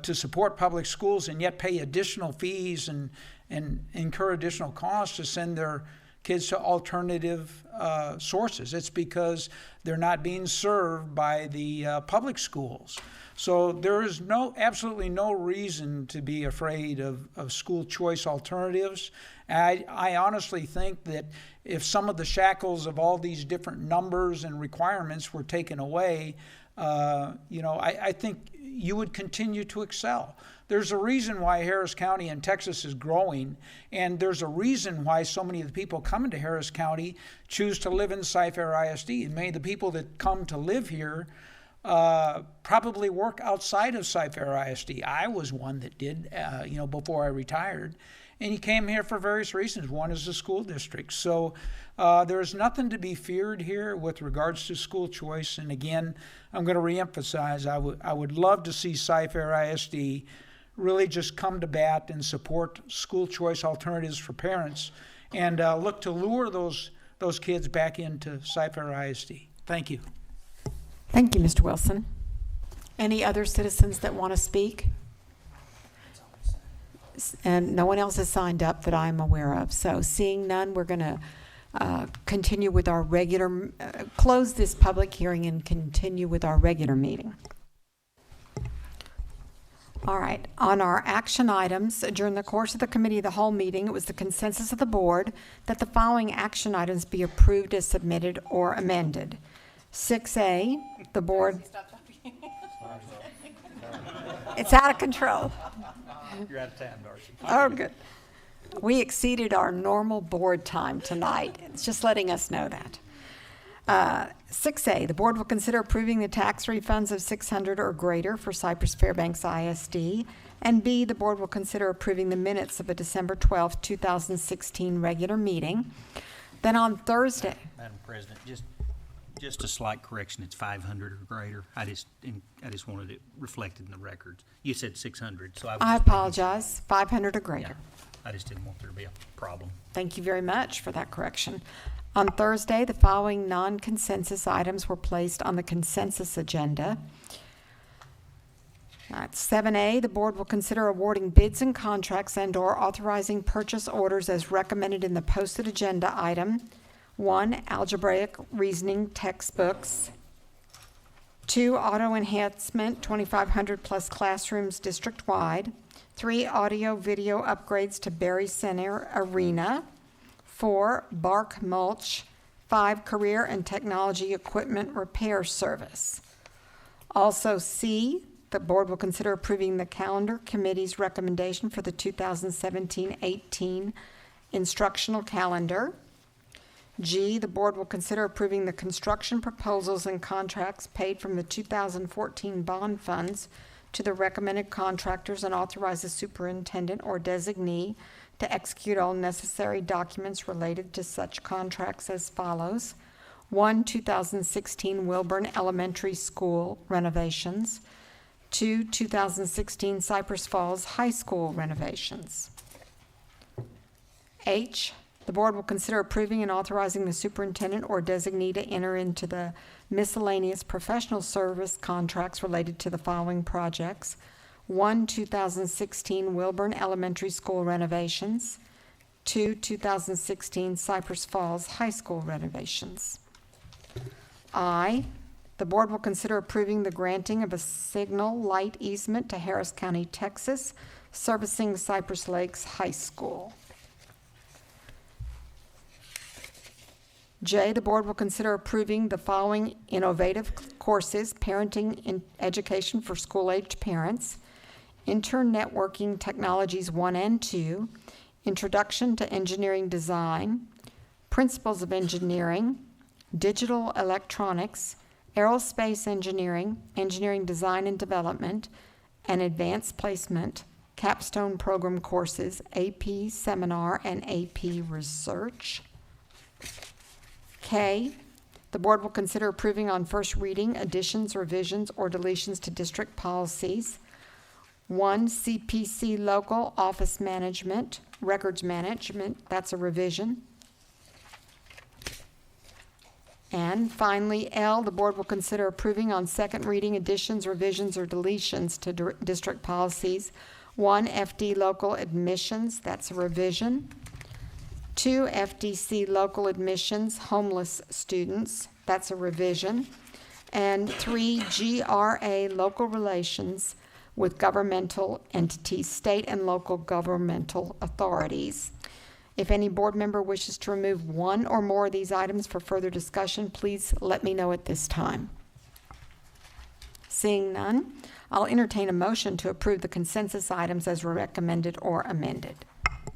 to support public schools and yet pay additional fees and incur additional costs to send their kids to alternative sources. It's because they're not being served by the public schools. So there is absolutely no reason to be afraid of school choice alternatives. I honestly think that if some of the shackles of all these different numbers and requirements were taken away, I think you would continue to excel. There's a reason why Harris County in Texas is growing, and there's a reason why so many of the people coming to Harris County choose to live in Cypher ISD. And many of the people that come to live here probably work outside of Cypher ISD. I was one that did, before I retired. And he came here for various reasons. One is the school district. So there's nothing to be feared here with regards to school choice. And again, I'm going to reemphasize, I would love to see Cypher ISD really just come to bat and support school choice alternatives for parents and look to lure those kids back into Cypher ISD. Thank you. Thank you, Mr. Wilson. Any other citizens that want to speak? And no one else has signed up that I'm aware of. So seeing none, we're going to continue with our regular, close this public hearing and continue with our regular meeting. All right, on our action items, during the course of the committee of the whole meeting, it was the consensus of the board that the following action items be approved as submitted or amended. 6A, the board. It's out of control. You're out of time, Darcy. Oh, good. We exceeded our normal board time tonight. It's just letting us know that. 6A, the board will consider approving the tax refunds of $600 or greater for Cypress-Fairbanks ISD. And B, the board will consider approving the minutes of a December 12th, 2016 regular meeting. Then on Thursday. Madam President, just a slight correction. It's 500 or greater. I just wanted it reflected in the records. You said 600, so I apologize. 500 or greater. I just didn't want there to be a problem. Thank you very much for that correction. On Thursday, the following non-consensus items were placed on the consensus agenda. At 7A, the board will consider awarding bids and contracts and/or authorizing purchase orders as recommended in the posted agenda item. 1, algebraic reasoning textbooks. 2, auto enhancement, 2,500 plus classrooms district-wide. 3, audio video upgrades to Berry Center Arena. 4, bark mulch. 5, career and technology equipment repair service. Also C, the board will consider approving the calendar committee's recommendation for the 2017-18 instructional calendar. G, the board will consider approving the construction proposals and contracts paid from the 2014 bond funds to the recommended contractors and authorize the superintendent or designee to execute all necessary documents related to such contracts as follows. 1, 2016 Wilburn Elementary School renovations. 2, 2016 Cypress Falls High School renovations. H, the board will consider approving and authorizing the superintendent or designee to enter into the miscellaneous professional service contracts related to the following projects. 1, 2016 Wilburn Elementary School renovations. 2, 2016 Cypress Falls High School renovations. I, the board will consider approving the granting of a signal light easement to Harris County, Texas, servicing Cypress Lakes High School. J, the board will consider approving the following innovative courses: parenting in education for school-aged parents, internetworking technologies 1 and 2, introduction to engineering design, principles of engineering, digital electronics, aerospace engineering, engineering design and development, and advanced placement, capstone program courses, AP seminar, and AP research. K, the board will consider approving on first reading additions, revisions, or deletions to district policies. 1, CPC local office management, records management, that's a revision. And finally, L, the board will consider approving on second reading additions, revisions, or deletions to district policies. 1, FD local admissions, that's a revision. 2, FDC local admissions, homeless students, that's a revision. And 3, GRA local relations with governmental entities, state and local governmental authorities. If any board member wishes to remove one or more of these items for further discussion, please let me know at this time. Seeing none, I'll entertain a motion to approve the consensus items as recommended or amended.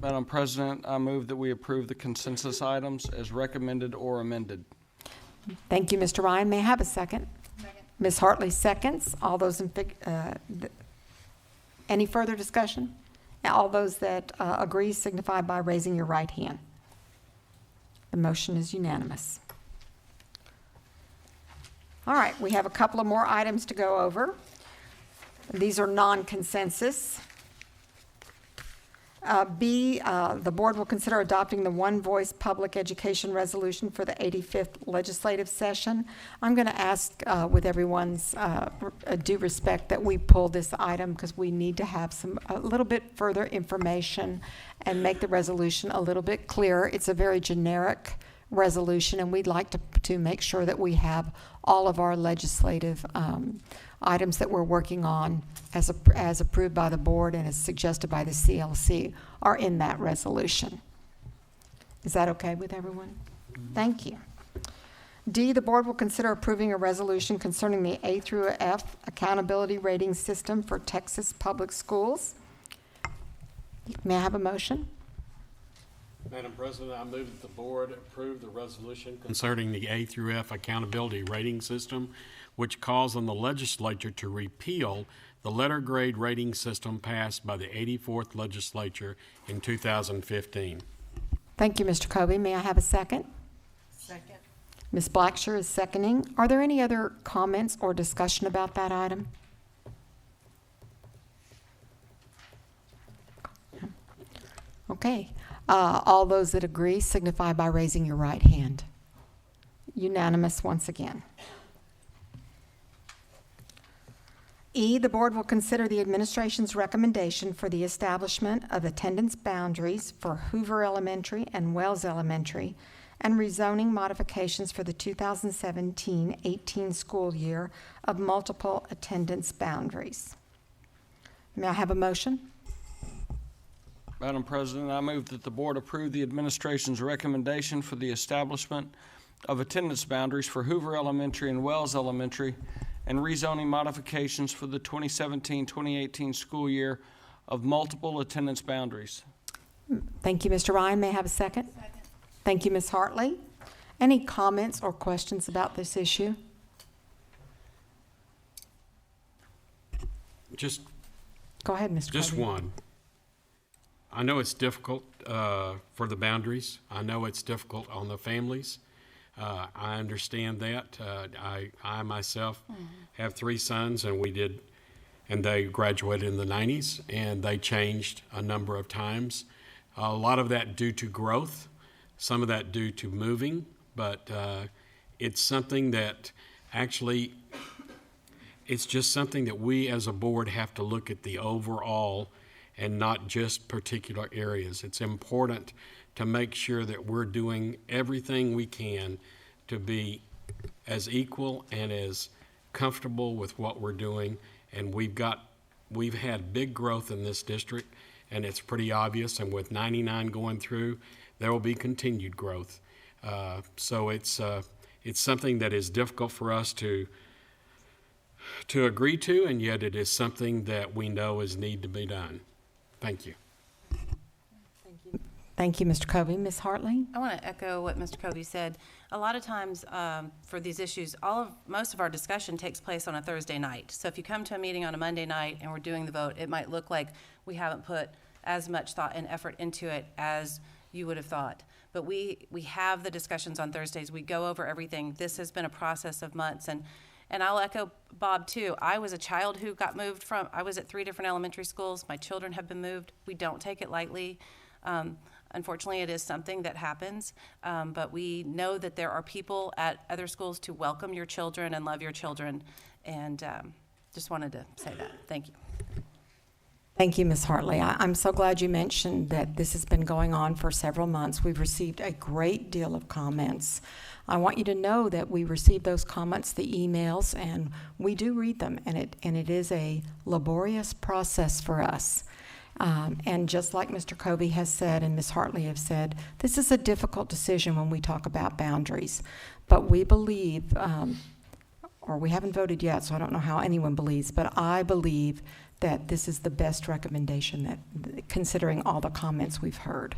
Madam President, I move that we approve the consensus items as recommended or amended. Thank you, Mr. Ryan. May I have a second? Second. Ms. Hartley seconds. All those in, any further discussion? All those that agree signify by raising your right hand. The motion is unanimous. All right, we have a couple of more items to go over. These are non-consensus. B, the board will consider adopting the One Voice Public Education Resolution for the 85th legislative session. I'm going to ask, with everyone's due respect, that we pull this item because we need to have a little bit further information and make the resolution a little bit clearer. It's a very generic resolution, and we'd like to make sure that we have all of our legislative items that we're working on as approved by the board and as suggested by the CLC are in that resolution. Is that okay with everyone? Thank you. D, the board will consider approving a resolution concerning the A through F accountability rating system for Texas public schools. May I have a motion? Madam President, I move that the board approve the resolution concerning the A through F accountability rating system, which calls on the legislature to repeal the letter grade rating system passed by the 84th legislature in 2015. Thank you, Mr. Kobe. May I have a second? Second. Ms. Blacksher is seconding. Are there any other comments or discussion about that item? Okay. All those that agree signify by raising your right hand. Unanimous once again. E, the board will consider the administration's recommendation for the establishment of attendance boundaries for Hoover Elementary and Wells Elementary and rezoning modifications for the 2017-18 school year of multiple attendance boundaries. May I have a motion? Madam President, I move that the board approve the administration's recommendation for the establishment of attendance boundaries for Hoover Elementary and Wells Elementary and rezoning modifications for the 2017-2018 school year of multiple attendance boundaries. Thank you, Mr. Ryan. May I have a second? Second. Thank you, Ms. Hartley. Any comments or questions about this issue? Go ahead, Mr. Just Kobe. one. I know it's difficult for the boundaries. I know it's difficult on the families. I understand that. I myself have 3 sons, and they graduated in the 90s, and they changed a number of times. A lot of that due to growth, some of that due to moving, but it's something that actually, it's just something that we as a board have to look at the overall and not just particular areas. It's important to make sure that we're doing everything we can to be as equal and as comfortable with what we're doing. And we've had big growth in this district, and it's pretty obvious. And with 99 going through, there will be continued growth. So it's something that is difficult for us to agree to, and yet it is something that we know is need to be done. Thank you. Thank you, Mr. Covey. Ms. Hartley? I want to echo what Mr. Covey said. A lot of times for these issues, most of our discussion takes place on a Thursday night. So if you come to a meeting on a Monday night and we're doing the vote, it might look like we haven't put as much thought and effort into it as you would have thought. But we have the discussions on Thursdays. We go over everything. This has been a process of months. And I'll echo Bob, too. I was a child who got moved I was at 3 different elementary schools. My children have been moved. We don't take it lightly. Unfortunately, it is something that happens, but we know that there are people at other schools to welcome your children and love your children, and just wanted to say that. Thank you. Thank you, Ms. Hartley. I'm so glad you mentioned that this has been going on for several months. We've received a great deal of comments. I want you to know that we receive those comments, the emails, and we do read them, and it is a laborious process for us. And just like Mr. Covey has said and Ms. Hartley have said, this is a difficult decision when we talk about boundaries. But we believe or we haven't voted yet, so I don't know how anyone believes, but I believe that this is the best recommendation, that, considering all the comments we've heard.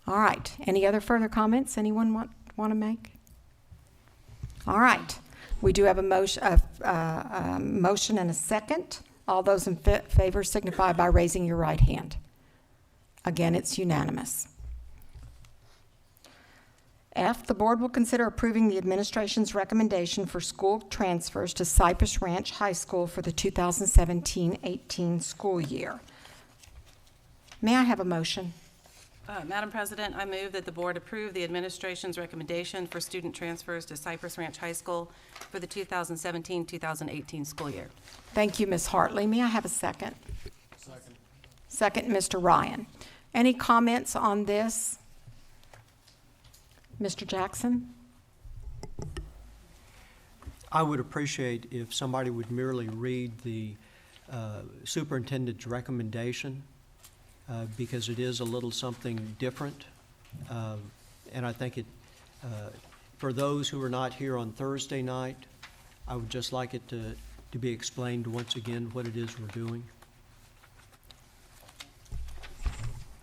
All right, any other further comments anyone want to make? All right, we do have a motion and a second. All those in favor signify by raising your right hand. Again, it's unanimous. F, the board will consider approving the administration's recommendation for school transfers to Cypress Ranch High School for the 2017-18 school year. May I have a motion? Madam President, I move that the board approve the administration's recommendation for student transfers to Cypress Ranch High School for the 2017-2018 school year. Thank you, Ms. Hartley. May I have a second? Second, Mr. Ryan. Any comments on this? Mr. Jackson? I would appreciate if somebody would merely read the superintendent's recommendation, because it is a little something different. And I think it, for those who are not here on Thursday night, I would just like it to be explained once again what it is we're doing.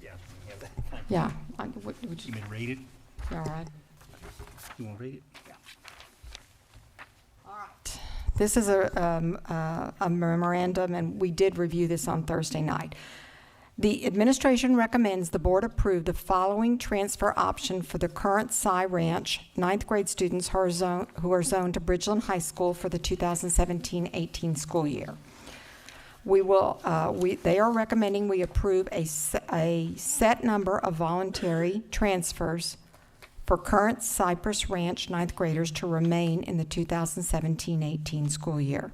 Yeah, we have that. Thank Yeah. you. You mean read it? All right. You want to read it? Yeah. All right. This is a memorandum, and we did review this on Thursday night. The administration recommends the board approve the following transfer option for the current Cy Ranch 9th grade students who are zoned to Bridgeland High School for the 2017-18 school year. They are recommending we approve a set number of voluntary transfers for current Cypress Ranch 9th graders to remain in the 2017-18 school year.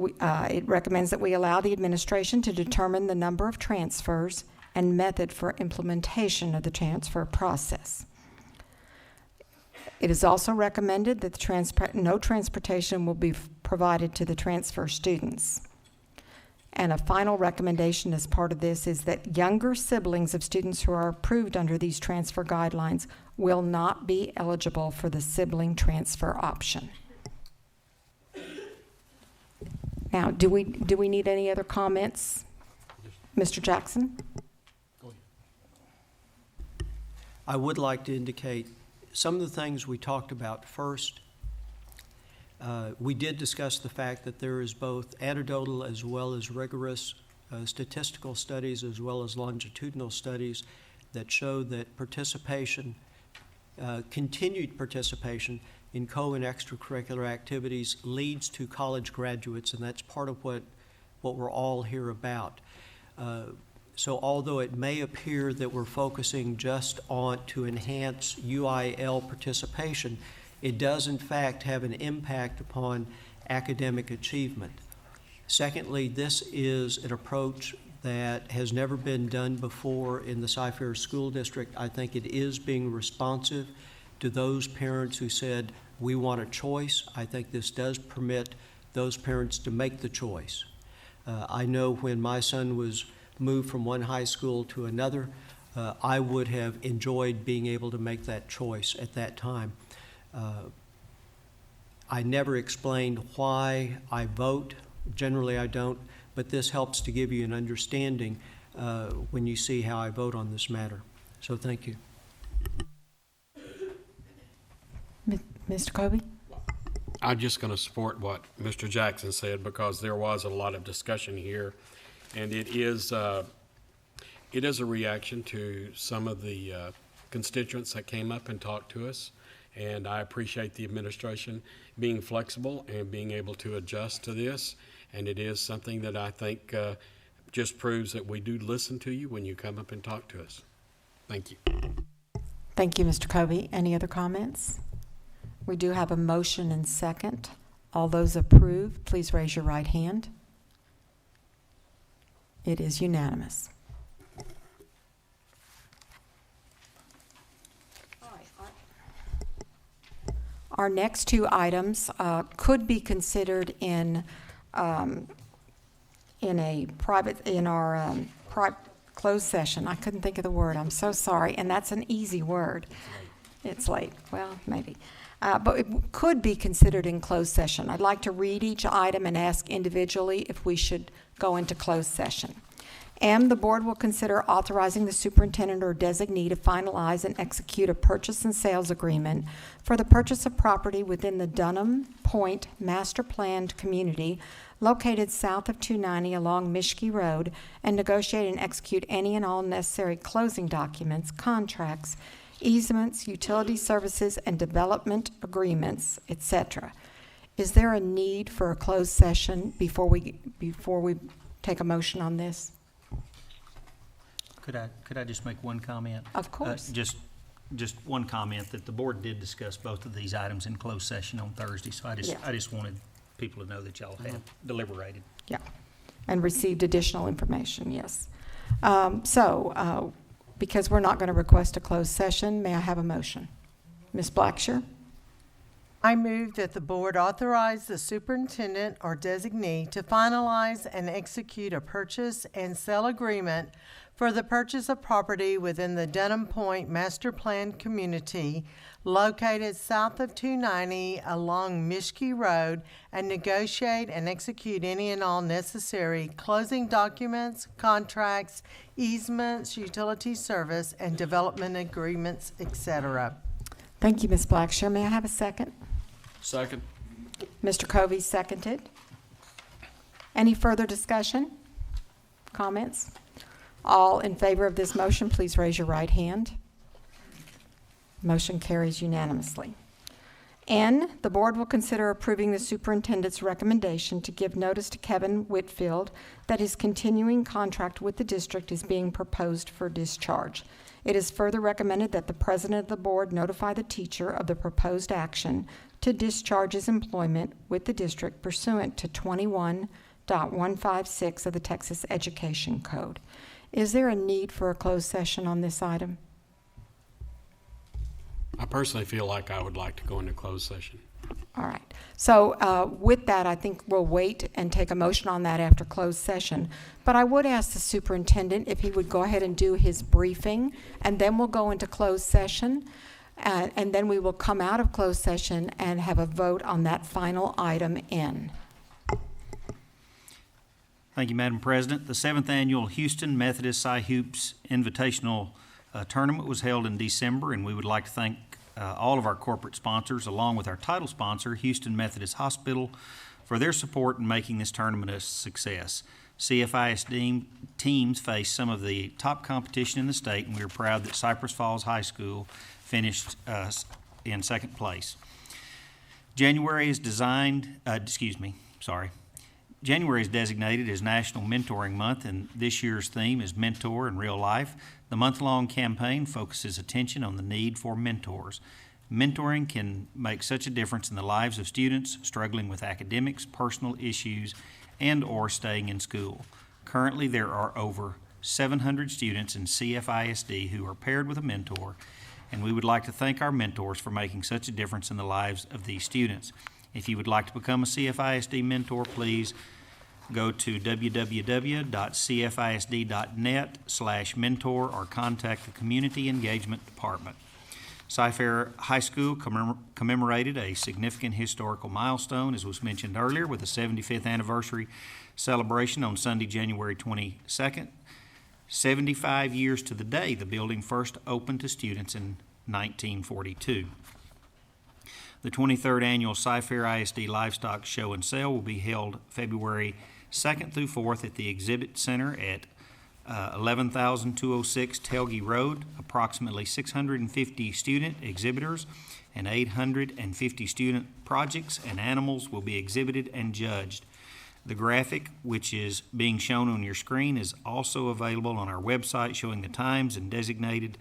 It recommends that we allow the administration to determine the number of transfers and method for implementation of the transfer process. It is also recommended that no transportation will be provided to the transfer students. And a final recommendation as part of this is that younger siblings of students who are approved under these transfer guidelines will not be eligible for the sibling transfer option. Now, do we need any other comments? Mr. Jackson? I would like to indicate some of the things we talked about first. We did discuss the fact that there is both anecdotal as well as rigorous statistical studies as well as longitudinal studies that show that participation, continued participation in co- and extracurricular activities leads to college graduates, and that's part of what we're all here about. So although it may appear that we're focusing just on to enhance UIL participation, it does in fact have an impact upon academic achievement. Secondly, this is an approach that has never been done before in the Cy-Fair School District. I think it is being responsive to those parents who said, we want a choice. I think this does permit those parents to make the choice. I know when my son was moved from one high school to another, I would have enjoyed being able to make that choice at that time. I never explained why I vote. Generally, I don't, but this helps to give you an understanding when you see how I vote on this matter. So thank you. Mr. Kobe? I'm just going to support what Mr. Jackson said, because there was a lot of discussion here, and it is a reaction to some of the constituents that came up and talked to us, and I appreciate the administration being flexible and being able to adjust to this, and it is something that I think just proves that we do listen to you when you come up and talk to us. Thank you. Thank you, Mr. Kobe. Any other comments? We do have a motion and second. All those approved, please raise your right hand. It is unanimous. Our next two items could be considered in our closed session. I couldn't think of the word. I'm so sorry, and that's an easy word. It's late. Well, maybe. but it could be considered in closed session. I'd like to read each item and ask individually if we should go into closed session. M, the board will consider authorizing the superintendent or designee to finalize and execute a purchase and sales agreement for the purchase of property within the Dunham Point Master Planned Community located south of 290 along Mishke Road, and negotiate and execute any and all necessary closing documents, contracts, easements, utility services, and development agreements, etc. Is there a need for a closed session before we take a motion on this? Could I just make one comment? Of course. Just one comment, that the board did discuss both of these items in closed session on Thursday, so I just wanted people to know that y'all had deliberated. Yeah, and received additional information, yes. Because we're not going to request a closed session, may I have a motion? Ms. Blackshear? I move that the board authorize the superintendent or designee to finalize and execute a purchase and sale agreement for the purchase of property within the Dunham Point Master Planned Community located south of 290 along Mishke Road, and negotiate and execute any and all necessary closing documents, contracts, easements, utility service, and development agreements, etc. Thank you, Ms. Blackshear. May I have a second? Second. Mr. Covey seconded. Any further discussion? Comments? All in favor of this motion, please raise your right hand. Motion carries unanimously. N, the board will consider approving the superintendent's recommendation to give notice to Kevin Whitfield that his continuing contract with the district is being proposed for discharge. It is further recommended that the president of the board notify the teacher of the proposed action to discharge his employment with the district pursuant to 21.156 of the Texas Education Code. Is there a need for a closed session on this item? I personally feel like I would like to go into closed session. All right. So with that, I think we'll wait and take a motion on that after closed session. But I would ask the superintendent if he would go ahead and do his briefing, and then we'll go into closed session. And then we will come out of closed session and have a vote on that final item N. Thank you, Madam President. The 7th Annual Houston Methodist Cy-Hoops Invitational Tournament was held in December, and we would like to thank all of our corporate sponsors, along with our title sponsor, Houston Methodist Hospital, for their support in making this tournament a success. CFISD teams face some of the top competition in the state, and we are proud that Cypress Falls High School finished in second place. January is designated as National Mentoring Month, and this year's theme is Mentor in Real Life. The month-long campaign focuses attention on the need for mentors. Mentoring can make such a difference in the lives of students struggling with academics, personal issues, and or staying in school. Currently, there are over 700 students in CFISD who are paired with a mentor, and we would like to thank our mentors for making such a difference in the lives of these students. If you would like to become a CFISD mentor, please go to www.cfisd.net/mentor or contact the Community Engagement Department. Cy-Fair High School commemorated a significant historical milestone, as was mentioned earlier, with the 75th anniversary celebration on Sunday, January 22nd. 75 years to the day the building first opened to students in 1942. The 23rd Annual Cy-Fair ISD Livestock Show and Sale will be held February 2nd through 4th at the Exhibit Center at 11,206 Telge Road. Approximately 650 student exhibitors and 850 student projects and animals will be exhibited and judged. The graphic, which is being shown on your screen, is also available on our website, showing the times and designated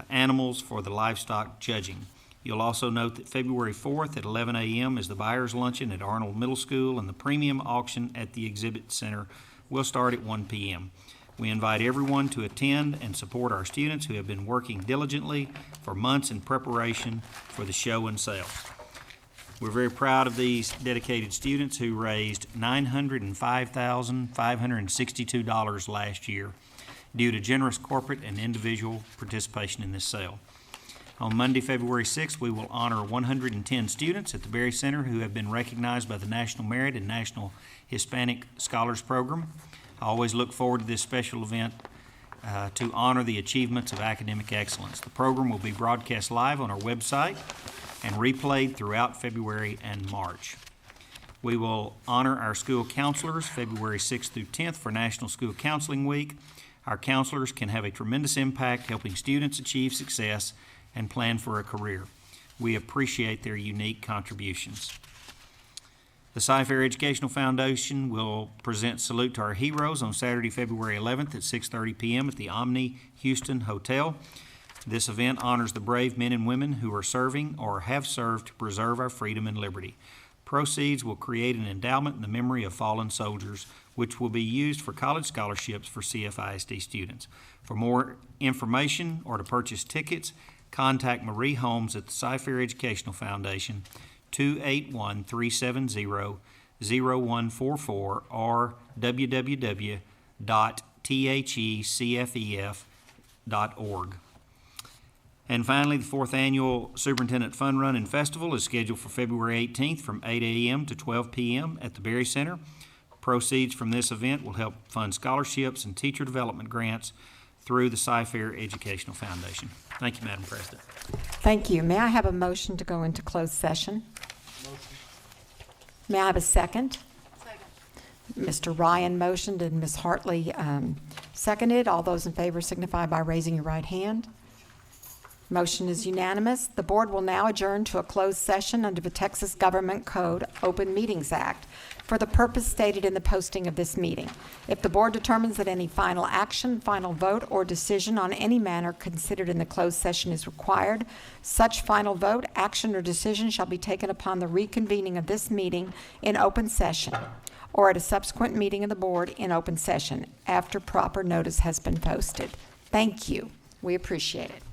animals for the livestock judging. You'll also note that February 4th at 11 a.m. is the Buyers Luncheon at Arnold Middle School, and the premium auction at the Exhibit Center will start at 1 p.m. We invite everyone to attend and support our students who have been working diligently for months in preparation for the show and sale. We're very proud of these dedicated students who raised $905,562 last year due to generous corporate and individual participation in this sale. On Monday, February 6th, we will honor 110 students at the Berry Center who have been recognized by the National Merit and National Hispanic Scholars Program. I always look forward to this special event to honor the achievements of academic excellence. The program will be broadcast live on our website and replayed throughout February and March. We will honor our school counselors February 6th through 10th for National School Counseling Week. Our counselors can have a tremendous impact helping students achieve success and plan for a career. We appreciate their unique contributions. The Cy-Fair Educational Foundation will present Salute to Our Heroes on Saturday, February 11th at 6:30 p.m. at the Omni Houston Hotel. This event honors the brave men and women who are serving or have served to preserve our freedom and liberty. Proceeds will create an endowment in the memory of fallen soldiers, which will be used for college scholarships for CFISD students. For more information or to purchase tickets, contact Marie Holmes at the Cy-Fair Educational Foundation, 281-370-0144 or www.thecfef.org. And finally, the 4th Annual Superintendent Fun Run and Festival is scheduled for February 18th from 8 a.m. to 12 p.m. at the Berry Center. Proceeds from this event will help fund scholarships and teacher development grants through the Cy-Fair Educational Foundation. Thank you, Madam President. Thank you. May I have a motion to go into closed session? May I have a second? Mr. Ryan motioned and Ms. Hartley seconded. All those in favor signify by raising your right hand. Motion is unanimous. The board will now adjourn to a closed session under the Texas Government Code Open Meetings Act for the purpose stated in the posting of this meeting. If the board determines that any final action, final vote, or decision on any matter considered in the closed session is required, such final vote, action, or decision shall be taken upon the reconvening of this meeting in open session or at a subsequent meeting of the board in open session after proper notice has been posted. Thank you. We appreciate it.